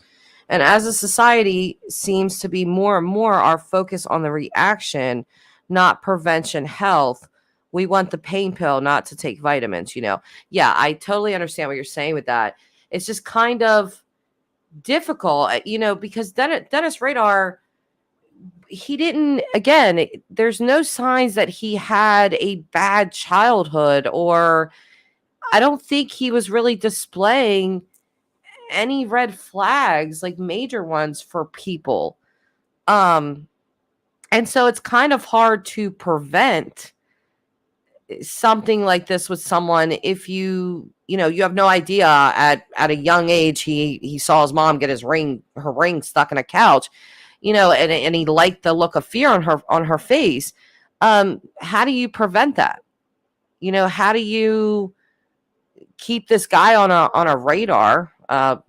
Speaker 1: And as a society seems to be more and more our focus on the reaction, not prevention health. We want the pain pill, not to take vitamins, you know. Yeah, I totally understand what you're saying with that. It's just kind of difficult, you know, because Dennis Rader, he didn't, again, there's no signs that he had a bad childhood, or I don't think he was really displaying any red flags, like major ones for people. um and so it's kind of hard to prevent something like this with someone if you know, you have no idea at a young age he saw his mom get her ring stuck in a couch, you know, and he liked the look of fear on her face. How do you prevent that? You know, how do you keep this guy on a radar?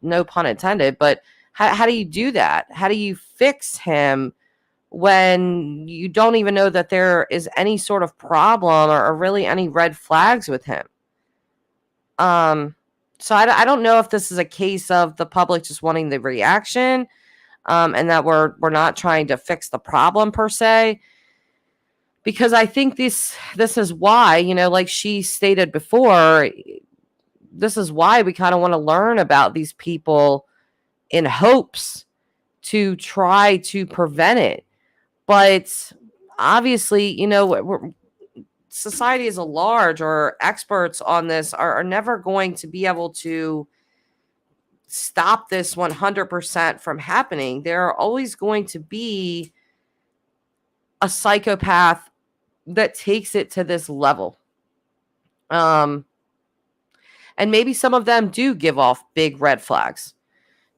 Speaker 1: No pun intended, but how do you do that? How do you fix him when you don't even know that there is any sort of problem or really any red flags with him? So I don't know if this is a case of the public just wanting the reaction, and that we're not trying to fix the problem per se. Because I think this is why, you know, like she stated before, this is why we kind of want to learn about these people in hopes to try to prevent it. But obviously, you know, society as a large, or experts on this, are never going to be able to stop this 100% from happening. There are always going to be a psychopath that takes it to this level. And maybe some of them do give off big red flags.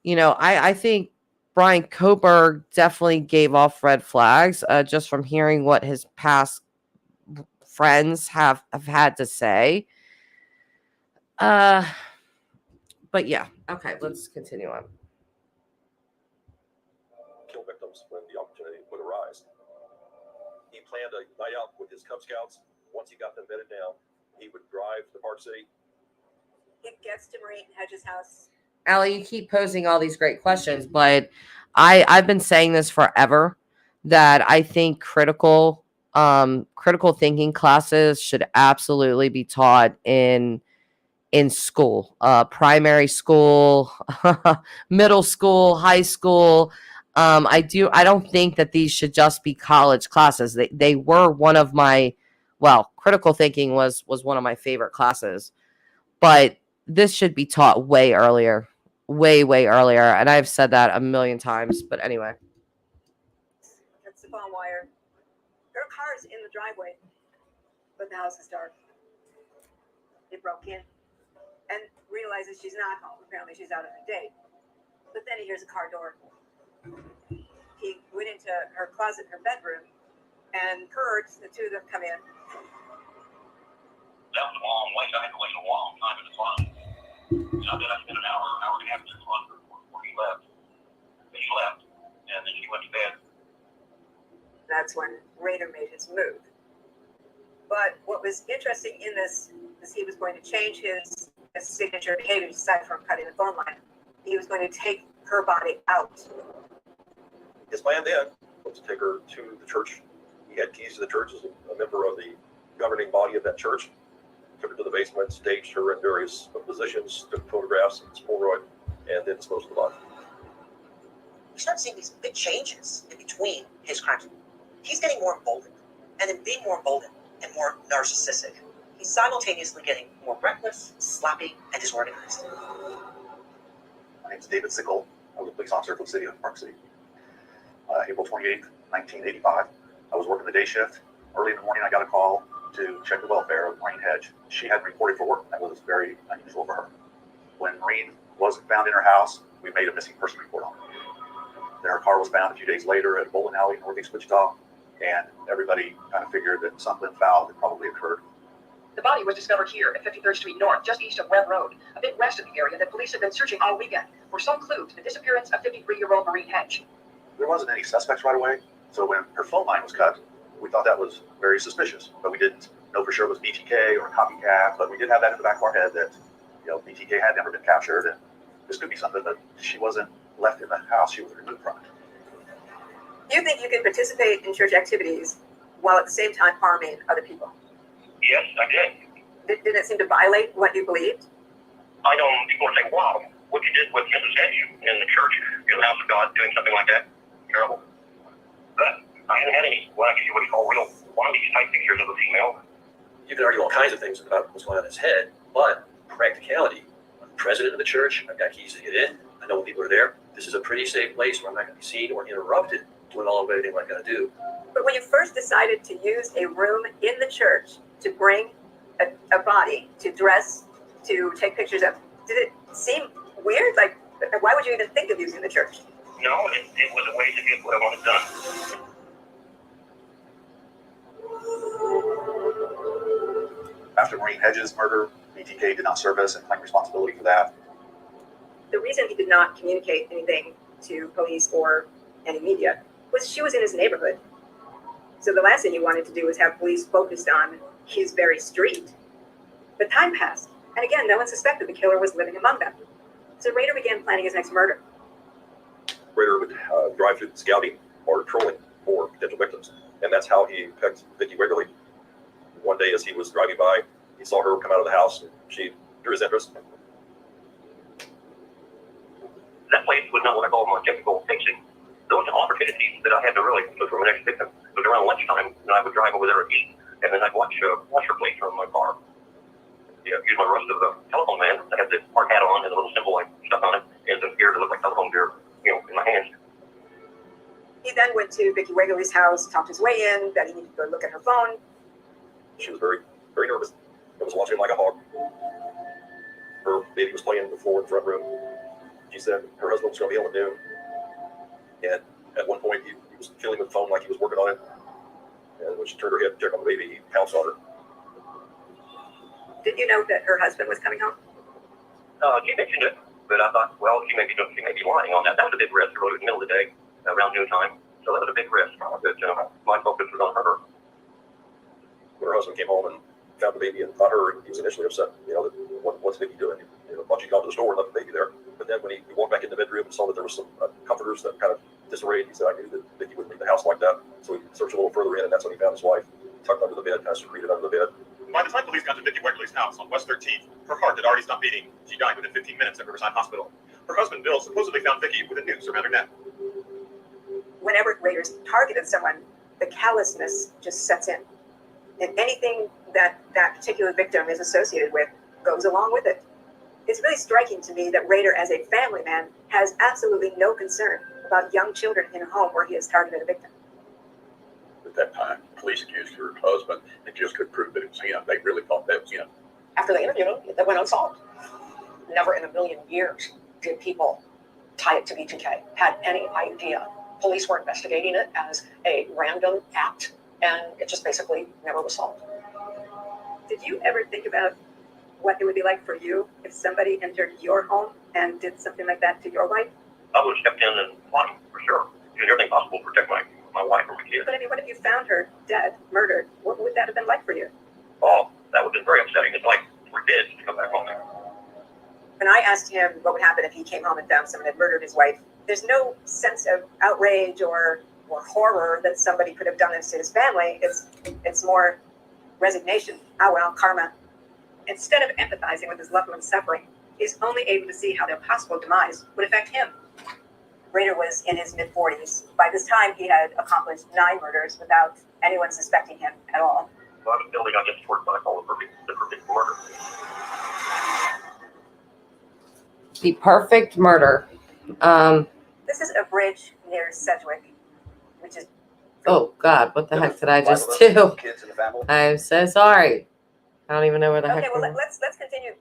Speaker 1: You know, I think Bryan Kohberg definitely gave off red flags, just from hearing what his past friends have had to say. But yeah, okay, let's continue on.
Speaker 15: Kill victims when the opportunity would arise. He planned a night out with his Cub Scouts. Once he got them bedded down, he would drive to Park City.
Speaker 5: It gets to Marie Hedges' house.
Speaker 1: Allie, you keep posing all these great questions, but I've been saying this forever, that I think critical thinking classes should absolutely be taught in school, primary school, middle school, high school. I don't think that these should just be college classes. They were one of my, well, critical thinking was one of my favorite classes, but this should be taught way earlier, way earlier. And I've said that a million times, but anyway.
Speaker 5: That's the phone wire. Her car's in the driveway, but the house is dark. He broke in and realizes she's not home. Apparently she's out on a date. But then he hears a car door. He went into her closet, her bedroom, and heard the two of them come in.
Speaker 2: That was a long wait. I had to wait a long time in the closet. And I bet I spent an hour and a half in the closet before he left. Then he left, and then she went to bed.
Speaker 5: That's when Rader made his move. But what was interesting in this is he was going to change his signature behavior, aside from cutting the phone line. He was going to take her body out.
Speaker 15: His plan then was to take her to the church. He had keys to the church as a member of the governing body of that church. Took her to the basement, staged her in various positions, took photographs and Polaroid, and then disposed of the body.
Speaker 8: You start seeing these big changes in between his crimes. He's getting more emboldened, and in being more emboldened and more narcissistic, he's simultaneously getting more reckless, sloppy, and disorganized.
Speaker 19: My name is David Sickle. I was a police officer for the city of Park City. April 28th, 1985. I was working the day shift. Early in the morning, I got a call to check the welfare of Maureen Hedge. She hadn't reported for work. That was very unusual for her. When Maureen wasn't found in her house, we made a missing person report on her. Then her car was found a few days later at a bowling alley in northeast Wichita, and everybody kind of figured that something foul had probably occurred.
Speaker 10: The body was discovered here at 53rd Street North, just east of Webb Road, a bit west of the area that police have been searching all weekend for some clue to the disappearance of 53-year-old Maureen Hedge.
Speaker 19: There wasn't any suspects right away, so when her phone line was cut, we thought that was very suspicious, but we didn't
Speaker 4: know for sure it was BTK or a copycat, but we did have that in the back of our head that, BTK had never been captured, and this could be something that she wasn't left in the house, she was removed from it.
Speaker 5: You think you can participate in church activities while at the same time harming other people?
Speaker 2: Yes, I did.
Speaker 5: Did it seem to violate what you believed?
Speaker 2: I know people would say, wow, what you did with Mrs. Hedge in the church, in the house of God, doing something like that, terrible. But I haven't had any, what you call real quantity type pictures of a female.
Speaker 22: You can argue all kinds of things about what's going on in his head, but practicality. I'm the president of the church. I've got keys to get in. I know when people are there. This is a pretty safe place where I'm not going to be seen or interrupted doing all of anything I got to do.
Speaker 5: But when you first decided to use a room in the church to bring a body, to dress, to take pictures of, did it seem weird? Like, why would you even think of using the church?
Speaker 2: No, it was a way to get what I wanted done.
Speaker 4: After Maureen Hedges' murder, BTK did not service and claim responsibility for that.
Speaker 5: The reason he did not communicate anything to police or any media was she was in his neighborhood. So the last thing he wanted to do was have police focused on his very street. But time passed, and again, no one suspected the killer was living among them. So Rader began planning his next murder.
Speaker 15: Rader would drive through scouting or trolling for potential victims, and that's how he picked Vicki Wegerle. One day as he was driving by, he saw her come out of the house, and she drew his interest.
Speaker 2: That place was not what I call my typical fixing. There was opportunities that I had to really look for my next victim. It was around lunchtime, and I would drive over there and eat, and then I'd watch her place from my car. Use my rust of the telephone man. I had the hard hat on and a little symbol like stuck on it, and some gear to look like telephone gear, in my hands.
Speaker 5: He then went to Vicki Wegerle's house, talked his way in, that he needed to go look at her phone.
Speaker 15: She was very, very nervous. I was watching him like a hog. Her baby was playing on the floor in the front room. She said her husband was going to be home at noon. And at one point, he was feeling with the phone like he was working on it. And when she turned her head to check on the baby, he pounced on her.
Speaker 5: Did you know that her husband was coming home?
Speaker 2: She mentioned it, but I thought, well, she may be lying on that. That was a big risk. Really, in the middle of the day, around noontime. So that was a big risk. But my focus was on her.
Speaker 15: When her husband came home and found the baby and not her, he was initially upset. What's Vicki doing? Why don't you go to the store and left the baby there? But then when he walked back in the bedroom and saw that there was some comforters that kind of disarrayed, he said, I knew that Vicki wouldn't leave the house like that. So he searched a little further in, and that's when he found his wife tucked under the bed, kind of secreted under the bed.
Speaker 23: By the time police got to Vicki Wegerle's house on West 13th, her heart had already stopped beating. She died within 15 minutes at Riverside Hospital. Her husband, Bill, supposedly found Vicki with a noose around her neck.
Speaker 5: Whenever Rader's targeted someone, the callousness just sets in. And anything that that particular victim is associated with goes along with it. It's really striking to me that Rader, as a family man, has absolutely no concern about young children in a home where he has targeted a victim.
Speaker 3: At that time, police accused her husband and just couldn't prove that it was him. They really thought that was him.
Speaker 10: After they interviewed him, that went unsolved. Never in a million years did people tie it to BTK, had any idea. Police were investigating it as a random act, and it just basically never was solved.
Speaker 5: Did you ever think about what it would be like for you if somebody entered your home and did something like that to your wife?
Speaker 2: I would have stepped in and fought him, for sure. Doing everything possible to protect my wife or my kids.
Speaker 5: But I mean, what if you found her dead, murdered? What would that have been like for you?
Speaker 2: Oh, that would have been very upsetting. It's like we're dead to come back home.
Speaker 5: When I asked him what would happen if he came home and found someone had murdered his wife, there's no sense of outrage or horror that somebody could have done this to his family. It's more resignation. Ah, well, karma. Instead of empathizing with his loved one's suffering, he's only able to see how their possible demise would affect him. Rader was in his mid-40s. By this time, he had accomplished 9 murders without anyone suspecting him at all.
Speaker 2: So I was building on this towards what I call the perfect murder.
Speaker 1: The perfect murder.
Speaker 5: This is a bridge near Sedgwick, which is...
Speaker 1: Oh, God, what the heck did I just do? I'm so sorry. I don't even know where the heck.
Speaker 5: Okay, well, let's continue.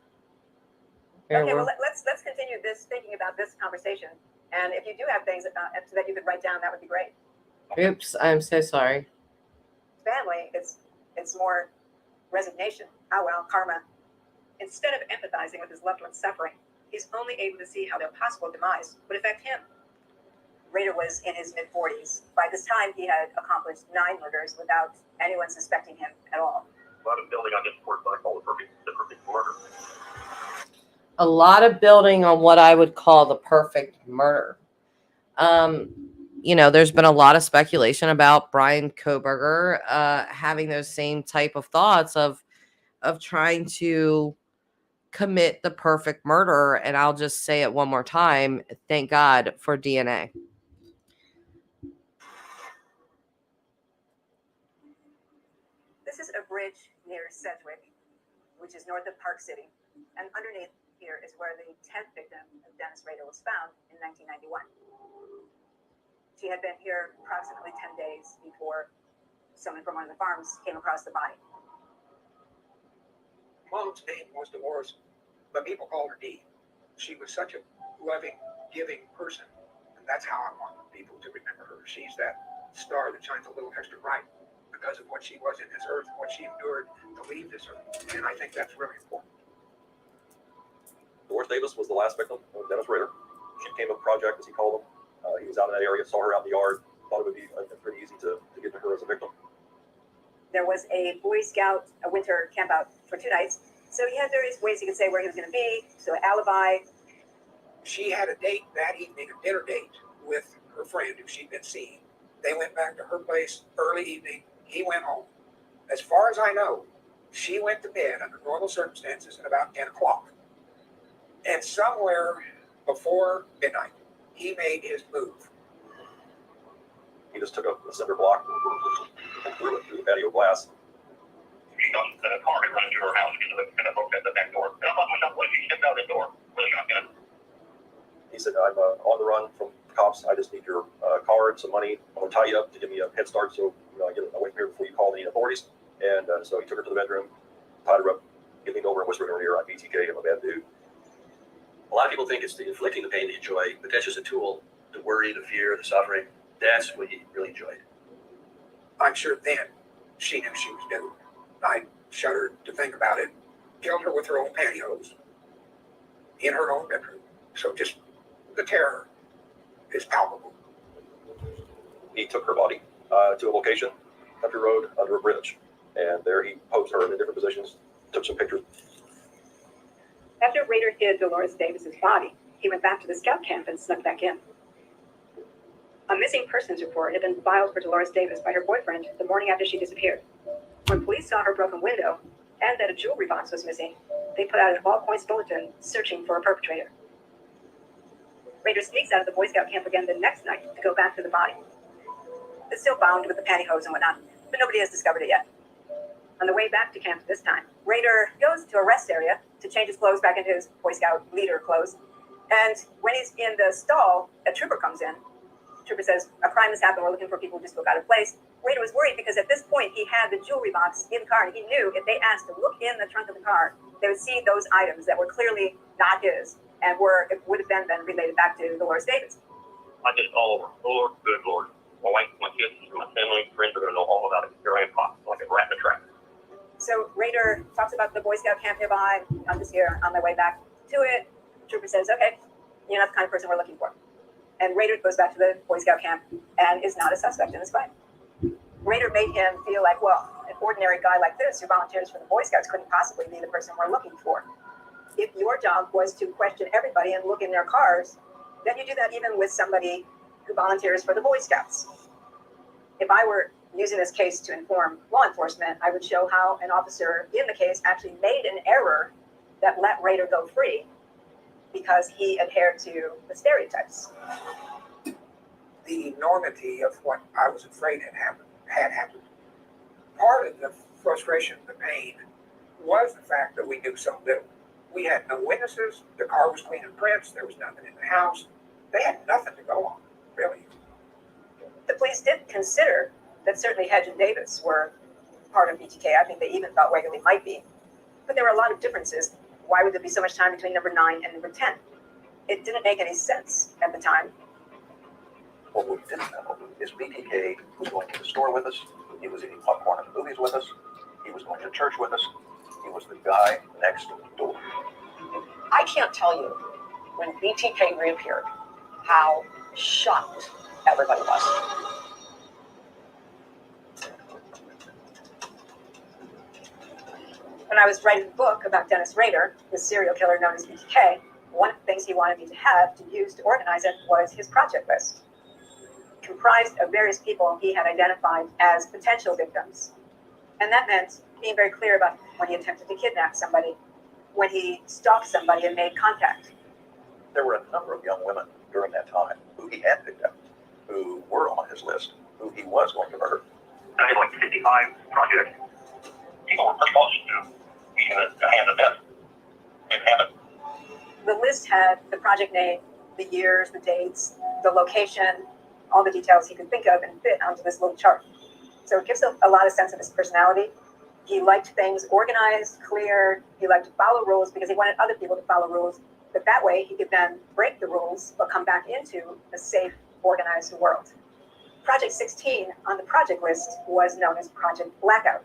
Speaker 5: Okay, well, let's continue this, thinking about this conversation. And if you do have things that you could write down, that would be great.
Speaker 1: Oops, I'm so sorry.
Speaker 5: Family, it's more resignation. Ah, well, karma. Instead of empathizing with his loved one's suffering, he's only able to see how their possible demise would affect him. Rader was in his mid-40s. By this time, he had accomplished 9 murders without anyone suspecting him at all.
Speaker 2: A lot of building on this report, what I call the perfect murder.
Speaker 1: A lot of building on what I would call the perfect murder. There's been a lot of speculation about Bryan Kohberger having those same type of thoughts of trying to commit the perfect murder. And I'll just say it one more time. Thank God for DNA.
Speaker 5: This is a bridge near Sedgwick, which is north of Park City, and underneath here is where the 10th victim of Dennis Rader was found in 1991. She had been here approximately 10 days before someone from one of the farms came across the body.
Speaker 9: Mom's name was Dolores, but people called her Dee. She was such a loving, giving person, and that's how I want people to remember her. She's that star that shines a little extra bright because of what she was in this earth, what she endured to leave this earth, and I think that's really important.
Speaker 15: Dolores Davis was the last victim of Dennis Rader. She came a project, as he called him. He was out in that area, saw her out in the yard, thought it would be pretty easy to get to her as a victim.
Speaker 5: There was a Boy Scout, a winter camp out for 2 nights, so he had various ways he could say where he was going to be, so an alibi.
Speaker 9: She had a date that evening, a dinner date with her friend who she'd been seeing. They went back to her place early evening. He went home. As far as I know, she went to bed under normal circumstances at about 10 o'clock. And somewhere before midnight, he made his move.
Speaker 15: He just took a cinder block and threw it through the patio glass.
Speaker 2: She got in a car and run into her house and hooked at the back door. And I thought to myself, what if she stepped out the door with a shotgun?
Speaker 15: He said, I'm on the run from cops. I just need your card, some money. I'm going to tie you up to give me a head start so I get away from here before you call the authorities. And so he took her to the bedroom, tied her up, leaned over and whispered in her ear, I'm BTK, I'm a bad dude.
Speaker 22: A lot of people think it's the inflicting the pain that you enjoy, but that's just a tool. The worry, the fear, the suffering, that's what he really enjoyed.
Speaker 9: I'm sure then she knew she was doomed. I shuddered to think about it. Killed her with her own pantyhose in her own bedroom. So just the terror is palpable.
Speaker 15: He took her body to a location, country road, under a bridge. And there he posed her in different positions, took some pictures.
Speaker 5: After Rader hid Dolores Davis's body, he went back to the scout camp and snuck back in. A missing persons report had been filed for Dolores Davis by her boyfriend the morning after she disappeared. When police saw her broken window and that a jewelry box was missing, they put out an all-points bulletin searching for a perpetrator. Rader sneaks out of the Boy Scout camp again the next night to go back to the body. It's still bound with the pantyhose and whatnot, but nobody has discovered it yet. On the way back to camp this time, Rader goes to a rest area to change his clothes back into his Boy Scout leader clothes. And when he's in the stall, a trooper comes in. The trooper says, a crime has happened, we're looking for people who just look out of place. Rader was worried because at this point he had the jewelry box in the car, and he knew if they asked to look in the trunk of the car, they would see those items that were clearly not his and it would have been related back to Dolores Davis.
Speaker 2: I just all over. Oh, good Lord. My wife, my kids, my family, friends are going to know all about it. Here I am caught like a rat in a trap.
Speaker 5: So Rader talks about the Boy Scout camp nearby. I'm just here on my way back to it. The trooper says, okay, you're not the kind of person we're looking for. And Rader goes back to the Boy Scout camp and is not a suspect in this crime. Rader made him feel like, well, an ordinary guy like this who volunteers for the Boy Scouts couldn't possibly be the person we're looking for. If your job was to question everybody and look in their cars, then you do that even with somebody who volunteers for the Boy Scouts. If I were using this case to inform law enforcement, I would show how an officer in the case actually made an error that let Rader go free because he adhered to the stereotypes.
Speaker 9: The enormity of what I was afraid had happened. Part of the frustration, the pain, was the fact that we knew so little. We had no witnesses. The car was clean and prints. There was nothing in the house. They had nothing to go on, really.
Speaker 5: The police did consider that certainly Hedge and Davis were part of BTK. I think they even thought Wegerle might be. But there were a lot of differences. Why would there be so much time between number 9 and number 10? It didn't make any sense at the time.
Speaker 4: What we didn't know is BTK was going to the store with us. He was eating popcorn at the movies with us. He was going to church with us. He was the guy next door.
Speaker 10: I can't tell you when BTK reappeared how shocked everybody was.
Speaker 5: I was writing the book about Dennis Rader, the serial killer known as BTK, one of the things he wanted me to have to use to organize it was his project list, comprised of various people he had identified as potential victims. And that meant being very clear about when he attempted to kidnap somebody, when he stalked somebody and made contact.
Speaker 4: There were a number of young women during that time who he had picked up, who were on his list, who he was going to murder.
Speaker 2: I had like 55 projects. People were pretty close to being a hand of death. It happened.
Speaker 5: The list had the project name, the years, the dates, the location, all the details he could think of and fit onto this little chart. So it gives a lot of sense of his personality. He liked things organized, clear. He liked to follow rules because he wanted other people to follow rules. But that way he could then break the rules but come back into a safe, organized world. Project 16 on the project list was known as Project Blackout.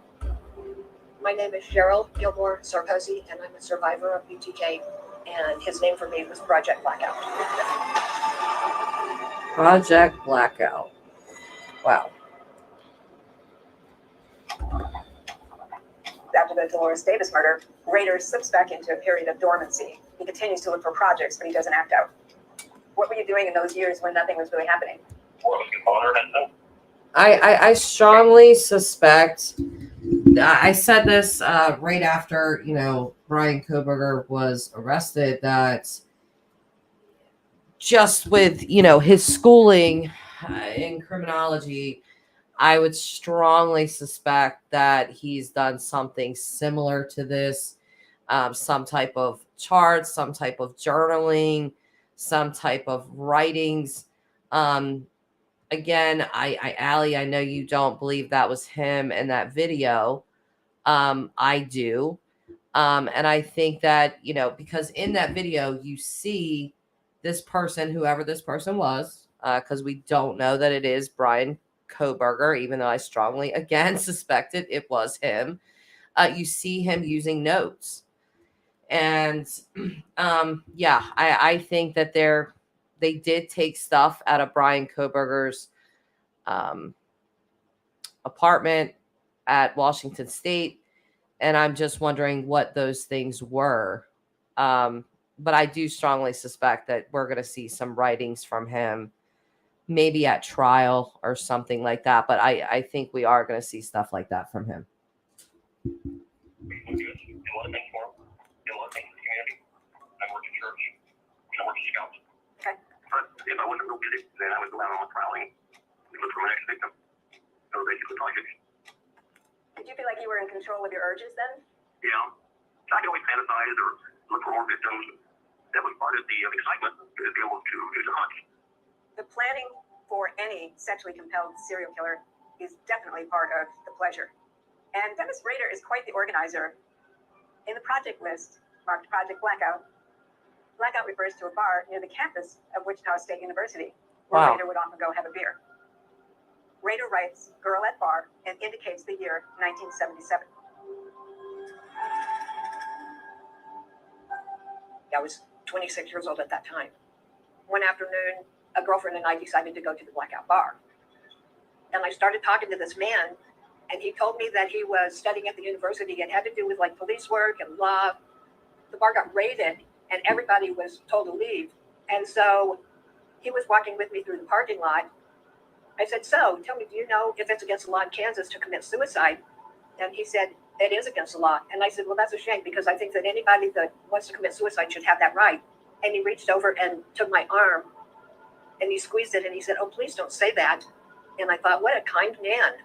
Speaker 10: My name is Cheryl Gilmore Sarkozy, and I'm a survivor of BTK, and his name for me was Project Blackout.
Speaker 1: Project Blackout. Wow.
Speaker 5: After the Dolores Davis murder, Rader slips back into a period of dormancy. He continues to look for projects, but he doesn't act out. What were you doing in those years when nothing was really happening?
Speaker 1: I strongly suspect, I said this right after, Bryan Kohberger was arrested, that just with, his schooling in criminology, I would strongly suspect that he's done something similar to this, some type of charts, some type of journaling, some type of writings. Again, Allie, I know you don't believe that was him in that video. I do. And I think that, because in that video, you see this person, whoever this person was, because we don't know that it is Bryan Kohberger, even though I strongly, again, suspected it was him. You see him using notes. And I think that they did take stuff out of Bryan Kohberger's apartment at Washington State. And I'm just wondering what those things were. But I do strongly suspect that we're going to see some writings from him, maybe at trial or something like that. But I think we are going to see stuff like that from him.
Speaker 2: I work in church. I work in scouts. Okay. But if I wasn't real busy, then I would go out on a prowling and look for my next victim. So basically projects.
Speaker 5: Did you feel like you were in control of your urges then?
Speaker 2: Yeah. I could always fantasize or look for more victims. That was part of the excitement to be able to do the hunt.
Speaker 5: The planning for any sexually compelled serial killer is definitely part of the pleasure. And Dennis Rader is quite the organizer. In the project list, marked Project Blackout, Blackout refers to a bar near the campus of Wichita State University, where Rader would often go have a beer. Rader writes "girl at bar" and indicates the year 1977.
Speaker 10: I was 26 years old at that time. One afternoon, a girlfriend and I decided to go to the Blackout bar. And I started talking to this man, and he told me that he was studying at the university and had to do with like police work and law. The bar got raided, and everybody was told to leave. And so he was walking with me through the parking lot. I said, "So, tell me, do you know if it's against the law in Kansas to commit suicide?" And he said, "It is against the law." And I said, "Well, that's a shame, because I think that anybody that wants to commit suicide should have that right." And he reached over and took my arm, and he squeezed it, and he said, "Oh, please don't say that." And I thought, what a kind man.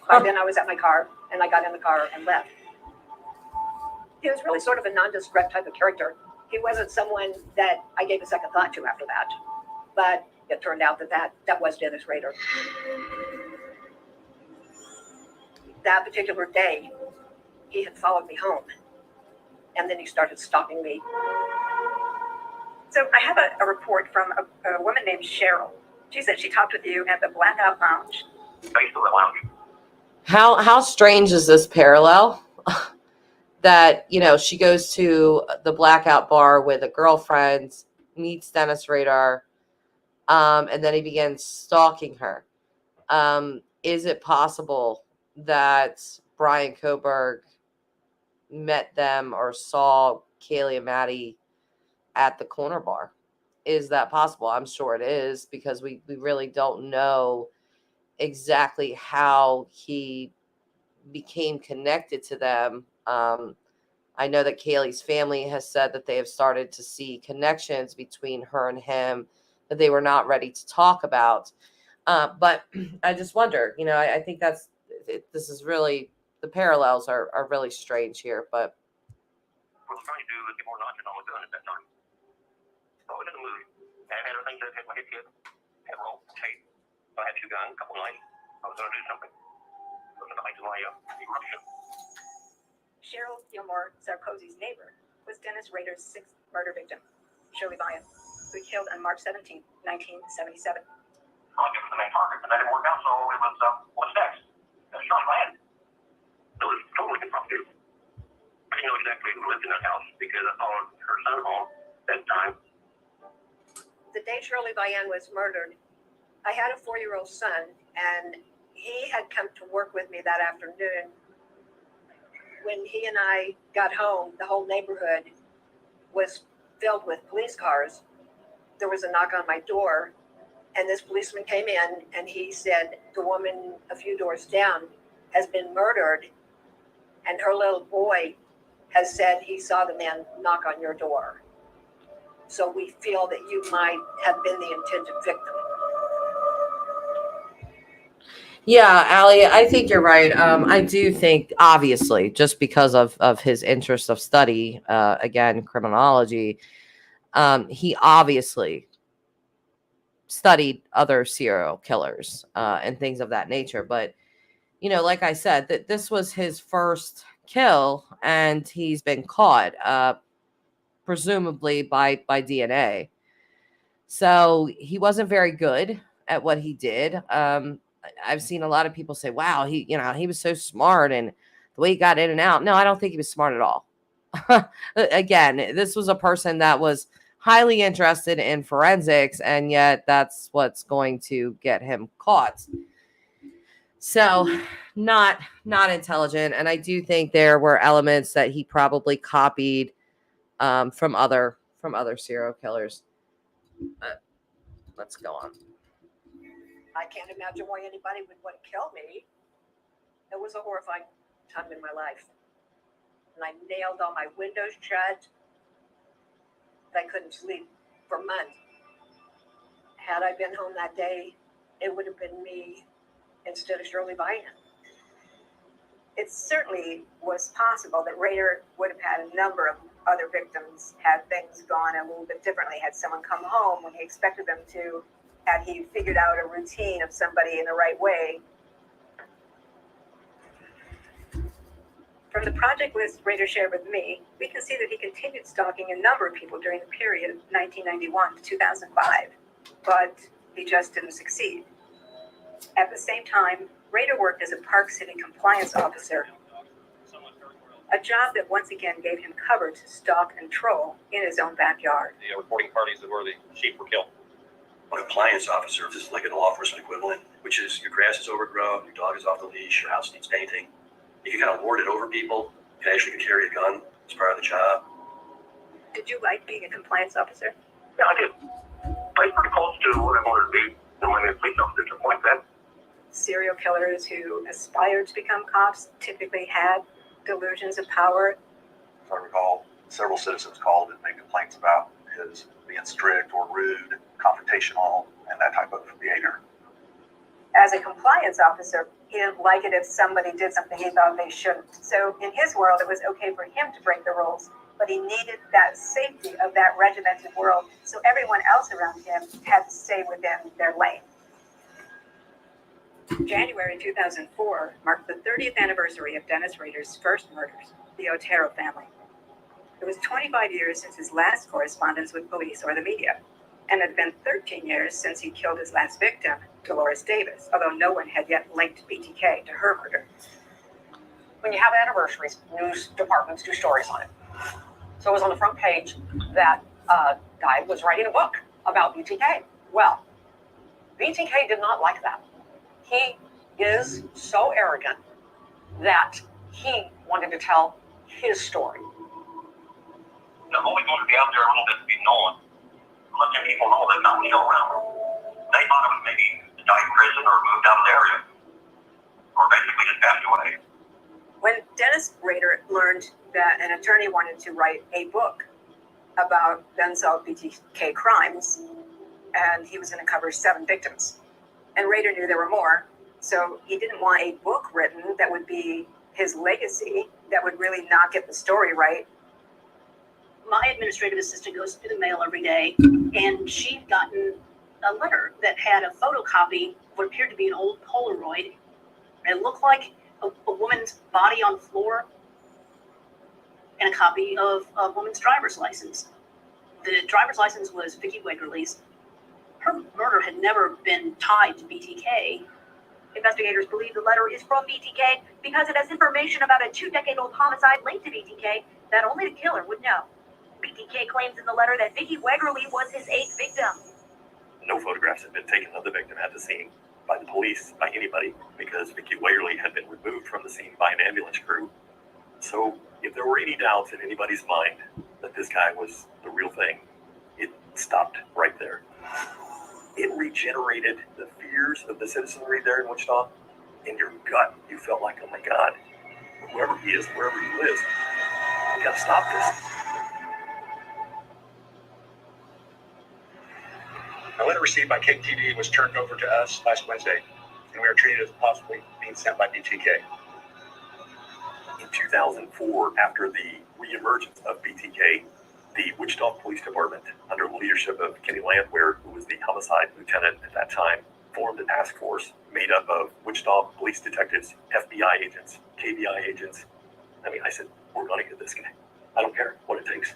Speaker 10: By then I was at my car, and I got in the car and left. He was really sort of a nondescript type of character. He wasn't someone that I gave a second thought to after that. But it turned out that was Dennis Rader. That particular day, he had followed me home, and then he started stalking me.
Speaker 5: So I have a report from a woman named Cheryl. She said she talked with you at the Blackout Lounge.
Speaker 1: How strange is this parallel? That, she goes to the Blackout bar with a girlfriend, meets Dennis Rader, and then he begins stalking her. Is it possible that Bryan Kohberger met them or saw Kaylee and Maddie at the corner bar. Is that possible? I'm sure it is, because we really don't know exactly how he became connected to them. I know that Kaylee's family has said that they have started to see connections between her and him that they were not ready to talk about. But I just wonder, I think this is really, the parallels are really strange here. But
Speaker 2: what I was trying to do was get more nonsense on the gun at that time. So I was in the mood. And I had everything that hit my hit kit, had roll, tape. So I had 2 guns, a couple knives. I was going to do something. So I went to my eruption.
Speaker 5: Cheryl Gilmore Sarkozy's neighbor was Dennis Rader's 6th murder victim, Shirley Bryan, who killed on March 17, 1977.
Speaker 2: I'll get to the main target, and that didn't work out, so it was, what's next? Shirley Bryan. It was totally impromptu. I didn't know exactly who lived in that house because I followed her son home that time.
Speaker 10: The day Shirley Bryan was murdered, I had a 4-year-old son, and he had come to work with me that afternoon. When he and I got home, the whole neighborhood was filled with police cars. There was a knock on my door, and this policeman came in, and he said, the woman a few doors down has been murdered, and her little boy has said he saw the man knock on your door. So we feel that you might have been the intended victim.
Speaker 1: yeah, Allie, I think you're right. I do think, obviously, just because of his interest of study, again, criminology, he obviously studied other serial killers and things of that nature. But, like I said, that this was his first kill, and he's been caught, presumably by DNA. So he wasn't very good at what he did. I've seen a lot of people say, wow, he was so smart, and the way he got in and out. No, I don't think he was smart at all. Again, this was a person that was highly interested in forensics, and yet that's what's going to get him caught. So not intelligent. And I do think there were elements that he probably copied from other serial killers. Let's go on.
Speaker 10: I can't imagine why anybody would want to kill me. It was a horrifying time in my life. And I nailed all my windows shut. I couldn't sleep for months. Had I been home that day, it would have been me instead of Shirley Bryan.
Speaker 5: It certainly was possible that Rader would have had a number of other victims had things gone a little bit differently, had someone come home when he expected them to, had he figured out a routine of somebody in the right way. From the project list Rader shared with me, we can see that he continued stalking a number of people during the period of 1991 to 2005, but he just didn't succeed. At the same time, Rader worked as a Park City compliance officer, a job that once again gave him cover to stalk and troll in his own backyard.
Speaker 23: The reporting parties where the sheep were killed.
Speaker 22: A compliance officer, this is like a law enforcement equivalent, which is your grass is overgrown, your dog is off the leash, your house needs painting. You can kind of lord it over people. You can actually carry a gun as part of the job.
Speaker 5: Did you like being a compliance officer?
Speaker 2: Yeah, I did. I was pretty close to what I wanted to be in my police officer to point that.
Speaker 5: Serial killers who aspired to become cops typically had delusions of power.
Speaker 4: If I recall, several citizens called and made complaints about his being strict or rude, confrontational, and that type of behavior.
Speaker 5: As a compliance officer, he didn't like it if somebody did something he thought they shouldn't. So in his world, it was okay for him to break the rules, but he needed that safety of that regimented world, so everyone else around him had to stay within their lane. January 2004 marked the 30th anniversary of Dennis Rader's first murders, the Otero family. It was 25 years since his last correspondence with police or the media, and it had been 13 years since he killed his last victim, Dolores Davis, although no one had yet linked BTK to her murder.
Speaker 10: When you have anniversaries, news departments do stories on it. So it was on the front page that guy was writing a book about BTK. Well, BTK did not like that. He is so arrogant that he wanted to tell his story.
Speaker 2: I've always wanted to be out there a little bit to be known, letting people know that I'm still around. They thought I was maybe died in prison or moved out of the area, or basically just passed away.
Speaker 5: When Dennis Rader learned that an attorney wanted to write a book about unsolved BTK crimes, and he was going to cover 7 victims, and Rader knew there were more, so he didn't want a book written that would be his legacy, that would really not get the story right.
Speaker 13: My administrative assistant goes through the mail every day, and she'd gotten a letter that had a photocopy of what appeared to be an old Polaroid. It looked like a woman's body on the floor and a copy of a woman's driver's license. The driver's license was Vicki Wegerle's. Her murder had never been tied to BTK.
Speaker 6: Investigators believe the letter is from BTK because it has information about a 2-decade-old homicide linked to BTK that only the killer would know. BTK claims in the letter that Vicki Wegerle was his 8th victim.
Speaker 12: No photographs had been taken of the victim at the scene by the police, by anybody, because Vicki Wegerle had been removed from the scene by an ambulance crew. So if there were any doubts in anybody's mind that this guy was the real thing, it stopped right there. It regenerated the fears of the citizenry there in Wichita. In your gut, you felt like, oh my God, whoever he is, wherever he lives, we gotta stop this.
Speaker 20: A letter received by KTD was turned over to us last Wednesday, and we are treated as possibly being sent by BTK.
Speaker 12: In 2004, after the reemergence of BTK, the Wichita Police Department, under the leadership of Kenny Landwehr, who was the homicide lieutenant at that time, formed a task force made up of Wichita police detectives, FBI agents, KBI agents. I mean, I said, we're going to get this guy. I don't care what it takes.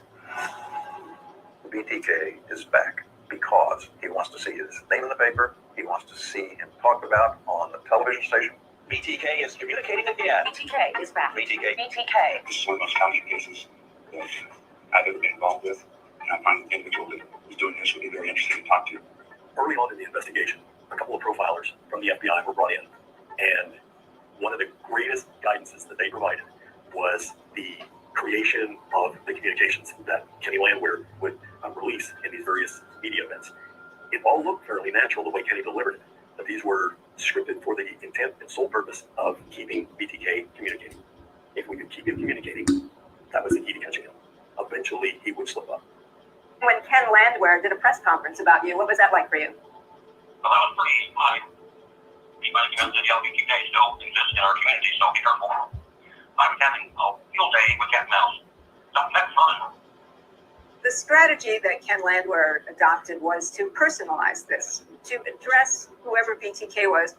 Speaker 4: The BTK is back because he wants to see his name in the paper. He wants to see him talked about on the television station.
Speaker 21: BTK is communicating again.
Speaker 6: BTK is back.
Speaker 21: BTK.
Speaker 6: BTK.
Speaker 23: This is one of those county cases that I've ever been involved with, and I find the individual that was doing this would be very interesting to talk to.
Speaker 12: Early on in the investigation, a couple of profilers from the FBI were brought in, and one of the greatest guidances that they provided was the creation of the communications that Kenny Landwehr would release in these various media events. It all looked fairly natural the way Kenny delivered it, but these were scripted for the intent and sole purpose of keeping BTK communicating. If we could keep him communicating, that was the key to catching him. Eventually, he would slip up.
Speaker 5: When Ken Landwehr did a press conference about you, what was that like for you?
Speaker 2: Well, that was pretty high. Anybody who knows that the LBTK still exists in our community, so be careful. I was having a field day with cat and mouse. Something that fun.
Speaker 5: The strategy that Ken Landwehr adopted was to personalize this, to address whoever BTK was.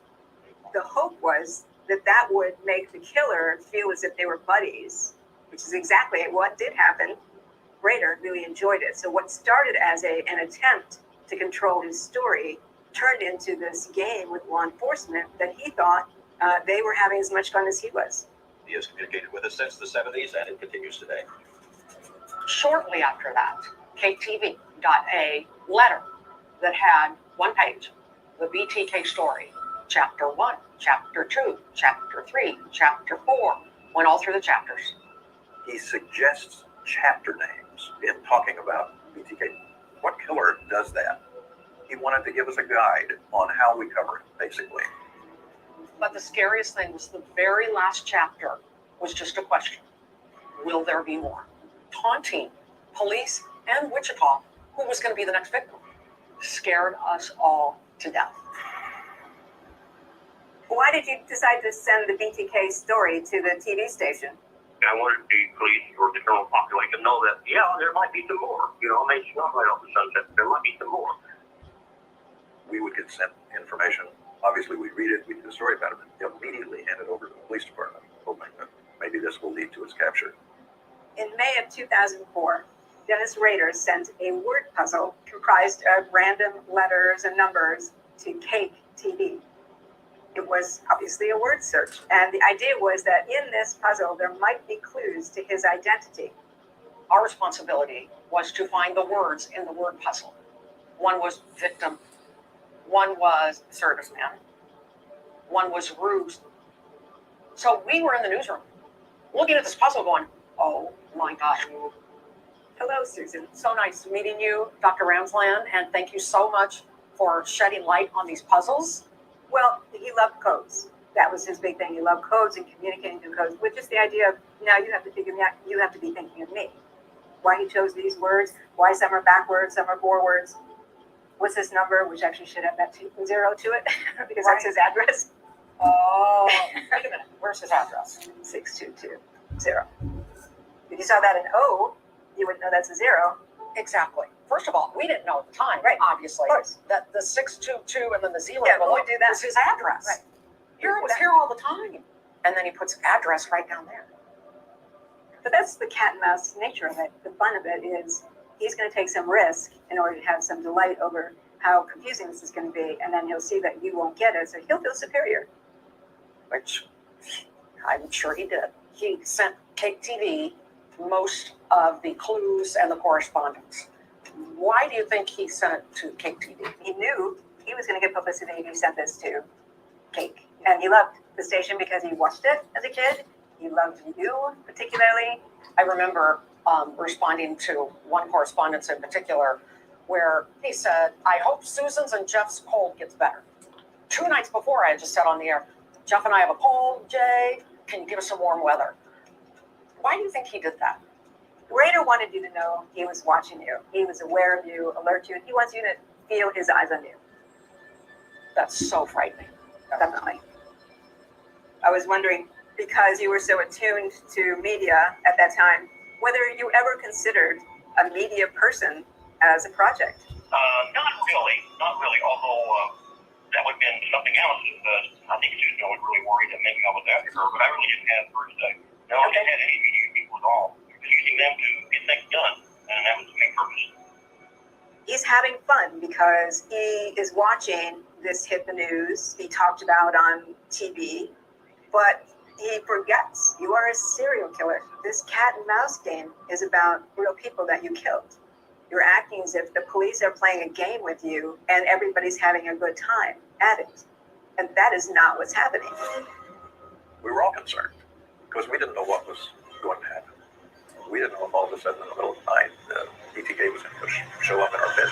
Speaker 5: The hope was that that would make the killer feel as if they were buddies, which is exactly what did happen. Rader really enjoyed it. So what started as an attempt to control his story turned into this game with law enforcement that he thought they were having as much fun as he was.
Speaker 21: He has communicated with us since the 70s, and it continues today.
Speaker 10: Shortly after that, KTV got a letter that had 1 page, the BTK story, chapter 1, chapter 2, chapter 3, chapter 4, went all through the chapters.
Speaker 4: He suggests chapter names in talking about BTK. What killer does that? He wanted to give us a guide on how we cover it, basically.
Speaker 10: But the scariest thing was the very last chapter was just a question. Will there be more? Taunting police and Wichita, who was going to be the next victim, scared us all to death.
Speaker 5: Why did you decide to send the BTK story to the TV station?
Speaker 2: I wanted the police or the general population to know that, yeah, there might be some more. You know, maybe it's not right off the sunset. There might be some more.
Speaker 4: We would get sent information. Obviously, we'd read it, we'd do a story about it, and immediately hand it over to the police department, hoping that maybe this will lead to its capture.
Speaker 5: In May of 2004, Dennis Rader sent a word puzzle comprised of random letters and numbers to Cake TV. It was obviously a word search, and the idea was that in this puzzle there might be clues to his identity.
Speaker 10: Our responsibility was to find the words in the word puzzle. One was victim, one was serviceman, one was ruse. So we were in the newsroom looking at this puzzle going, Oh my gosh.
Speaker 5: Hello, Susan.
Speaker 10: So nice meeting you, Dr. Ramsland, and thank you so much for shedding light on these puzzles.
Speaker 5: Well, he loved codes. That was his big thing. He loved codes and communicating through codes, which is the idea of now you have to figure me out. You have to be thinking of me. Why he chose these words, why some are backwards, some are forwards. What's this number, which actually should have that 0 to it, because that's his address.
Speaker 10: Oh, wait a minute. Where's his address?
Speaker 5: 6220. If you saw that in O, you wouldn't know that's a 0.
Speaker 10: Exactly. First of all, we didn't know at the time,
Speaker 5: Right.
Speaker 10: obviously,
Speaker 5: Of course.
Speaker 10: that the 622 and then the 0
Speaker 5: Yeah,
Speaker 10: below
Speaker 5: we do that.
Speaker 10: was his address.
Speaker 5: Right.
Speaker 10: Here it was here all the time. And then he puts address right down there.
Speaker 5: But that's the cat and mouse nature of it. The fun of it is he's going to take some risk in order to have some delight over how confusing this is going to be, and then he'll see that you won't get it, so he'll feel superior.
Speaker 10: Which I'm sure he did. He sent Cake TV most of the clues and the correspondence. Why do you think he sent it to Cake TV?
Speaker 5: He knew he was going to get publicity if he sent this to Cake. And he loved the station because he watched it as a kid. He loved you particularly.
Speaker 10: I remember responding to one correspondence in particular where he said, I hope Susan's and Jeff's cold gets better. 2 nights before, I had just said on the air, Jeff and I have a cold, Jay. Can you give us some warm weather? Why do you think he did that?
Speaker 5: Rader wanted you to know he was watching you. He was aware of you, alert you. He wants you to feel his eyes on you.
Speaker 10: That's so frightening.
Speaker 5: Definitely. I was wondering, because you were so attuned to media at that time, whether you ever considered a media person as a project.
Speaker 2: Not really, although that would have been something else. I think Susan was really worried that maybe I was after her, but I really didn't have her today. No, I didn't have any media people at all. Using them to get things done, and that was the main purpose.
Speaker 5: He's having fun because he is watching this hit the news, be talked about on TV, but he forgets you are a serial killer. This cat and mouse game is about real people that you killed. You're acting as if the police are playing a game with you and everybody's having a good time at it. And that is not what's happening.
Speaker 3: We were all concerned because we didn't know what was going to happen. We didn't know if all of a sudden in the middle of the night, BTK was going to show up in our bed.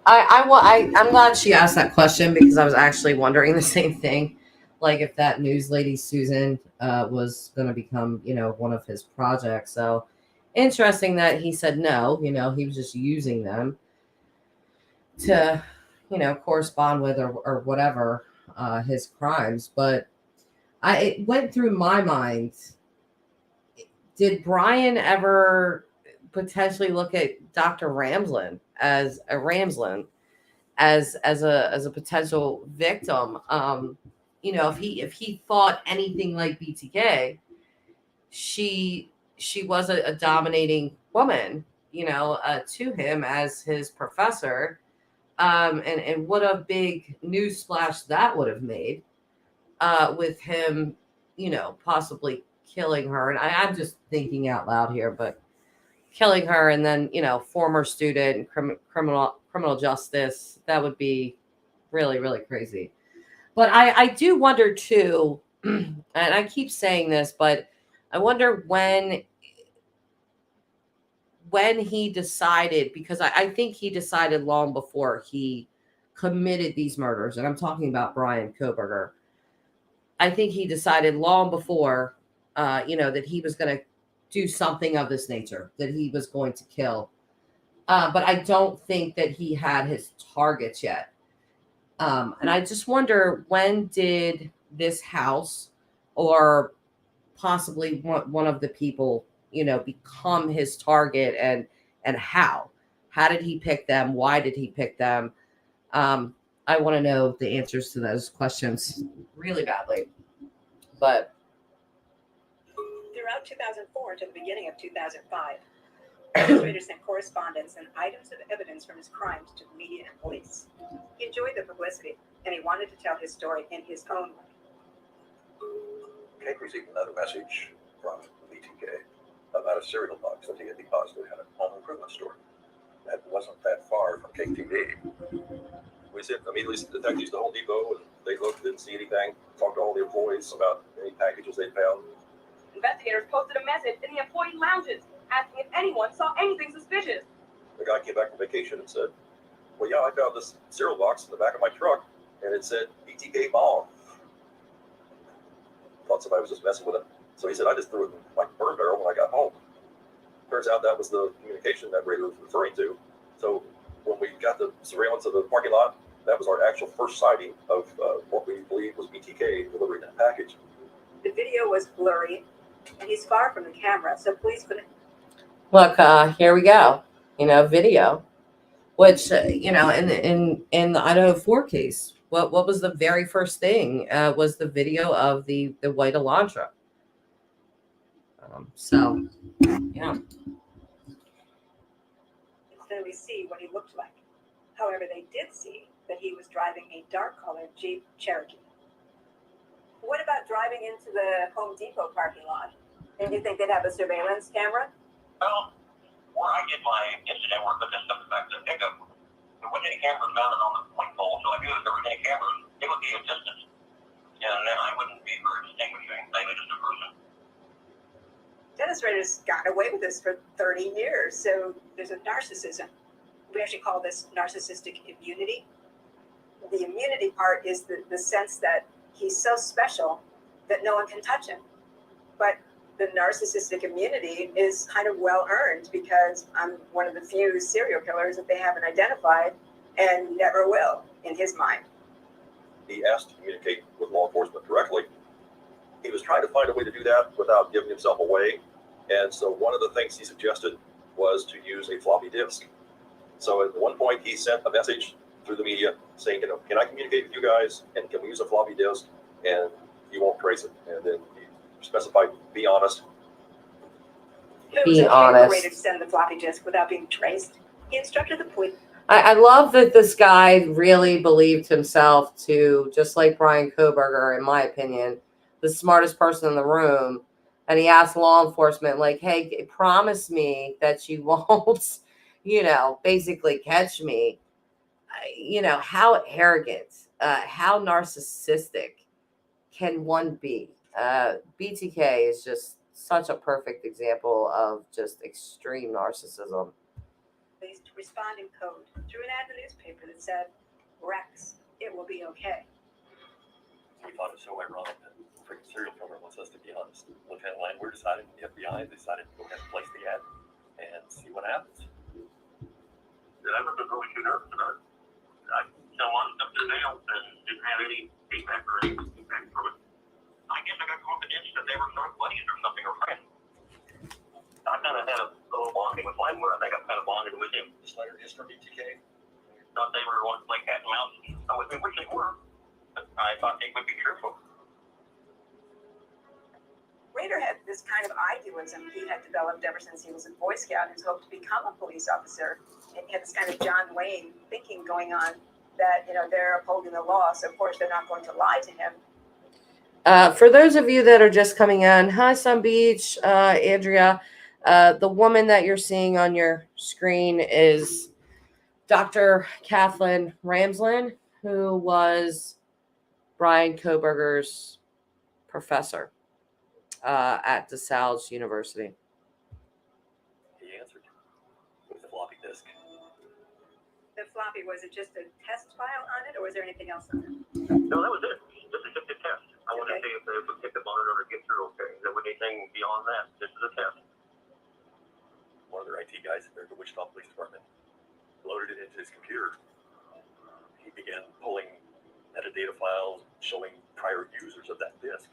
Speaker 1: I'm glad she asked that question because I was actually wondering the same thing. Like if that news lady, Susan, was going to become, one of his projects. So interesting that he said no, he was just using them to, correspond with or whatever his crimes. But it went through my mind. Did Bryan ever potentially look at Dr. Ramsland as a potential victim? If he thought anything like BTK, she was a dominating woman, to him as his professor. And what a big news splash that would have made with him, possibly killing her. And I'm just thinking out loud here, but killing her and then, former student and criminal justice, that would be really, really crazy. But I do wonder too, and I keep saying this, but I wonder when he decided, because I think he decided long before he committed these murders, and I'm talking about Bryan Kohberger. I think he decided long before, that he was going to do something of this nature, that he was going to kill. But I don't think that he had his targets yet. And I just wonder, when did this house or possibly one of the people, become his target, and how did he pick them? Why did he pick them? I want to know the answers to those questions really badly. But
Speaker 5: throughout 2004 to the beginning of 2005, Rader sent correspondence and items of evidence from his crimes to the media and police. He enjoyed the publicity, and he wanted to tell his story in his own way.
Speaker 3: Kate received another message from BTK about a cereal box that he had deposited at a home improvement store. That wasn't that far from KTV.
Speaker 15: We sent immediately detectives to Home Depot, and They looked, didn't see anything. Talked to all the employees about any packages they found.
Speaker 7: Investigators posted a message in the employee lounges asking if anyone saw anything suspicious.
Speaker 15: The guy came back from vacation and said, well, yeah, I found this cereal box in the back of my truck, and it said BTK bomb. Thought somebody was just messing with it. So he said, I just threw it in my burn barrel when I got home. Turns out that was the communication that Rader was referring to. So when we got the surveillance of the parking lot, that was our actual first sighting of what we believe was BTK delivering that package.
Speaker 5: The video was blurry, and he's far from the camera, so police couldn't.
Speaker 1: Look, here we go. Video, which in the Idaho 4 case, what was the very first thing? Was the video of the white Elantra. So, yeah.
Speaker 5: Clearly see what he looked like. However, they did see that he was driving a dark-colored Jeep Cherokee. What about driving into the Home Depot parking lot? And you think they'd have a surveillance camera?
Speaker 2: Well, where I did my incident work with this stuff back to the pickup, there wasn't any cameras mounted on the point pole, so I knew if there were any cameras, it would be a distance. And then I wouldn't be very distinguishing. They were just a person.
Speaker 5: Dennis Rader's gotten away with this for 30 years, so there's a narcissism. We actually call this narcissistic immunity. The immunity part is the sense that he's so special that no one can touch him. But the narcissistic immunity is kind of well earned because I'm one of the few serial killers that they haven't identified and never will, in his mind.
Speaker 15: He asked to communicate with law enforcement directly. He was trying to find a way to do that without giving himself away. And so one of the things he suggested was to use a floppy disk. So at one point he sent a message through the media saying, can I communicate with you guys? And can we use a floppy disk? And you won't trace it. And then he specified, be honest.
Speaker 1: Be honest.
Speaker 5: Rader to send the floppy disk without being traced. He instructed the police.
Speaker 1: I love that this guy really believed himself to, just like Bryan Kohberger, in my opinion, the smartest person in the room. And he asked law enforcement, like, hey, promise me that you won't, basically catch me. How arrogant, how narcissistic can one be? BTK is just such a perfect example of just extreme narcissism.
Speaker 5: Police to respond in code through an ad in the newspaper that said, Rex, it will be okay.
Speaker 12: We thought it was so ironic that the freaking serial killer wants us to be honest. Lieutenant Langford decided, the FBI decided to go ahead and place the ad and see what happens.
Speaker 2: I was really too nervous about it. I saw a lot of stuff to the nails and didn't have any feedback or any feedback from it. I guess I got confidence that they were sort of buddies or something or friends. I kind of had a little bonding with Langford. I think I kind of bonded with him.
Speaker 22: This letter is from BTK.
Speaker 2: Thought they were going to play cat and mouse with me, which they were. But I thought they would be truthful.
Speaker 5: Rader had this kind of idealism he had developed ever since he was a Boy Scout and hoped to become a police officer. And he had this kind of John Wayne thinking going on that, they're upholding the law, so of course they're not going to lie to him.
Speaker 1: For those of you that are just coming in, hi, Sun Beach, Andrea. The woman that you're seeing on your screen is Dr. Katherine Ramsland, who was Bryan Kohberger's professor at DeSales University.
Speaker 12: He answered with the floppy disk.
Speaker 5: The floppy, was it just a test file on it, or was there anything else on it?
Speaker 2: No, that was it. This is just a test. I wanted to see if they would get the monitor or get through okay. Is there anything beyond that? This is a test.
Speaker 12: One of their IT guys there at the Wichita Police Department loaded it into his computer. He began pulling metadata files showing prior users of that disk.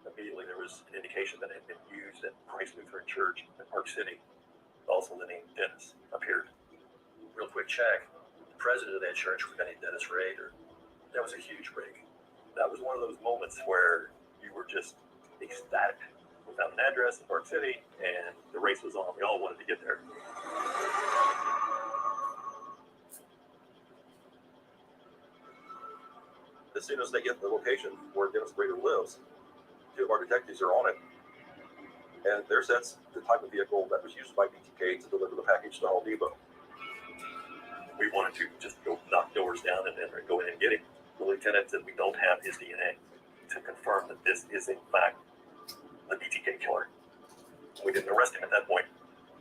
Speaker 12: Immediately there was an indication that it had been used at Christ Lutheran Church in Park City. Also the name Dennis appeared.
Speaker 22: Real quick check. The president of that church was a guy named Dennis Rader. That was a huge break.
Speaker 12: That was one of those moments where you were just ecstatic. We found an address in Park City, and the race was on. We all wanted to get there.
Speaker 15: As soon as they get to the location where Dennis Rader lives, two of our detectives are on it. And that's the type of vehicle that was used by BTK to deliver the package to Home Depot.
Speaker 12: We wanted to just go knock doors down and then go in and get him. the lieutenant that we don't have his DNA to confirm that this is in fact the BTK killer. We didn't arrest him at that point,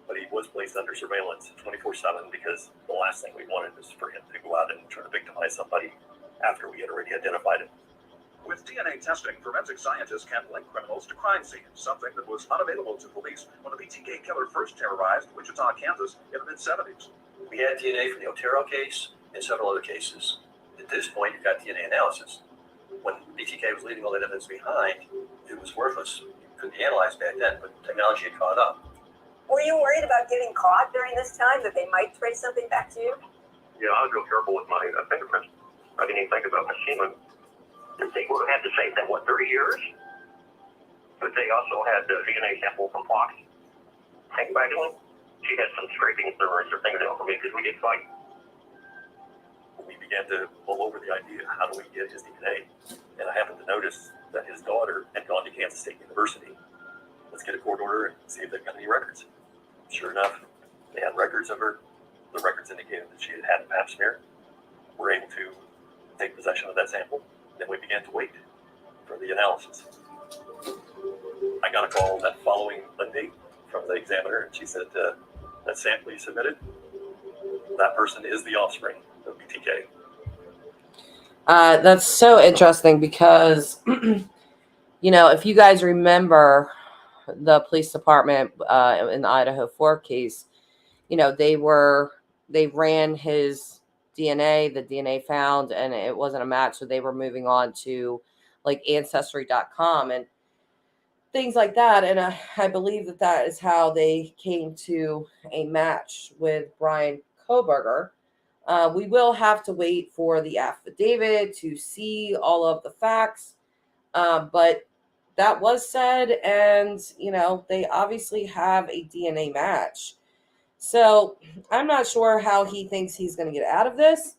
Speaker 12: but he was placed under surveillance 24/7 because the last thing we wanted was for him to go out and try to victimize somebody after we had already identified him.
Speaker 16: With DNA testing, forensic scientists can link criminals to crime scenes, something that was unavailable to police when the BTK killer first terrorized Wichita, Kansas in the mid-70s.
Speaker 22: We had DNA from the Otero case and several other cases. At this point, you've got DNA analysis. When BTK was leaving all that evidence behind, it was worthless. It couldn't be analyzed back then, but technology had caught up.
Speaker 5: Were you worried about getting caught during this time, that they might trace something back to you?
Speaker 2: Yeah, I was real careful with my fingerprints. I didn't even think about my semen. They would have had the same thing, 30 years? But they also had the DNA sample from Fox. Hank Bagdell, she had some scrapings or things out for me because we did fight.
Speaker 12: We began to mull over the idea, how do we get his DNA? And I happened to notice that his daughter had gone to Kansas State University. Let's get a court order and see if they've got any records. Sure enough, they had records of her. The records indicated that she had had a pap smear. We're able to take possession of that sample. Then we began to wait for the analysis. I got a call that following Monday from the examiner, and she said, that sample you submitted, that person is the offspring of BTK.
Speaker 1: That's so interesting because, if you guys remember the police department in the Idaho 4 case, they ran his DNA, the DNA found, and it wasn't a match. So they were moving on to like ancestry.com and things like that. And I believe that is how they came to a match with Bryan Kohberger. We will have to wait for the affidavit to see all of the facts. But that was said, and, they obviously have a DNA match. So I'm not sure how he thinks he's going to get out of this.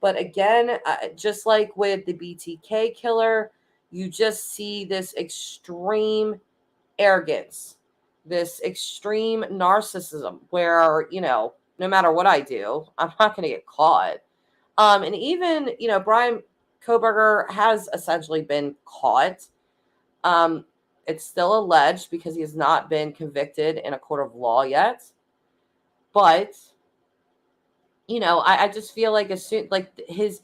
Speaker 1: But again, just like with the BTK killer, you just see this extreme arrogance, this extreme narcissism where, no matter what I do, I'm not going to get caught. And even, Bryan Kohberger has essentially been caught. It's still alleged because he has not been convicted in a court of law yet. But, I just feel like as soon, like his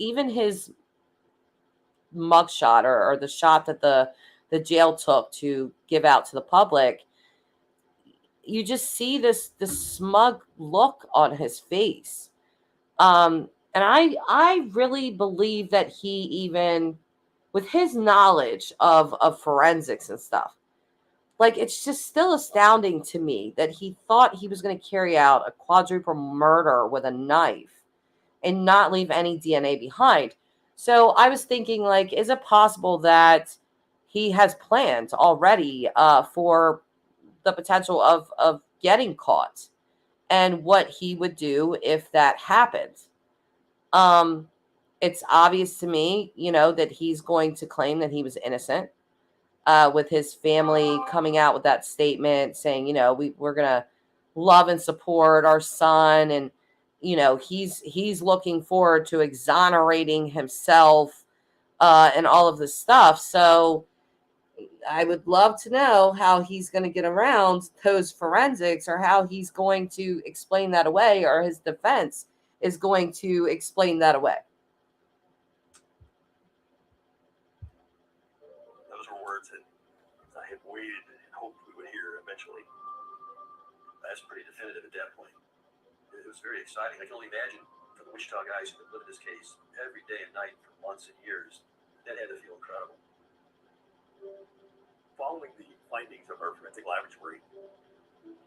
Speaker 1: mugshot or the shot that the jail took to give out to the public, you just see this smug look on his face. And I really believe that he, even with his knowledge of forensics and stuff, like, it's just still astounding to me that he thought he was going to carry out a quadruple murder with a knife and not leave any DNA behind. So I was thinking, like, is it possible that he has planned already for the potential of getting caught and what he would do if that happened? It's obvious to me, that he's going to claim that he was innocent. With his family coming out with that statement saying, we're going to love and support our son. And, he's looking forward to exonerating himself and all of this stuff. So I would love to know how he's going to get around those forensics, or how he's going to explain that away, or his defense is going to explain that away.
Speaker 12: Those were words that I had waited and hoped we would hear eventually.
Speaker 22: That's pretty definitive at that point. It was very exciting. I can only imagine for the Wichita guys who lived this case every day and night for months and years, that had to feel incredible.
Speaker 12: Following the findings of our forensic laboratory,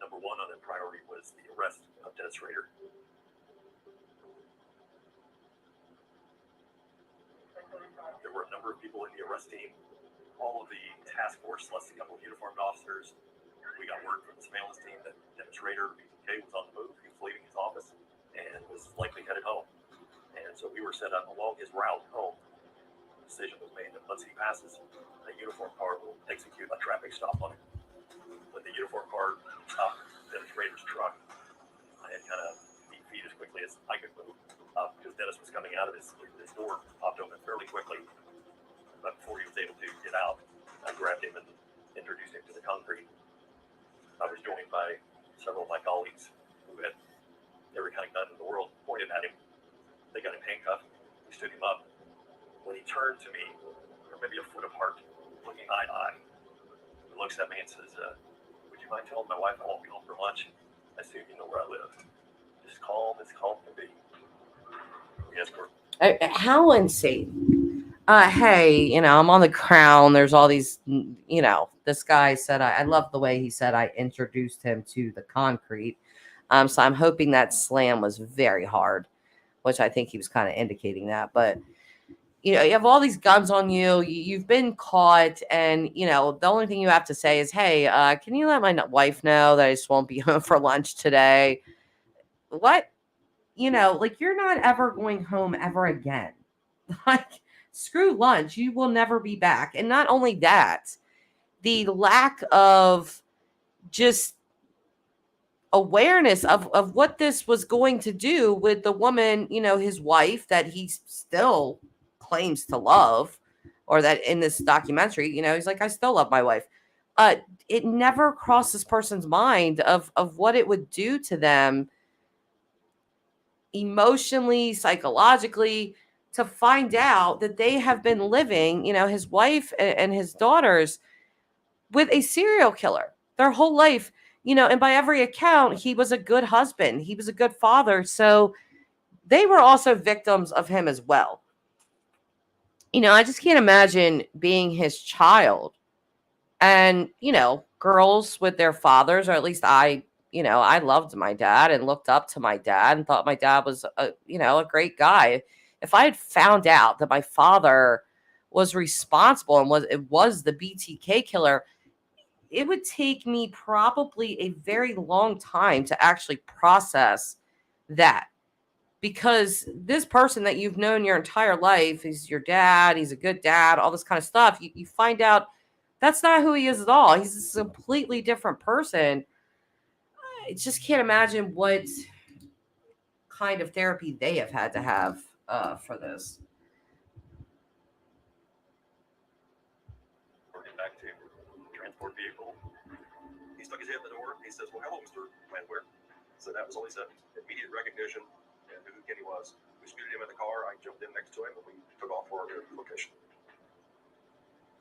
Speaker 12: number one on the priority was the arrest of Dennis Rader. There were a number of people in the arrest team. All of the task force, less than a couple of uniformed officers. We got word from the surveillance team that Dennis Rader, BTK, was on the move. He was leaving his office and was likely headed home. And so we were set up along his route home. The decision was made that once he passes, a uniform car will execute a traffic stop on him. When the uniform car stopped Dennis Rader's truck, I had kind of beat feet as quickly as I could move. because Dennis was coming out of his door, popped open fairly quickly. But before he was able to get out, I grabbed him and introduced him to the concrete. I was joined by several of my colleagues who had every kind of gun in the world pointed at him. They got him handcuffed. We stood him up. When he turned to me, or maybe a foot apart, looking eye to eye, he looks at me and says, would you mind telling my wife I won't be home for lunch? I assume you know where I live. Just calm as calm can be. Yes, Court.
Speaker 1: How insane. Hey, I'm on the ground. There's all these, this guy said, I love the way he said I introduced him to the concrete. So I'm hoping that slam was very hard, which I think he was kind of indicating that. But, you have all these guns on you. You've been caught. And, the only thing you have to say is, hey, can you let my wife know that I just won't be home for lunch today? What? You're not ever going home ever again. Like, screw lunch. You will never be back. And not only that, the lack of just awareness of what this was going to do with the woman, his wife that he still claims to love, or that in this documentary, he's like, I still love my wife. It never crossed this person's mind of what it would do to them emotionally, psychologically, to find out that they have been living, his wife and his daughters, with a serial killer their whole life, and by every account, he was a good husband. He was a good father. So they were also victims of him as well. I just can't imagine being his child and, girls with their fathers, or at least I loved my dad and looked up to my dad and thought my dad was a great guy. If I had found out that my father was responsible and was the BTK killer, it would take me probably a very long time to actually process that. Because this person that you've known your entire life is your dad, he's a good dad, all this kind of stuff, you find out that's not who he is at all. He's a completely different person. I just can't imagine what kind of therapy they have had to have for this.
Speaker 12: Back to transport vehicle. He stuck his head in the door. He says, well, hello, Mr. Landwehr. So that was always immediate recognition and who Kenny was. We scooted him in the car. I jumped in next to him and we took off for our location.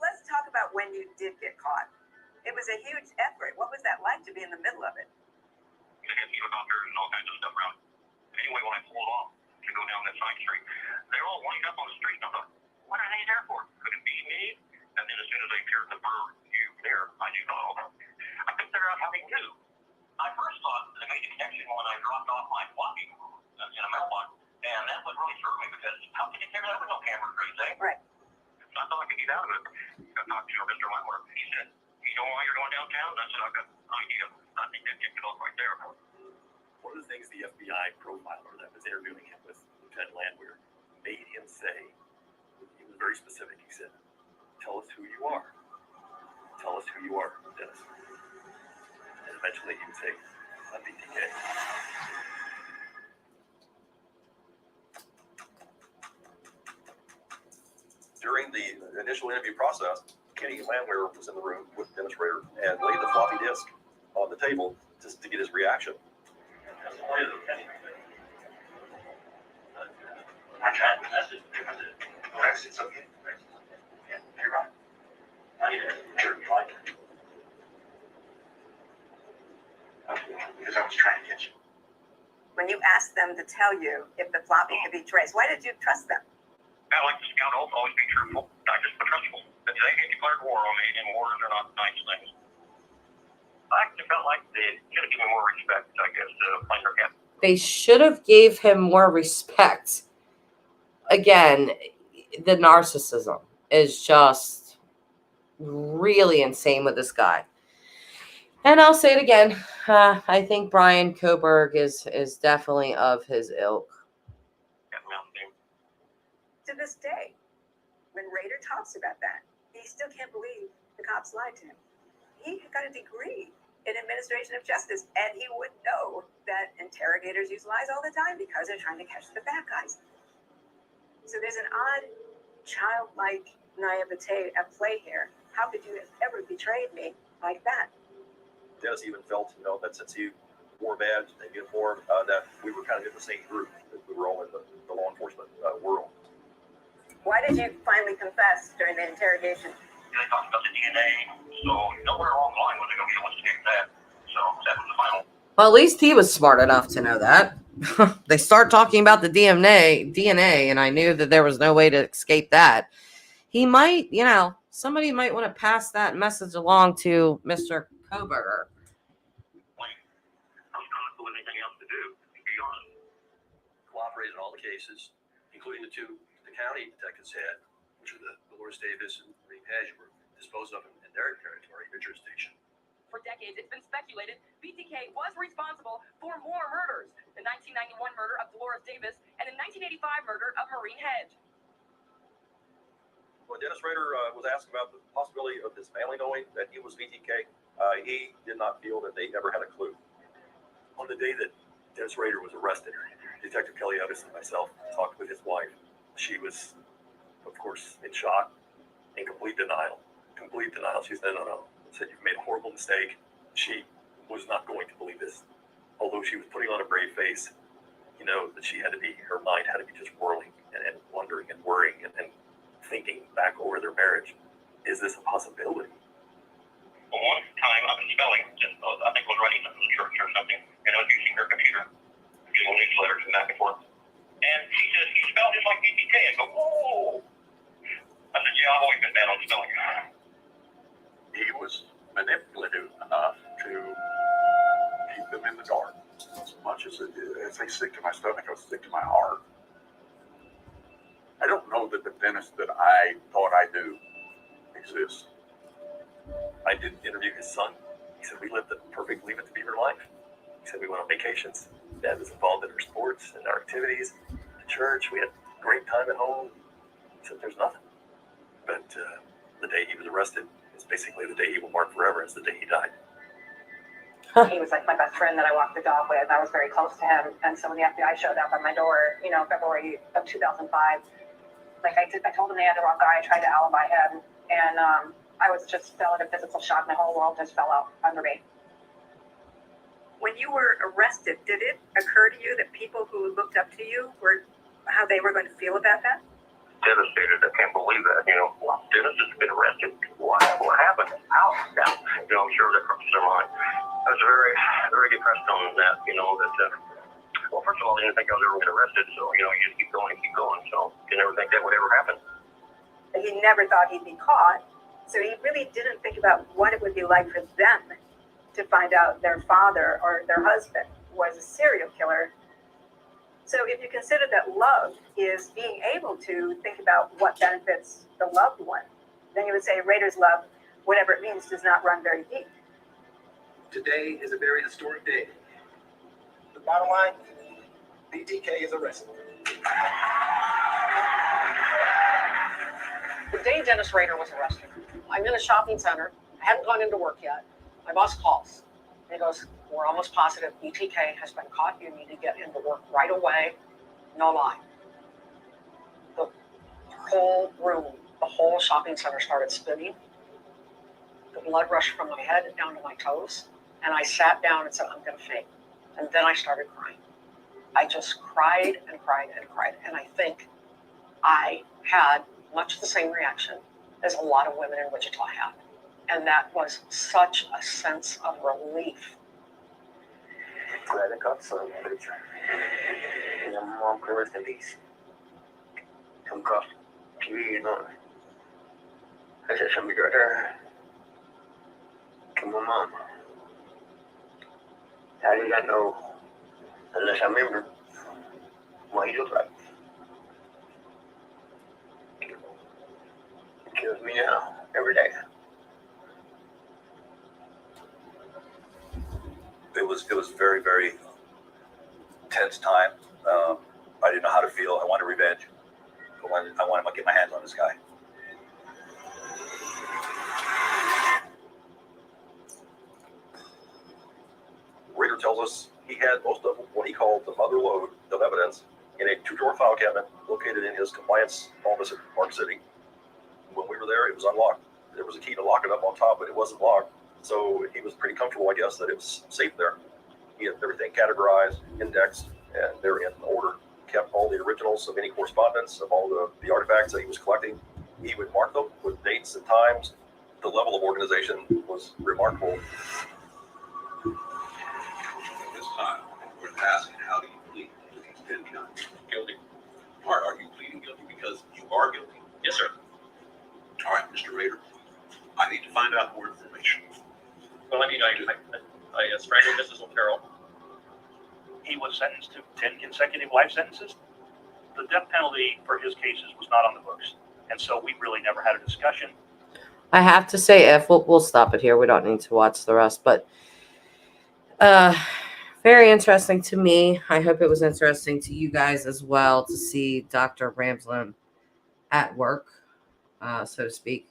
Speaker 5: Let's talk about when you did get caught. It was a huge effort. What was that like to be in the middle of it?
Speaker 2: They had helicopters and all kinds of stuff around. Anyway, when I pulled off to go down that side street, they were all lined up on the street. And I thought, what are they there for? Could it be me? And then as soon as they appeared the bird view there, I knew, I couldn't figure out how they knew. I first thought they made a connection when I dropped off my floppy in a mailbox, and that would really threw me because how could you figure there was no camera or anything?
Speaker 5: Right.
Speaker 2: I thought I could get out of it. I talked to Mr. Landwehr. He said, you know why you're going downtown? I said, I've got an idea. I think that kicked it off right there.
Speaker 12: One of the things the FBI profiler that was interviewing him with Lieutenant Landwehr made him say, he was very specific. He said, tell us who you are. Tell us who you are, Dennis. And eventually he would say, I'm BTK. During the initial interview process, Kenny Landwehr was in the room with Dennis Rader and laid the floppy disk on the table just to get his reaction.
Speaker 21: I tried to message him. It's okay. Yeah, you're right. I need to turn like it. Because I was trying to get you.
Speaker 5: When you asked them to tell you if the floppy could be traced, why did you trust them?
Speaker 2: I like to scout oath, always be truthful, not just be trustful. But they declared war on me, and wars are not nice things. I actually felt like they should have given me more respect, I guess, playing their game.
Speaker 1: They should have gave him more respect. Again, the narcissism is just really insane with this guy. And I'll say it again. I think Bryan Kohbergers is definitely of his ilk.
Speaker 5: To this day, when Rader talks about that, he still can't believe the cops lied to him. He got a degree in administration of justice, and he would know that interrogation interrogators use lies all the time because they're trying to catch the bad guys. So there's an odd, childlike naivete at play here. How could you have ever betrayed me like that?
Speaker 3: Dennis even felt, that since he wore a badge and uniform, that we were kind of in the same group, that we were all in the law enforcement world.
Speaker 5: Why did you finally confess during the interrogation?
Speaker 2: They talked about the DNA, so nowhere along the line was I going to be able to escape that. So that was the final.
Speaker 1: Well, at least he was smart enough to know that. They start talking about the DNA, and I knew that there was no way to escape that. He might, somebody might want to pass that message along to Mr. Kohberger.
Speaker 22: Cooperated in all the cases, including the two the county detectives had, which are the Dolores Davis and Marie Page, were disposed of in their territory, their jurisdiction.
Speaker 7: For decades, it's been speculated BTK was responsible for more murders. The 1991 murder of Dolores Davis and the 1985 murder of Maureen Hedge.
Speaker 3: When Dennis Rader was asked about the possibility of his family knowing that he was BTK, he did not feel that they ever had a clue.
Speaker 12: On the day that Dennis Rader was arrested, Detective Kelly Evans and myself talked with his wife. She was, of course, in shock, in complete denial. She said, no. Said, you've made a horrible mistake. She was not going to believe this. Although she was putting on a brave face, that she had to be, her mind had to be just whirling and wondering and worrying and thinking back over their marriage. Is this a possibility?
Speaker 2: Well, one time up in spelling, I think I was writing something in the church or something, and I was using her computer, little newsletters and back and forth. And she says, you spell just like BTK. I go, whoa. I said, yeah, I've always been bad on spelling.
Speaker 16: He was manipulative enough to keep them in the dark. As much as they stick to my stomach, it'll stick to my heart. I don't know that the Dennis that I thought I knew exists.
Speaker 12: I did interview his son. He said, we lived the perfect Leave It to Beaver life. He said, we went on vacations. Dad was involved in our sports and our activities, the church. We had a great time at home. He said, there's nothing. But the day he was arrested is basically the day he will mark forever as the day he died.
Speaker 10: He was like my best friend that I walked the dog with. I was very close to him. And so when the FBI showed up at my door, February of 2005, I told him they had the wrong guy. I tried to alibi him. And I was just fell in a physical shock. My whole world just fell out under me.
Speaker 5: When you were arrested, did it occur to you that people who looked up to you how they were going to feel about that?
Speaker 2: Devastated. I can't believe that. Dennis has been arrested. What happened? How? Yeah. I'm sure that crosses their mind. I was very, very depressed on that. Well, first of all, I didn't think I was ever going to get arrested. So, you just keep going and keep going. So, you never think that would ever happen.
Speaker 5: He never thought he'd be caught. So he really didn't think about what it would be like for them to find out their father or their husband was a serial killer. So if you consider that love is being able to think about what benefits the loved one, then you would say Rader's love, whatever it means, does not run very deep.
Speaker 4: Today is a very historic day. The bottom line, BTK is arrested.
Speaker 10: The day Dennis Rader was arrested, I'm in a shopping center. I hadn't gone into work yet. My boss calls. He goes, we're almost positive BTK has been caught. You need to get into work right away. No lie. The whole room, the whole shopping center started spinning. The blood rushed from my head down to my toes. And I sat down and said, I'm going to faint. And then I started crying. I just cried and cried and cried. And I think I had much the same reaction as a lot of women in Wichita had. And that was such a sense of relief.
Speaker 21: Glad I got some, bitch. And I'm mom can rest in peace. Come across TV, I said, somebody right there. Come on, mom. How did I know? Unless I remember what he looked like. It kills me now, every day.
Speaker 3: It was very, very tense time. I didn't know how to feel. I wanted revenge. I wanted to get my hands on this guy. Rader tells us
Speaker 15: he had most of what he called the mother lode of evidence in a 2-drawer file cabinet located in his compliance office at Park City. When we were there, it was unlocked. There was a key to lock it up on top, but it wasn't locked. So he was pretty comfortable, I guess, that it was safe there. He had everything categorized, indexed, and they're in order. Kept all the originals of any correspondence of all the artifacts that he was collecting. He would mark them with dates and times. The level of organization was remarkable.
Speaker 3: At this time, we're asking, how do you plead to these 10 counts? Guilty. Are you pleading guilty because you are guilty?
Speaker 22: Yes, sir.
Speaker 3: All right, Mr. Rader, I need to find out more information.
Speaker 22: Well, I mean, I strangled Mrs. Otero.
Speaker 11: He was sentenced to 10 consecutive life sentences. The death penalty for his cases was not on the books, and so we really never had a discussion.
Speaker 1: I have to say, if we'll stop it here. We don't need to watch the rest, but very interesting to me. I hope it was interesting to you guys as well to see Dr. Ramsland at work, so to speak.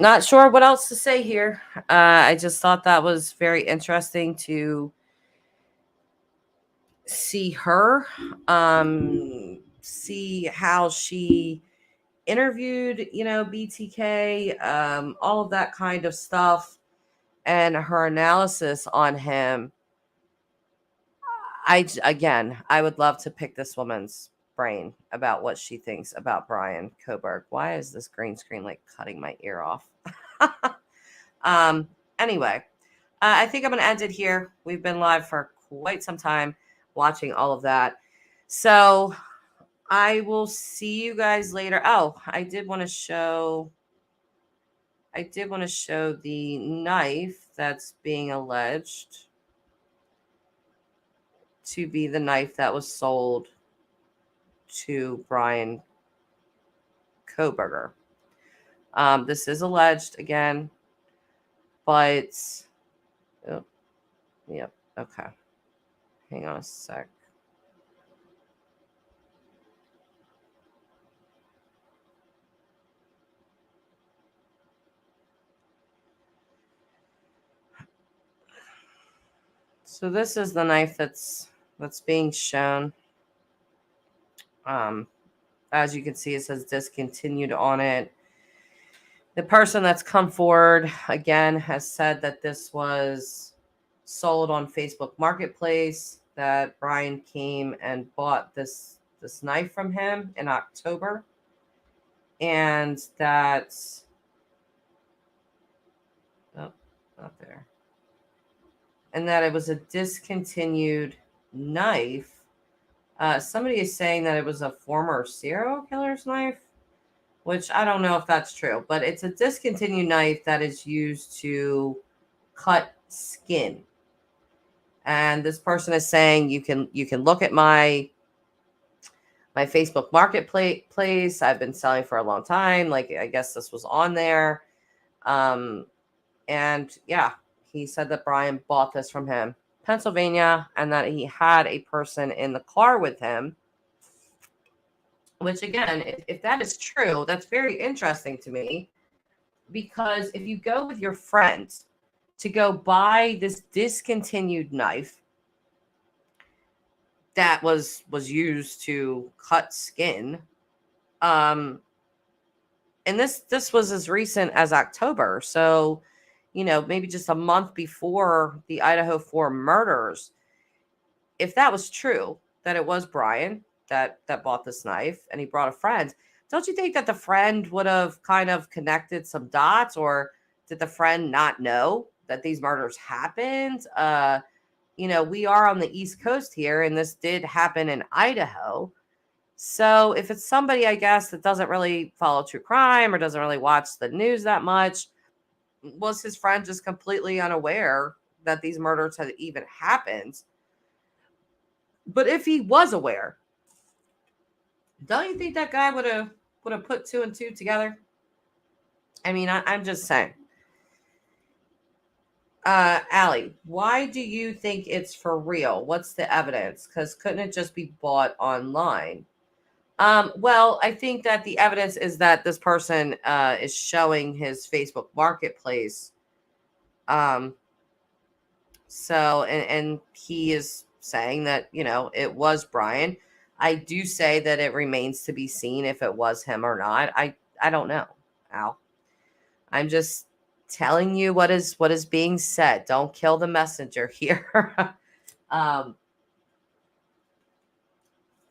Speaker 1: Not sure what else to say here. I just thought that was very interesting to see her, see how she interviewed, BTK, all of that kind of stuff, and her analysis on him. I would love to pick this woman's brain about what she thinks about Bryan Kohberg. Why is this green screen like cutting my ear off? Anyway, I think I'm going to end it here. We've been live for quite some time watching all of that. So I will see you guys later. Oh, I did want to show the knife that's being alleged to be the knife that was sold to Bryan Kohberger. This is alleged again, but yep. Okay. Hang on a sec. So this is the knife that's being shown. As you can see, it says discontinued on it. The person that's come forward again has said that this was sold on Facebook Marketplace, that Bryan came and bought this knife from him in October, and that not there. And that it was a discontinued knife. Somebody is saying that it was a former serial killer's knife, which I don't know if that's true, but it's a discontinued knife that is used to cut skin. And this person is saying you can look at my Facebook Marketplace. I've been selling for a long time. Like, I guess this was on there. And yeah, he said that Bryan bought this from him, Pennsylvania, and that he had a person in the car with him. Which, again, if that is true, that's very interesting to me, because if you go with your friends to go buy this discontinued knife that was used to cut skin, and this was as recent as October, so maybe just a month before the Idaho 4 murders. If that was true, that it was Bryan that bought this knife and he brought a friend, don't you think that the friend would have kind of connected some dots, or did the friend not know that these murders happened? We are on the East Coast here, and this did happen in Idaho. So if it's somebody, I guess, that doesn't really follow true crime or doesn't really watch the news that much, was his friend just completely unaware that these murders had even happened? But if he was aware, don't you think that guy would have put 2 and 2 together? I mean, I'm just saying. Allie, why do you think it's for real? What's the evidence? Because couldn't it just be bought online? Well, I think that the evidence is that this person is showing his Facebook Marketplace So, and he is saying that, it was Bryan. I do say that it remains to be seen if it was him or not. I don't know, Al. I'm just telling you what is being said. Don't kill the messenger here.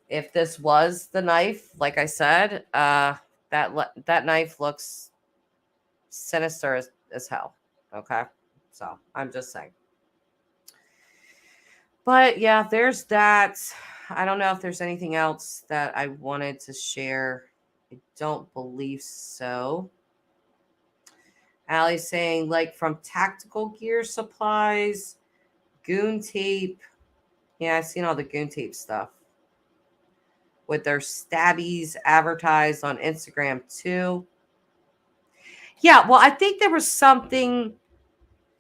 Speaker 1: If this was the knife, like I said, that knife looks sinister as hell. Okay, so I'm just saying. But yeah, there's that. I don't know if there's anything else that I wanted to share. I don't believe so. Allie's saying, like, from tactical gear supplies, goon tape. Yeah, I've seen all the goon tape stuff with their stabbies advertised on Instagram too. Yeah, well, I think there was something,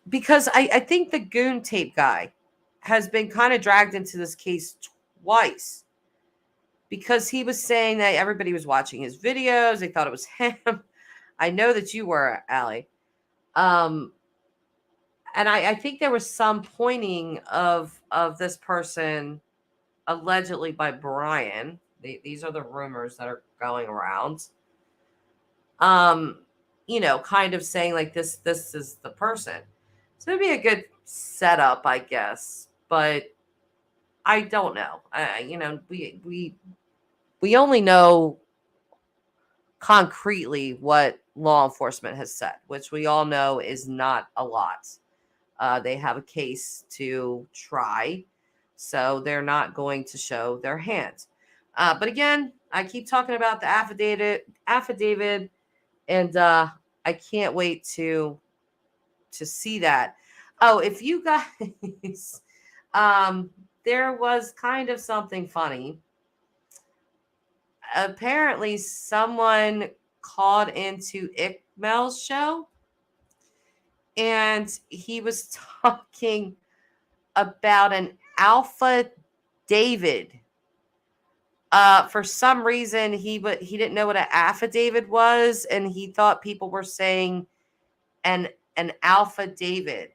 Speaker 1: because I think the goon tape guy has been kind of dragged into this case twice, because he was saying that everybody was watching his videos. They thought it was him. I know that you were, Allie. And I think there was some pointing of this person allegedly by Bryan. These are the rumors that are going around. Kind of saying like this is the person. So it'd be a good setup, I guess. But I don't know. We only know concretely what law enforcement has said, which we all know is not a lot. They have a case to try, so they're not going to show their hand. But again, I keep talking about the affidavit, and I can't wait to see that. Oh, if you guys, there was kind of something funny. Apparently, someone called into Ikmel's show, and he was talking about an Alpha David. For some reason, he didn't know what an affidavit was, and he thought people were saying an Alpha David.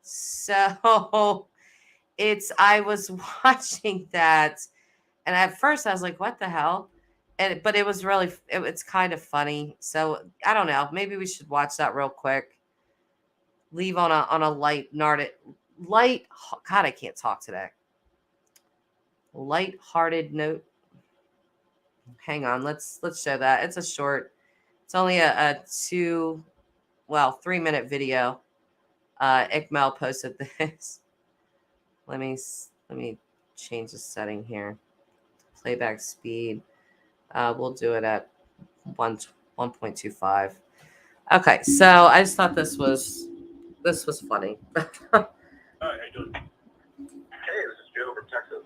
Speaker 1: So I was watching that, and at first I was like, "What the hell?" But it was really, it's kind of funny. So I don't know. Maybe we should watch that real quick. Leave on a light. God, I can't talk today. Light-hearted note. Hang on, let's show that. It's a short. It's only a 3-minute video. Ikmel posted this. Let me change the setting here. Playback speed. We'll do it at 1.25. Okay, so I just thought this was funny.
Speaker 23: Hi, how you doing?
Speaker 4: Hey, this is Joe from Texas.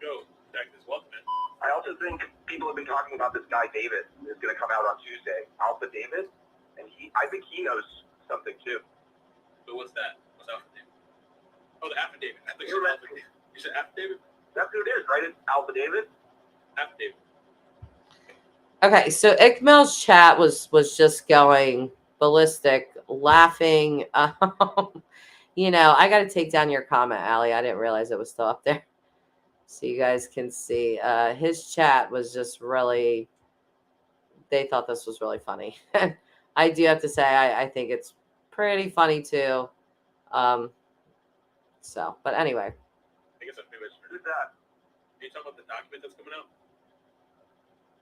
Speaker 23: Joe, Texas, welcome, man.
Speaker 4: I also think people have been talking about this guy David who's going to come out on Tuesday, Alpha David, and I think he knows something too.
Speaker 23: So what's that? What's Alpha David? Oh, the affidavit. I think you said affidavit?
Speaker 4: That's who it is, right? It's Alpha David.
Speaker 23: Affidavit.
Speaker 1: Okay, so Ikmel's chat was just going ballistic, laughing. I got to take down your comment, Allie. I didn't realize it was still up there. So you guys can see. His chat was just really, they thought this was really funny. I do have to say, I think it's pretty funny too. But anyway.
Speaker 23: I guess
Speaker 4: Who's that?
Speaker 23: Are you talking about the document that's coming out?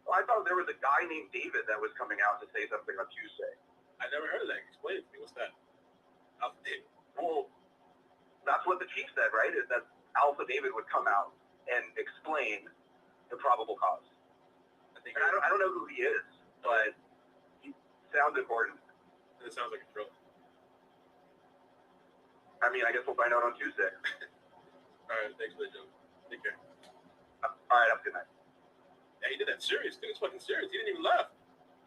Speaker 4: Well, I thought there was a guy named David that was coming out to say something on Tuesday.
Speaker 23: I never heard of that. Explain it to me. What's that? Alpha David.
Speaker 4: Well, that's what the chief said, right? Is that Alpha David would come out and explain the probable cause. I don't know who he is, but he sounds important.
Speaker 23: It sounds like a drill.
Speaker 4: I mean, I guess we'll find out on Tuesday.
Speaker 23: All right, thanks for the joke. Take care.
Speaker 4: All right, have a good night.
Speaker 23: Yeah, he did that serious. It was fucking serious. He didn't even laugh.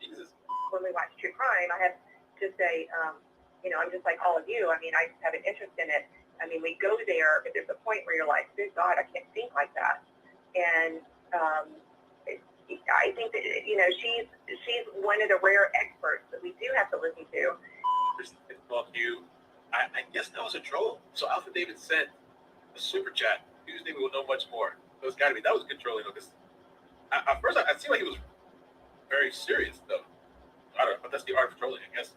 Speaker 23: Jesus.
Speaker 14: When we watch true crime, I have to say, I'm just like all of you. I mean, I have an interest in it. I mean, we go there, but there's a point where you're like, good God, I can't think like that. And I think that, she's one of the rare experts that we do have to listen to.
Speaker 23: Just fuck you.
Speaker 8: I guess that was a troll. So Alpha David sent a super chat. Tuesday we will know much more. It was gotta be, that was controlling, because at first I seemed like he was very serious though. I don't know, but that's the art of trolling, I guess.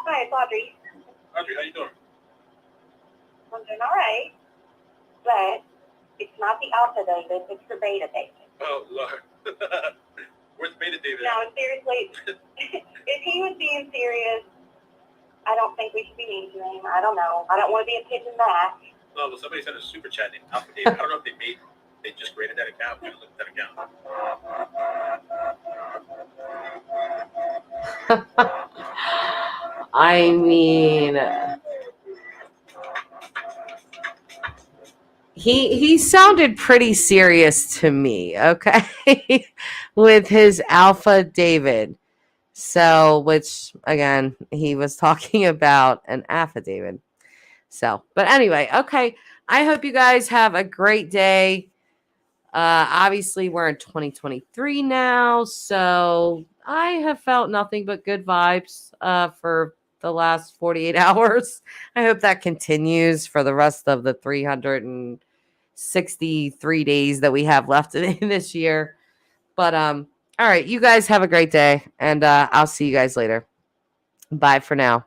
Speaker 14: Hi, it's Audrey.
Speaker 8: Audrey, how you doing?
Speaker 14: I'm doing all right, but it's not the Alpha David, it's the Beta David.
Speaker 8: Oh Lord. Where's Beta David?
Speaker 14: No, seriously, if he was being serious, I don't think we should be mean to him. I don't know. I don't want to be a pigeon back.
Speaker 8: No, but somebody sent a super chat named Alpha David. I don't know if they just created that account. I'm gonna look at that account.
Speaker 1: I mean, he sounded pretty serious to me, okay, with his Alpha David. So, which again, he was talking about an affidavit. So, but anyway, okay. I hope you guys have a great day. Obviously, we're in 2023 now, so I have felt nothing but good vibes for the last 48 hours. I hope that continues for the rest of the 363 days that we have left in this year. But all right, you guys have a great day, and I'll see you guys later. Bye for now.